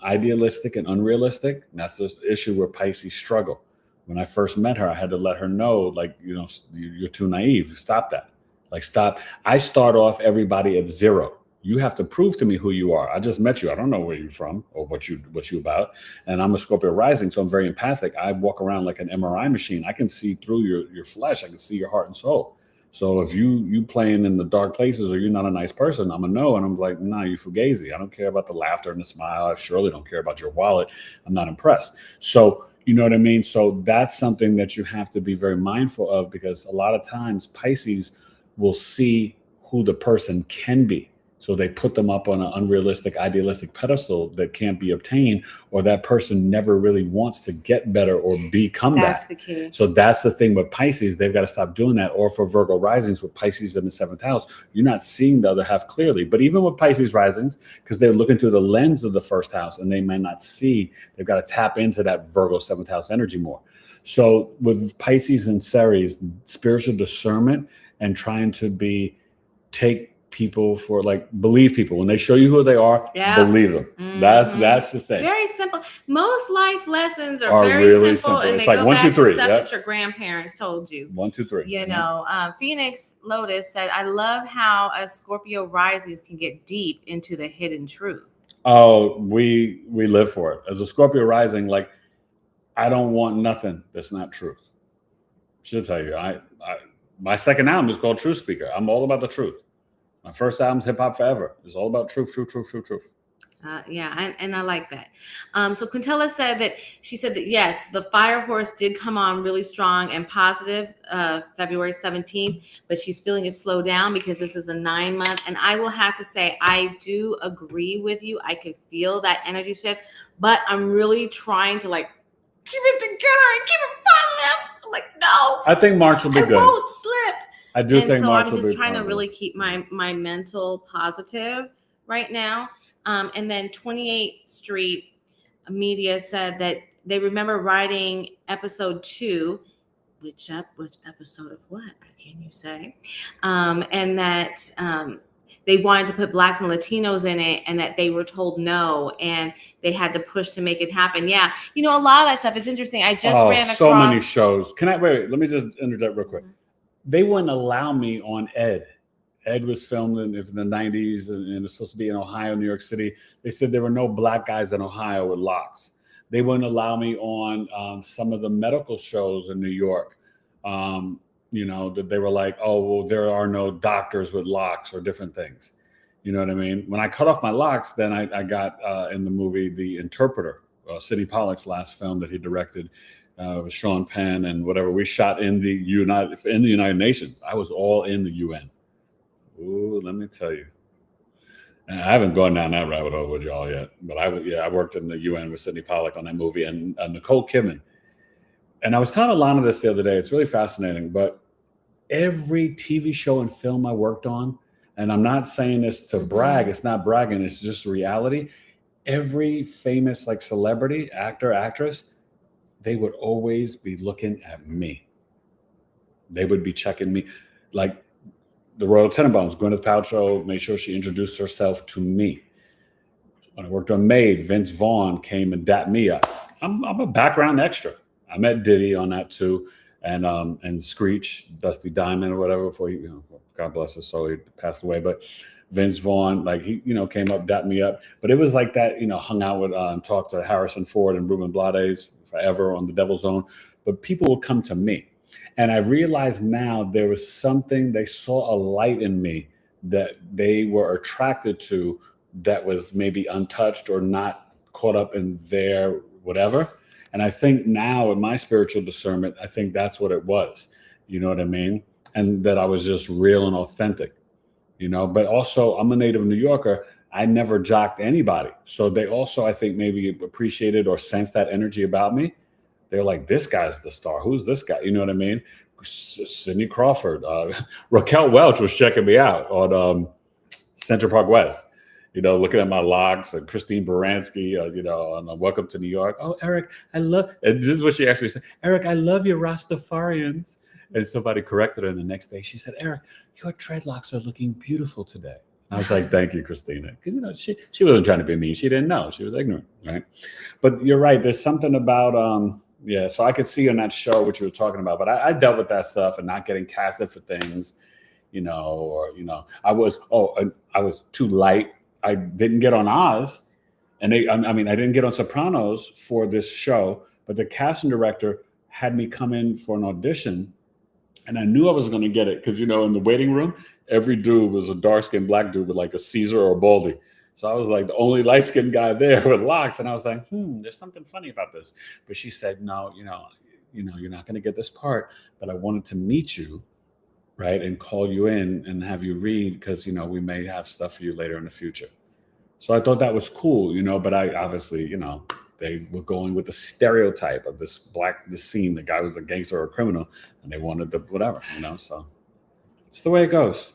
idealistic and unrealistic. That's the issue where Pisces struggle. When I first met her, I had to let her know, like, you're too naive. Stop that. Like, stop. I start off everybody at 0. You have to prove to me who you are. I just met you. I don't know where you're from or what you about. And I'm a Scorpio rising, so I'm very empathic. I walk around like an MRI machine. I can see through your flesh. I can see your heart and soul. So if you playing in the dark places or you're not a nice person, I'm a no. And I'm like, nah, you fugazi. I don't care about the laughter and the smile. I surely don't care about your wallet. I'm not impressed. So, you know what I mean? So that's something that you have to be very mindful of, because a lot of times Pisces will see who the person can be. So they put them up on an unrealistic, idealistic pedestal that can't be obtained, or that person never really wants to get better or become that. That's the key. So that's the thing with Pisces. They've got to stop doing that. Or for Virgo risings with Pisces in the 7th house, you're not seeing the other half clearly. But even with Pisces risings, because they're looking through the lens of the 1st house and they may not see, they've got to tap into that Virgo 7th house energy more. So with Pisces and Ceres, spiritual discernment and trying to take people for, like, believe people when they show you who they are. Believe them. That's the thing. Very simple. Most life lessons are very really simple, and it's they like go 1, back 2, 3. to stuff that your grandparents told you. 1, 2, 3. Phoenix Lotus said, I love how a Scorpio risings can get deep into the hidden truth. Oh, we live for it. As a Scorpio rising, like, I don't want nothing that's not truth. Should tell you, My second album is called Truth Speaker. I'm all about the truth. My first album's Hip Hop Forever. It's all about truth. Yeah, and I like that. So Quintella said that she said that yes, the fire horse did come on really strong and positive February 17th, but she's feeling it slow down because this is a 9-month. And I will have to say, I do agree with you. I can feel that energy shift, but I'm really trying to like keep it together and keep it positive. I'm like, no, I think March will be good. I won't slip. I do think March will be So I'm just trying positive. to really keep my mental positive right now. And then 28th Street Media said that they remember writing episode 2, which episode of what? Can you say? And that they wanted to put Blacks and Latinos in it, and that they were told no, and they had to push to make it happen. Yeah, a lot of that stuff is interesting. I just ran across so many shows. Can I wait? Let me just interject real quick. They wouldn't allow me on Ed. Ed was filmed in the 90s and it was supposed to be in Ohio, New York City. They said there were no Black guys in Ohio with locks. They wouldn't allow me on some of the medical shows in New York. That they were like, oh, well, there are no doctors with locks or different things. You know what I mean? When I cut off my locks, then I got in the movie The Interpreter, Sidney Pollack's last film that he directed with Sean Penn and whatever. We shot in the United Nations. I was all in the UN. Ooh, let me tell you. I haven't gone down that rabbit hole with y'all yet, but I worked in the UN with Sidney Pollack on that movie and Nicole Kidman. And I was telling Alana this the other day. It's really fascinating, but every TV show and film I worked on, and I'm not saying this to brag, it's not bragging, it's just reality. Every famous like celebrity, actor, actress, they would always be looking at me. They would be checking me. Like, the Royal Tenenbaums, Gwyneth Paltrow made sure she introduced herself to me. When I worked on Maid, Vince Vaughn came and dapped me up. I'm a background extra. I met Diddy on that too, and Screech, Dusty Diamond or whatever, before he, God bless his soul, he passed away. But Vince Vaughn, like he, came up, dapped me up. But it was like that, hung out with, talked to Harrison Ford and Ruben Blades forever on The Devil's Zone. But people would come to me. And I realized now there was something, they saw a light in me that they were attracted to that was maybe untouched or not caught up in their whatever. And I think now in my spiritual discernment, I think that's what it was. You know what I mean? And that I was just real and authentic, but also I'm a native New Yorker. I never jocked anybody. So they also, I think, maybe appreciated or sensed that energy about me. They're like, this guy's the star. Who's this guy? You know what I mean? Sidney Crawford. Raquel Welch was checking me out on Central Park West, looking at my locks, and Christine Baranski, on Welcome to New York. Oh, Eric, and this is what she actually said. Eric, I love your Rastafarians. And somebody corrected her. And the next day she said, Eric, your dreadlocks are looking beautiful today. I was like, thank you, Christina. Because, she wasn't trying to be mean. She didn't know. She was ignorant, right? But you're right. There's something about... so I could see on that show what you were talking about, but I dealt with that stuff and not getting casted for things, I was too light. I didn't get on Oz, and I didn't get on Sopranos for this show, but the casting director had me come in for an audition, and I knew I was going to get it because, in the waiting room, every dude was a dark-skinned Black dude with like a Caesar or a Baldy. So I was like the only light-skinned guy there with locks. And I was like, there's something funny about this. But she said, no, you're not going to get this part. But I wanted to meet you, right, and call you in and have you read because, we may have stuff for you later in the future. So I thought that was cool, but I obviously, they were going with the stereotype of this scene. The guy was a gangster or a criminal, and they wanted the whatever, So it's the way it goes.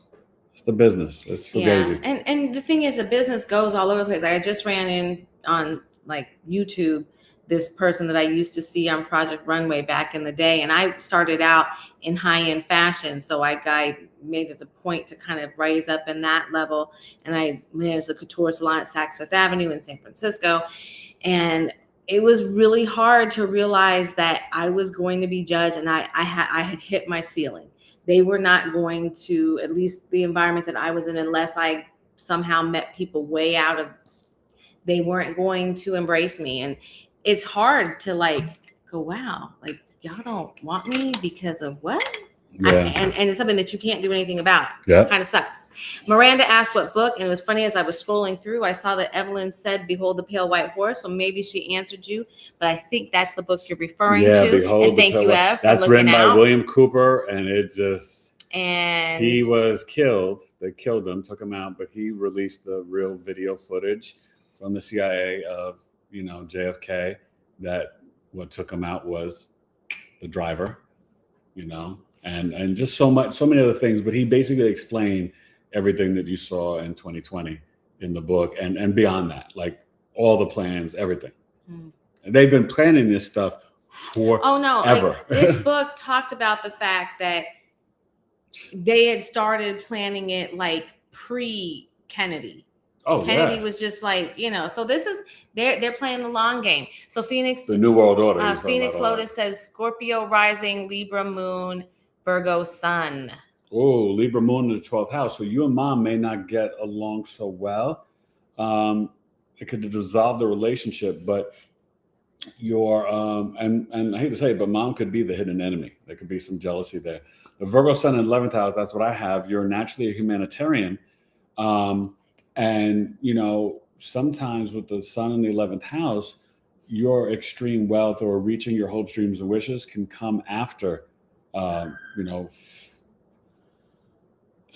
It's the business. It's fugazi. Yeah, and the thing is, the business goes all over the place. I just ran in on like YouTube this person that I used to see on Project Runway back in the day, and I started out in high-end fashion, so I made it the point to kind of rise up in that level. And I managed a couture salon at Saks Fifth Avenue in San Francisco, and it was really hard to realize that I was going to be judged, and I had hit my ceiling. They were not going to, at least the environment that I was in, unless I somehow met people way out of, they weren't going to embrace me. And it's hard to like go, wow, like y'all don't want me because of what? And it's something that you can't do anything about. Yeah. Kind of sucks. Miranda asked what book, and it was funny, as I was scrolling through, I saw that Evelyn said Behold the Pale White Horse, so maybe she answered you, but I think that's the book you're referring to. Behold and thank you, Ev, for that's looking written by out. William Cooper, and it just, and he was killed. They killed him, took him out, but he released the real video footage from the CIA of, JFK, that what took him out was the driver, and just so many other things. But he basically explained everything that you saw in 2020 in the book, and beyond that, like all the plans, everything. And they've been planning this stuff for ever. Like, this book talked about the fact that they had started planning it like pre-Kennedy. Kennedy was just like, so this is, they're playing the long game. So Phoenix, the New World Order. Phoenix Lotus says Scorpio rising, Libra moon, Virgo sun. Oh, Libra moon in the 12th house. So you and mom may not get along so well. It could dissolve the relationship, but your and I hate to say it, but mom could be the hidden enemy. There could be some jealousy there. The Virgo sun in 11th house, that's what I have. You're naturally a humanitarian. And, sometimes with the sun in the 11th house, your extreme wealth or reaching your hopes, dreams, and wishes can come after,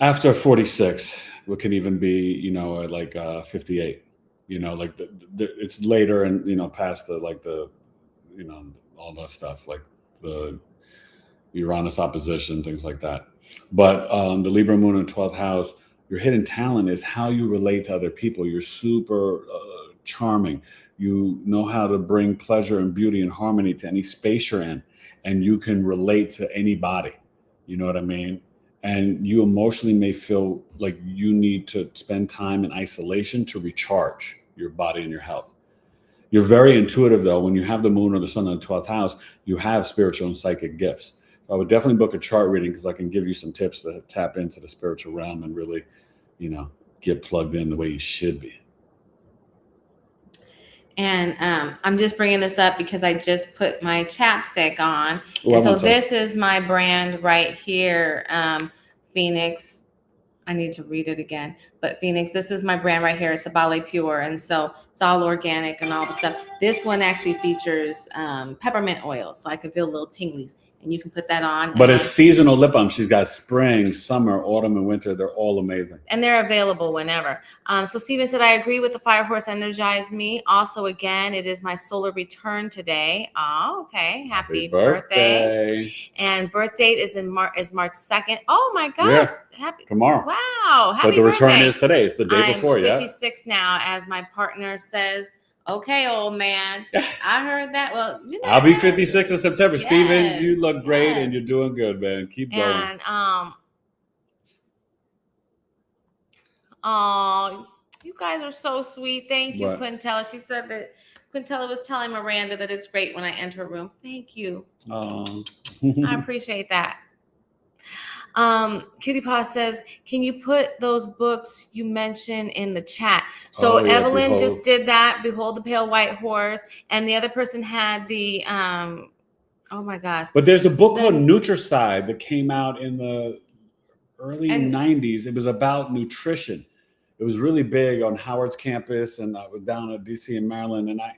after 46. What can even be, at like 58. Like it's later and, past the all that stuff, like the Uranus opposition, things like that. But the Libra moon in 12th house, your hidden talent is how you relate to other people. You're super charming. You know how to bring pleasure and beauty and harmony to any space you're in, and you can relate to anybody. You know what I mean? And you emotionally may feel like you need to spend time in isolation to recharge your body and your health. You're very intuitive, though. When you have the moon or the sun in the 12th house, you have spiritual and psychic gifts. I would definitely book a chart reading, because I can give you some tips to tap into the spiritual realm and really, get plugged in the way you should be. And I'm just bringing this up because I just put my chapstick on. And so this is my brand right here, Phoenix. I need to read it again. But Phoenix, this is my brand right here. It's Sabale Pure. And so it's all organic and all the stuff. This one actually features peppermint oil, so I can feel little tinglies. And you can put that on. But it's seasonal lip balm. She's got spring, summer, autumn, and winter. They're all amazing. And they're available whenever. So Steven said, I agree with the Fire Horse energized me. Also, again, it is my solar return today. Oh, okay. Happy birthday. And birth date is March 2nd. Oh my gosh. Yes. Happy tomorrow. Wow. Happy But the birthday. return is today. It's the day before, I'm 56 now, as my partner says. Okay, old man. I heard that. Well, I'll be 56 in September. Yes, Steven, you look great and you're doing good, man. Keep going. And oh, you guys are so sweet. Thank you, Quintella. She said that Quintella was telling Miranda that it's great when I enter a room. Thank you. Oh. I appreciate that. Cutie Paw says, can you put those books you mentioned in the chat? So Evelyn just did that. Behold the Pale White Horse. And the other person had the, oh my gosh. But there's a book called Nutricide that came out in the early 90s. It was about nutrition. It was really big on Howard's campus, and I was down at DC in Maryland, and I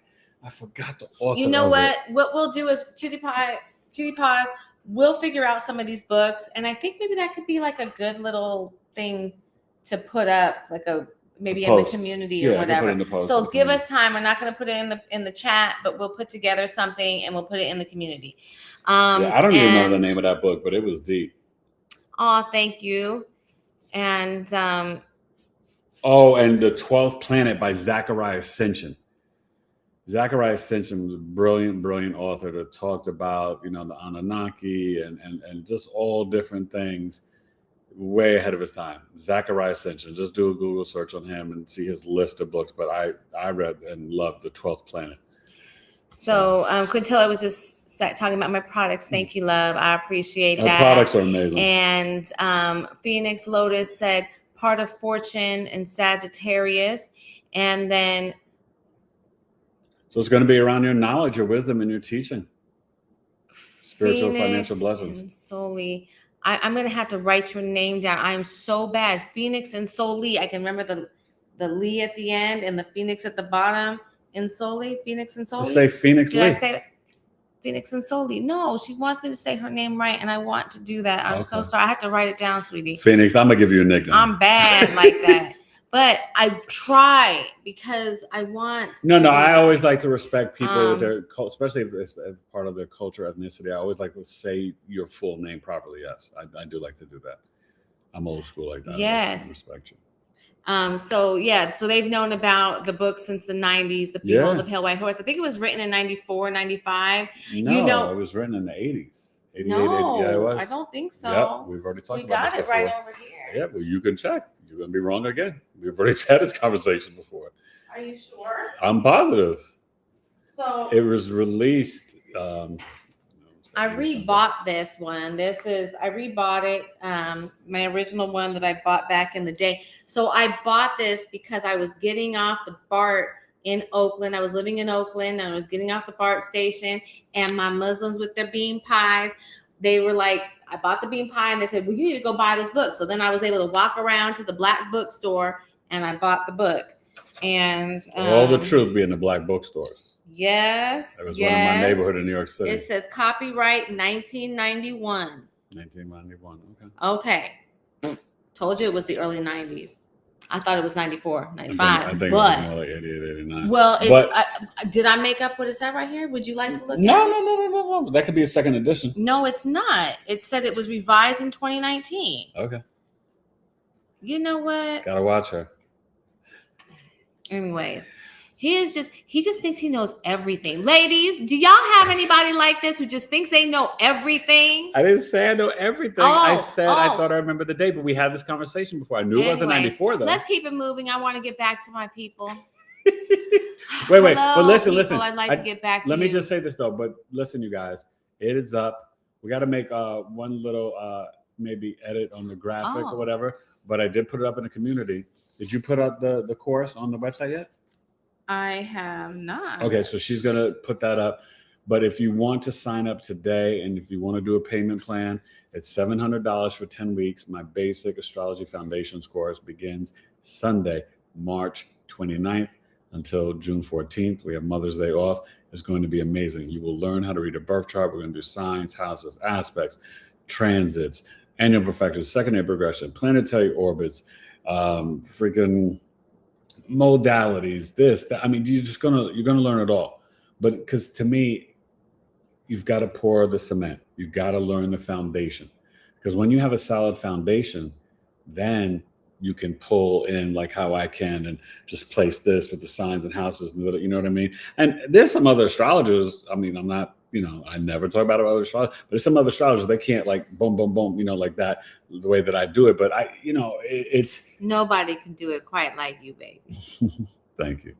forgot the author. You know what? What we'll do is Cutie Paws, we'll figure out some of these books, and I think maybe that could be like a good little thing to put up, like maybe in the community or whatever. So give us time. We're not going to put it in the chat, but we'll put together something and we'll put it in the community. I don't even know the name of that book, but it was deep. Oh, thank you. And and The 12th Planet by Zachariah Sitchin. Zachariah Sitchin was a brilliant, brilliant author that talked about, the Anunnaki and just all different things way ahead of his time. Zachariah Sitchin. Just do a Google search on him and see his list of books. But I read and loved The 12th Planet. So Quintella was just talking about my products. Thank you, love. I appreciate that. Our products are amazing. And Phoenix Lotus said part of Fortune and Sagittarius. And then so it's going to be around your knowledge, your wisdom, and your teaching. Spiritual, Phoenix financial blessings. And solely I'm gonna have to write your name down. I am so bad. Phoenix and Soli. I can remember the Lee at the end and the Phoenix at the bottom. And Soli, Phoenix and Soli. Let's say Phoenix Did Lee. I say that? Phoenix and Soli. No, she wants me to say her name right, and I want to do that. I'm so sorry. I have to write it down, sweetie. Phoenix, I'm gonna give you a nickname. I'm bad like that. But I try because I want. No, I always like to respect people with their culture, especially if it's part of their culture, ethnicity. I always like to say your full name properly. Yes, I do like to do that. I'm old school like that. Yes. I respect you. So they've known about the book since the 90s, The People of the Pale White Horse. I think it was written in 94, 95. No, it was written in the 80s. 88, no, yeah, it was. I don't think so. Yep, we've already talked about this before. We got it right over here. Yeah, well, you can check. You're going to be wrong again. We've already had this conversation before. Are you sure? I'm positive. So it was released. I rebought this one. I rebought it. My original one that I bought back in the day. So I bought this because I was getting off the BART in Oakland. I was living in Oakland and I was getting off the BART station, and my Muslims with their bean pies, they were like, I bought the bean pie and they said, well, you need to go buy this book. So then I was able to walk around to the black bookstore and I bought the book. And all the truth be in the black bookstores. Yes. That was one in my neighborhood in New York City. It says copyright 1991. 1991. Okay. Told you it was the early 90s. I thought it was 94, 95. I think it was more like 88, 89. Well, did I make up what it said right here? Would you like to look at it? No. That could be a second edition. No, it's not. It said it was revised in 2019. Okay. You know what? Gotta watch her. Anyways, he just thinks he knows everything. Ladies, do y'all have anybody like this who just thinks they know everything? I didn't say I know everything. I said I thought I remember the date, but we had this conversation before. I knew it wasn't 94 though. Let's keep it moving. I want to get back to my people. wait. But listen. I'd like to get back to Let me just say this though. But listen, you guys, it is up. We got to make one little maybe edit on the graphic or whatever. But I did put it up in the community. Did you put up the course on the website yet? I have not. Okay, so she's going to put that up. But if you want to sign up today and if you want to do a payment plan, it's $700 for 10 weeks. My basic astrology foundations course begins Sunday, March 29th until June 14th. We have Mother's Day off. It's going to be amazing. You will learn how to read a birth chart. We're going to do signs, houses, aspects, transits, annual perfections, secondary progression, planetary orbits, freaking modalities, this, that. I mean, you're gonna learn it all. But because to me, you've got to pour the cement. You got to learn the foundation. Because when you have a solid foundation, then you can pull in like how I can and just place this with the signs and houses, you know what I mean? And there's some other astrologers. I mean, I'm not, I never talk about other astrologers, but there's some other astrologers, they can't like boom, boom, boom, like that, the way that I do it. But it's nobody can do it quite like you, baby. Thank you.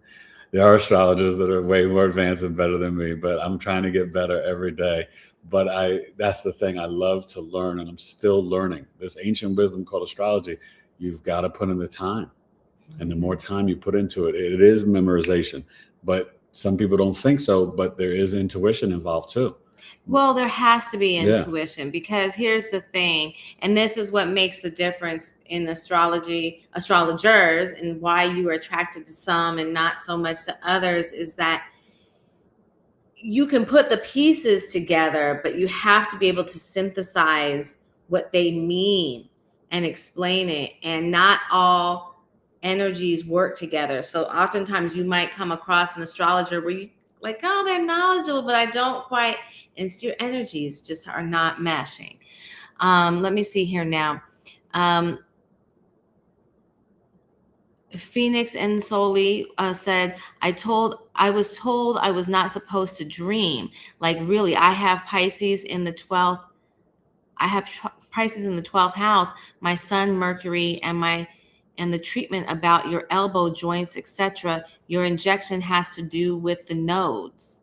There are astrologers that are way more advanced and better than me, but I'm trying to get better every day. But that's the thing. I love to learn, and I'm still learning this ancient wisdom called astrology. You've got to put in the time, and the more time you put into it, it is memorization. But some people don't think so, but there is intuition involved too. Well, there has to be intuition because here's the thing, and this is what makes the difference in astrologers, and why you are attracted to some and not so much to others, is that you can put the pieces together, but you have to be able to synthesize what they mean and explain it, and not all energies work together. So oftentimes you might come across an astrologer where you like, oh, they're knowledgeable, but I don't quite, and your energies just are not meshing. Let me see here now. Phoenix and Soli said, I was told I was not supposed to dream. Like, really, I have Pisces in the 12th. I have Pisces in the 12th house, my sun, Mercury, and the treatment about your elbow joints, etc. Your injection has to do with the nodes.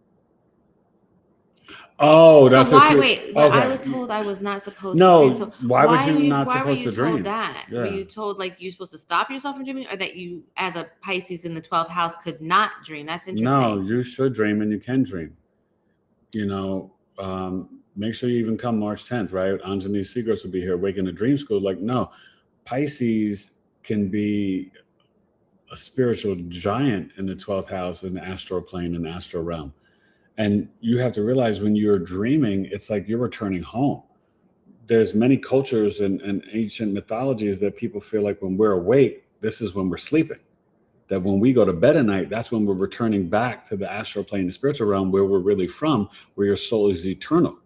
Oh, that's so why? Wait, but okay. I was told I was not supposed to dream. So why would you not supposed to dream? Why were you told that? Yeah. Were you told like you're supposed to stop yourself from dreaming, or that you, as a Pisces in the 12th house, could not dream? That's interesting. No, you should dream and you can dream. make sure you even come March 10th, right? Anjani Seagrass will be here, Waking the Dream School. Like, no, Pisces can be a spiritual giant in the 12th house, in the astral plane, and astral realm. And you have to realize when you're dreaming, it's like you're returning home. There's many cultures and ancient mythologies that people feel like when we're awake, this is when we're sleeping. That when we go to bed at night, that's when we're returning back to the astral plane, the spiritual realm, where we're really from, where your soul is eternal.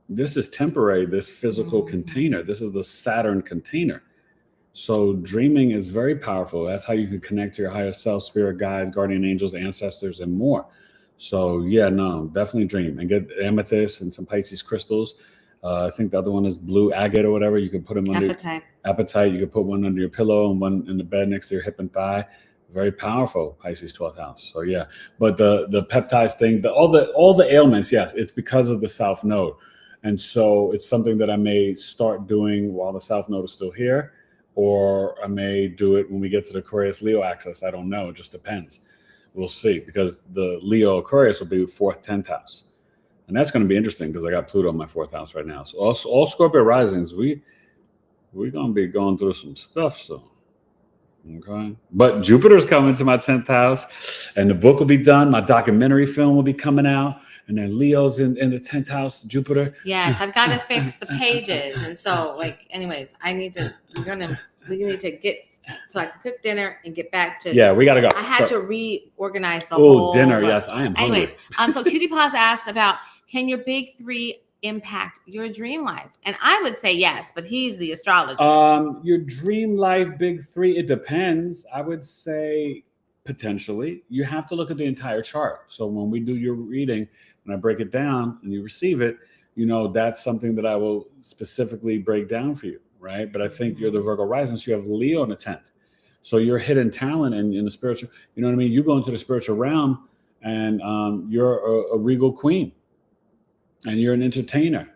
This is temporary, this physical container. This is the Saturn container. So dreaming is very powerful. That's how you can connect to your higher self, spirit guides, guardian angels, ancestors, and more. So yeah, no, definitely dream and get amethyst and some Pisces crystals. I think the other one is blue agate or whatever. You can put them under apatite. You can put one under your pillow and one in the bed next to your hip and thigh. Very powerful, Pisces 12th house. So yeah, but the peptides thing, all the ailments, yes, it's because of the South Node, and so it's something that I may start doing while the South Node is still here, or I may do it when we get to the Aquarius Leo axis. I don't know. It just depends. We'll see, because the Leo Aquarius will be 4th, 10th house. And that's going to be interesting because I got Pluto in my 4th house right now. So all Scorpio risings, we're going to be going through some stuff. So, okay. But Jupiter's coming to my 10th house, and the book will be done. My documentary film will be coming out. And then Leo's in the 10th house, Jupiter. Yes, I've got to fix the pages. And so, like, anyways, we need to get, so I can cook dinner and get back to. Yeah, we got to go. I had to reorganize the whole. Oh, dinner. Yes, I am hungry. Anyways, so Cutie Paws asked about, can your big three impact your dream life? And I would say yes, but he's the astrologer. Your dream life, big three, it depends. I would say potentially. You have to look at the entire chart. So when we do your reading, when I break it down and you receive it, that's something that I will specifically break down for you, right? But I think you're the Virgo rising, so you have Leo in the 10th. So your hidden talent in the spiritual, you know what I mean? You go into the spiritual realm and you're a regal queen. And you're an entertainer,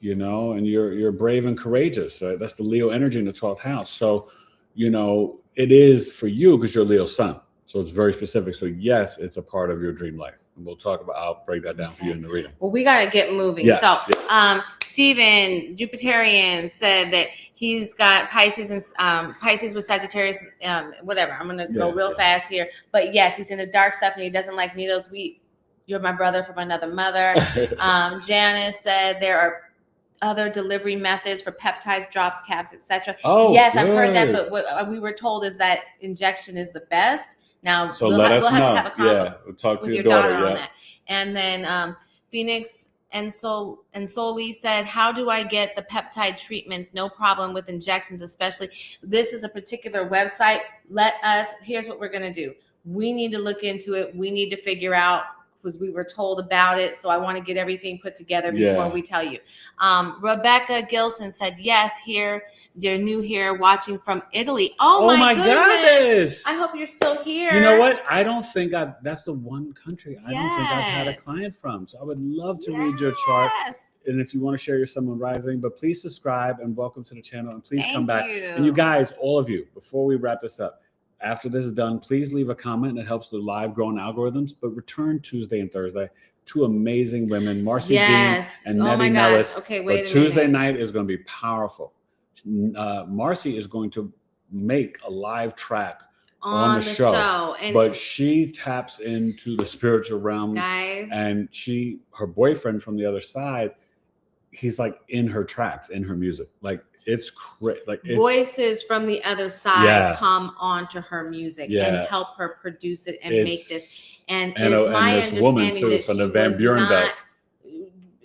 and you're brave and courageous. That's the Leo energy in the 12th house. So, it is for you because you're Leo sun. So it's very specific. So yes, it's a part of your dream life. And I'll break that down for you in the reading. Well, we got to get moving. Yes, so, yes. Stephen, Jupiterian, said that he's got Pisces and Pisces with Sagittarius, whatever. I'm going to go real fast here. But yes, he's into dark stuff and he doesn't like needles. You're my brother from another mother. Janice said there are other delivery methods for peptides, drops, caps, etc. Oh, yes, good. I've heard that, but what we were told is that injection is the best. Now, so we'll have to have a convo we'll talk with to your daughter daughter on that. And then Phoenix and Soli said, how do I get the peptide treatments? No problem with injections, especially. This is a particular website. Here's what we're going to do. We need to look into it. We need to figure out, because we were told about it. So I want to get everything put together before we tell you. Rebecca Gilson said, yes, here. They're new here, watching from Italy. Oh my goodness. I hope you're still here. You know what? I don't think that's the one country I don't think I've had a client from. So I would love to read your chart. And if you want to share your Sun, Moon, Rising, but please subscribe and welcome to the channel. And please come back. And you guys, all of you, before we wrap this up, after this is done, please leave a comment. It helps the live growing algorithms. But return Tuesday and Thursday. Two amazing women, Marcy Dean and Nettie Nellis. Okay, wait but Tuesday night is going to be powerful. Marcy is going to make a live track on the show. But she taps into the spiritual realm. Guys. And her boyfriend from the other side, he's like in her tracks, in her music. Like, it's voices from the other side come onto her music and help her produce it and make this. And it's my understanding that from the Van Buren belt.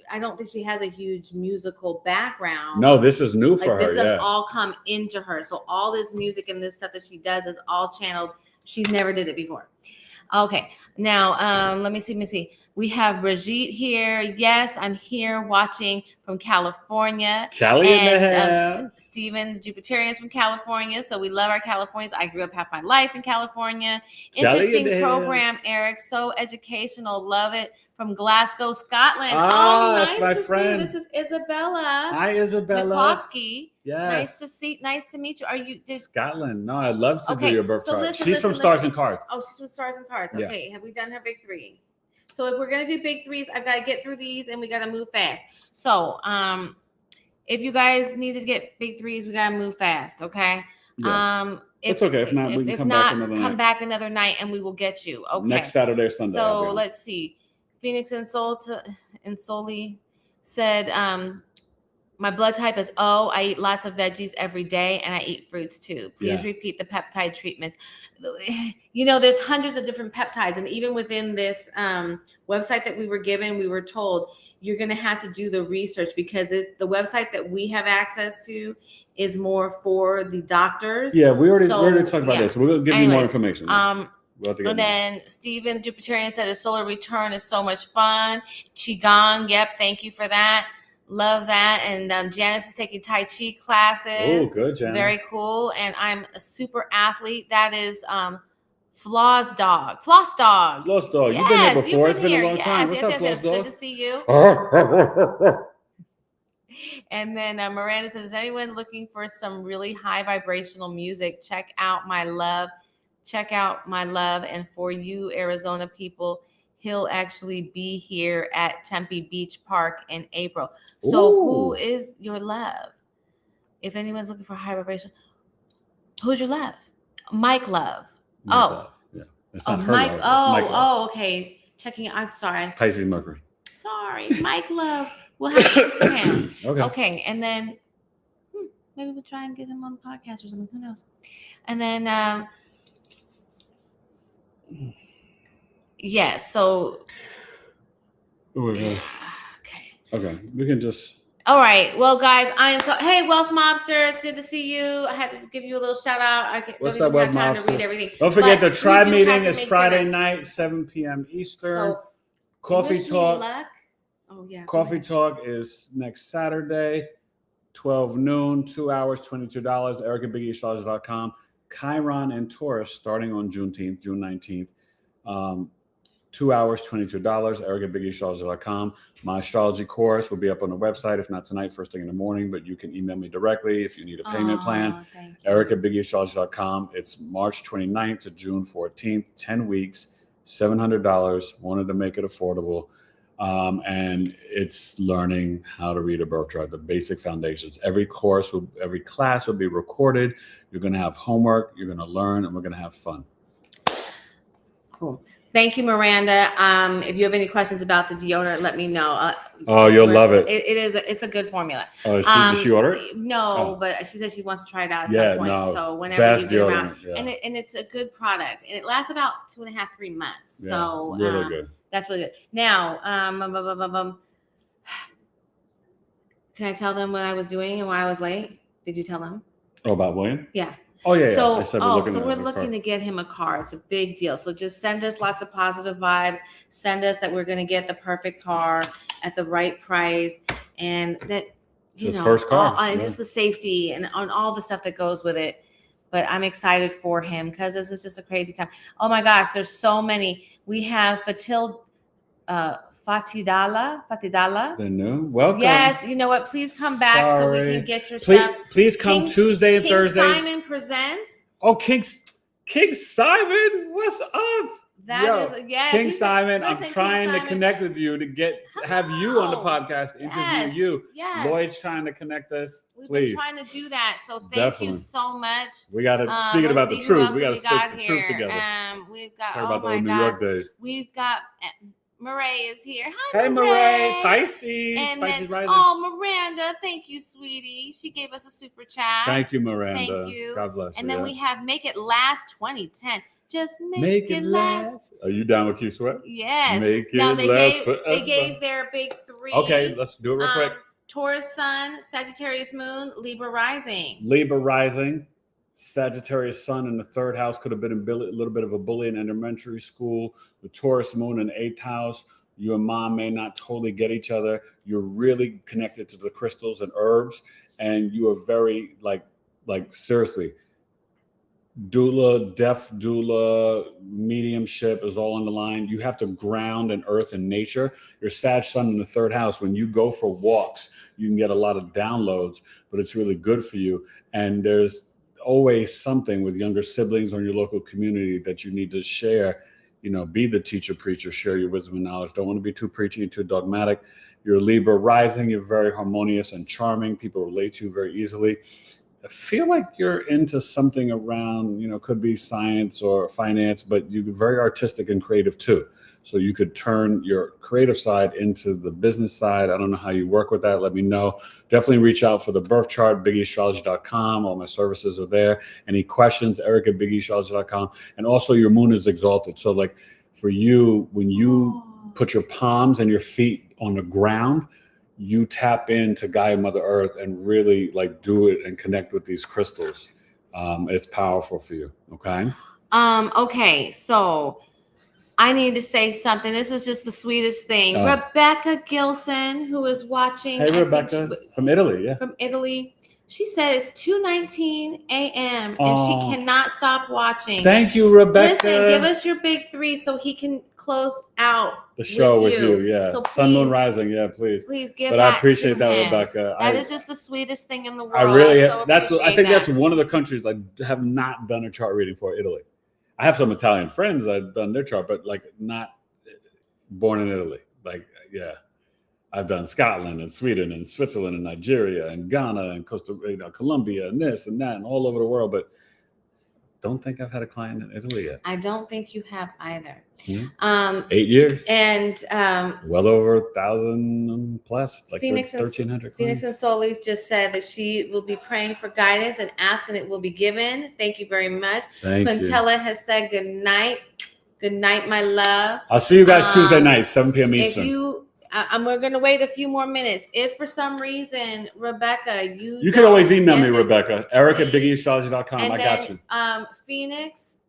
I don't think she has a huge musical background. No, this is new for her. This has all come into her. So all this music and this stuff that she does is all channeled. She's never did it before. Okay, now let me see. We have Brigitte here. Yes, I'm here watching from California. Kelly in the house. Stephen Jupiterian is from California. So we love our Californians. I grew up half my life in California. Kelly Interesting program, Eric. So educational. Love it. From Glasgow, Scotland. Nice my to friend. see you. This is Isabella. Hi, Isabella. McCloskey. Yes. Nice to meet you. Are you Scotland? No, I'd love to do your birth chart. She's from Stars and Cards. Oh, she's from Stars and Cards. Okay. Have we done her big three? So if we're gonna do big threes, I've got to get through these, and we got to move fast. So if you guys need to get big threes, we got to move fast. Okay. Yeah. It's okay. If not, we can come back another night, and we will get you. Okay. Next Saturday or Sunday. So let's see. Phoenix and Soli said, my blood type is O. I eat lots of veggies every day, and I eat fruits too. Please repeat the peptide treatments. You know, there's hundreds of different peptides, and even within this website that we were given, we were told you're going to have to do the research, because the website that we have access to is more for the doctors. Yeah, we already talked about this. So we'll give you more information. And then Steven, the Jupiterian, said a solar return is so much fun. Qigong, yep, thank you for that. Love that. And Janice is taking Tai Chi classes. Oh, good, Janice. Very cool. And I'm a super athlete. That is Floss Dog. Floss Dog. Floss Dog. Yes, you've been here before. It's been here. a long time. What's up, Floss Dog? Good to see you. And then Miranda says, is anyone looking for some really high vibrational music? Check out my love. And for you Arizona people, he'll actually be here at Tempe Beach Park in April. So who is your love? If anyone's looking for high vibration, who's your love? Mike Love. Love. Yeah. It's not her Mike. Love. Okay. Checking. I'm sorry. Pisces Mercury. Sorry, Mike Love. We'll have to look for him. Okay. And then maybe we'll try and get him on the podcast or something. Who knows? And then yes. So. Okay. We can just. All right. Well, guys, hey, Wealth Mobster, it's good to see you. I had to give you a little shout out. What's up, Wealth Mobster? To read everything. Don't forget the tribe meeting is Friday night, 7 p.m. Eastern. So, Coffee Talk. Oh, yeah. Coffee Talk is next Saturday, 12 noon, 2 hours, $22. Eric at BigEAstro.com. Chiron and Taurus starting on June 19th. 2 hours, $22. Eric at BigEAstro.com. My astrology course will be up on the website, if not tonight, first thing in the morning, but you can email me directly if you need a payment plan. Eric at BigEAstrology.com. It's March 29th to June 14th, 10 weeks, $700. Wanted to make it affordable. And it's learning how to read a birth chart, the basic foundations. Every class will be recorded. You're going to have homework. You're going to learn, and we're going to have fun. Cool. Thank you, Miranda. If you have any questions about the deodorant, let me know. You'll love it. It's a good formula. Oh, did she order it? No, but she said she wants to try it out at some point. No, so whenever you get around, yeah. and it's a good product, and it lasts about 2.5-3 months. Yeah, so really good. That's really good. Now, can I tell them what I was doing and why I was late? Did you tell them? Oh, about William? Yeah. Oh, yeah. So, I said we're looking to get him a car. It's a big deal. So just send us lots of positive vibes. Send us that we're going to get the perfect car at the right price, and that his first car, and just the safety and on all the stuff that goes with it. But I'm excited for him because this is just a crazy time. Oh my gosh, there's so many. We have Fatidala. The new welcome. Yes, you know what? Please come back so we can get your stuff. Please come Tuesday and Thursday. King Simon presents. Oh, King Simon, what's up? Yes. King Simon, I'm trying to connect with you to have you on the podcast, interview you. Yes. Lloyd's trying to connect us. We've been trying to do that, so thank you so much. We got to, speaking about the truth, we got to speak the truth together. We've got, talk about the New York days. We've got, Marae is here. Hi, Marae. Pisces. And Pisces then, rising. Miranda, thank you, sweetie. She gave us a super chat. Thank you, Miranda. Thank you. God bless you. And then we have Make It Last 2010. Just make it last. Are you down with Q Sweat? Yes. Make it last forever. They gave their big three. Okay, let's do it real quick. Taurus Sun, Sagittarius Moon, Libra Rising. Libra Rising, Sagittarius Sun in the third house, could have been a little bit of a bully in elementary school. The Taurus Moon in the eighth house. You and mom may not totally get each other. You're really connected to the crystals and herbs, and you are very like seriously. Doula, deaf doula, mediumship is all on the line. You have to ground in earth and nature. Your Sag Sun in the third house, when you go for walks, you can get a lot of downloads, but it's really good for you. And there's always something with younger siblings or in your local community that you need to share be the teacher, preacher, share your wisdom and knowledge. Don't want to be too preachy, too dogmatic. You're a Libra rising. You're very harmonious and charming. People relate to you very easily. I feel like you're into something around, could be science or finance, but you're very artistic and creative too. So you could turn your creative side into the business side. I don't know how you work with that. Let me know. Definitely reach out for the birth chart, BigEAstrology.com. All my services are there. Any questions, Eric@BigEAstrology.com. And also your moon is exalted. So like for you, when you put your palms and your feet on the ground, you tap into Gaia, Mother Earth, and really like do it and connect with these crystals. It's powerful for you. Okay. Okay. So I need to say something. This is just the sweetest thing. Rebecca Gilson, who is watching. Hey, Rebecca, from Italy. Yeah. From Italy. She said it's 2:19 a.m. and she cannot stop watching. Thank you, Rebecca. Listen, give us your big three so he can close out the show with you. Yeah. So Sun, Moon, Rising. Yeah, please. Please give but that I appreciate to that, him. Rebecca. That is just the sweetest thing in the world. I really so I think that's one of the countries I have not done a chart reading for, Italy. I have some Italian friends I've done their chart, but like not born in Italy. Like, yeah. I've done Scotland and Sweden and Switzerland and Nigeria and Ghana and Colombia and this and that and all over the world, but don't think I've had a client in Italy yet. I don't think you have either. 8 years and well over 1,000 plus, like Phoenix 1,300. Phoenix and Solis just said that she will be praying for guidance and asking it will be given. Thank you very much. Quintella has said good night. Good night, my love. I'll see you guys Tuesday night, 7 p.m. Eastern. We're going to wait a few more minutes. If for some reason, Rebecca, you can always email me, Rebecca. Eric@BigEAstrology.com. I got you. Phoenix,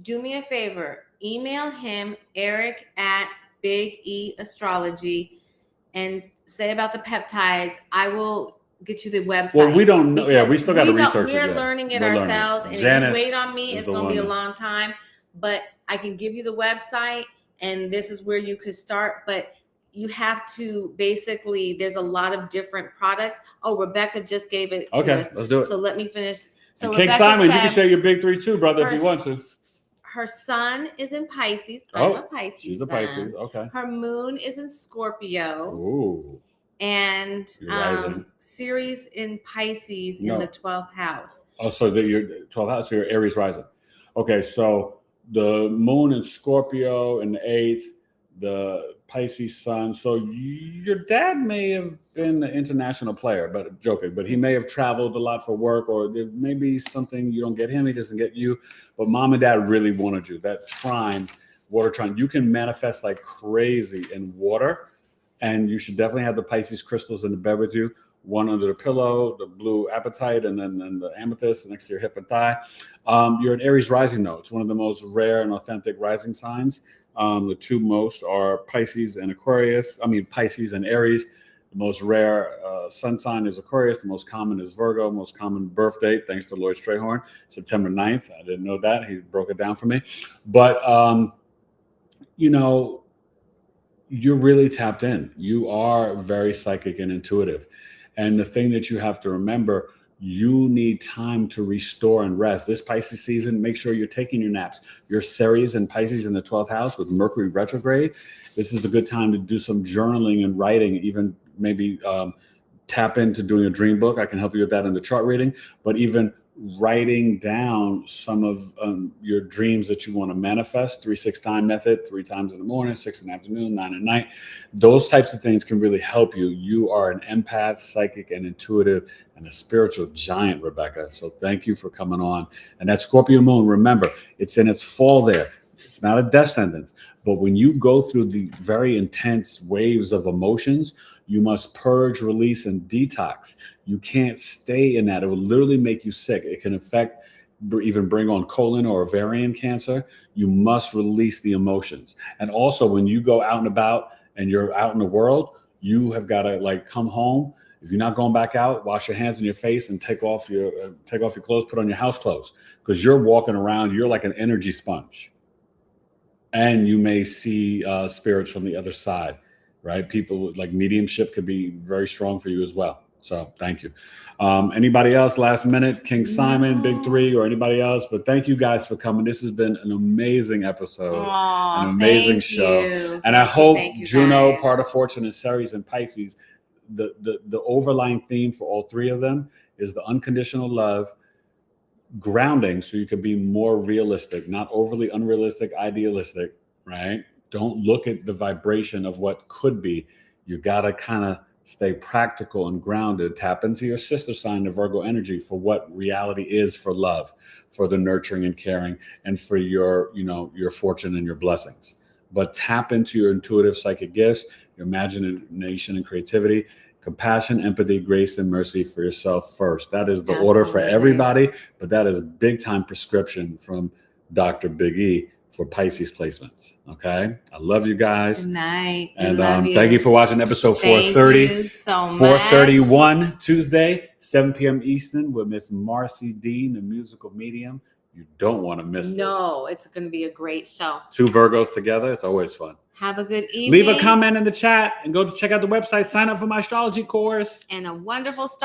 do me a favor. Email him, Eric@BigEAstrology, and say about the peptides. I will get you the website. Well, we don't know. Yeah, we still got to research it. We're learning it ourselves. And Janice, if you wait on me, it's going to be a long time. But I can give you the website, and this is where you could start. But you have to basically, there's a lot of different products. Oh, Rebecca just gave it to us. Okay, let's do it. So let me finish. So King Simon, you can share your big three too, brother, if you want to. Her sun is in Pisces. I'm a Pisces. She's a Pisces. Okay. Her moon is in Scorpio. Ooh. And Ceres in Pisces in the 12th house. Oh, so your 12th house, so you're Aries rising. Okay, so the moon in Scorpio in the 8th, the Pisces sun. So your dad may have been an international player, but joking, but he may have traveled a lot for work, or there may be something you don't get him, he doesn't get you. But mom and dad really wanted you. That trine, water trine, you can manifest like crazy in water, and you should definitely have the Pisces crystals in the bed with you. One under the pillow, the blue apatite, and then the amethyst next to your hip and thigh. You're an Aries rising though. It's one of the most rare and authentic rising signs. The two most are Pisces and Aquarius. Pisces and Aries. The most rare sun sign is Aquarius. The most common is Virgo. Most common birth date, thanks to Lloyd Strayhorn, September 9th. I didn't know that. He broke it down for me. But, you're really tapped in. You are very psychic and intuitive. And the thing that you have to remember, you need time to restore and rest. This Pisces season, make sure you're taking your naps. Your Ceres and Pisces in the 12th house with Mercury retrograde. This is a good time to do some journaling and writing, even maybe tap into doing a dream book. I can help you with that in the chart reading, but even writing down some of your dreams that you want to manifest. 3-6-9 method, 3 times in the morning, 6 in the afternoon, 9 at night. Those types of things can really help you. You are an empath, psychic, and intuitive, and a spiritual giant, Rebecca. So thank you for coming on. And that Scorpio moon, remember, it's in its fall there. It's not a death sentence, but when you go through the very intense waves of emotions, you must purge, release, and detox. You can't stay in that. It will literally make you sick. It can affect, even bring on colon or ovarian cancer. You must release the emotions. And also when you go out and about and you're out in the world, you have got to come home. If you're not going back out, wash your hands and your face and take off your clothes, put on your house clothes, because you're walking around, you're like an energy sponge. And you may see spirits from the other side, right? People like mediumship could be very strong for you as well. So thank you. Anybody else last minute? King Simon, Big Three, or anybody else? But thank you guys for coming. This has been an amazing episode, an amazing show. And I hope Juno, part of Fortune Ceres and Pisces, the overlying theme for all three of them is the unconditional love, grounding, so you can be more realistic, not overly unrealistic, idealistic, right? Don't look at the vibration of what could be. You got to kind of stay practical and grounded. Tap into your sister sign, the Virgo energy, for what reality is for love, for the nurturing and caring, and for your, your fortune and your blessings. But tap into your intuitive psychic gifts, your imagination and creativity, compassion, empathy, grace, and mercy for yourself first. That is the order for everybody, but that is big time prescription from Dr. Big E for Pisces placements. Okay. I love you guys. Good night. And thank you for watching episode 430. Thank you so much. 431 Tuesday, 7 p.m. Eastern with Miss Marcy Dean, the musical medium. You don't want to miss this. No, it's going to be a great show. 2 Virgos together. It's always fun. Have a good evening. Leave a comment in the chat and go to check out the website. Sign up for my astrology course. And a wonderful start.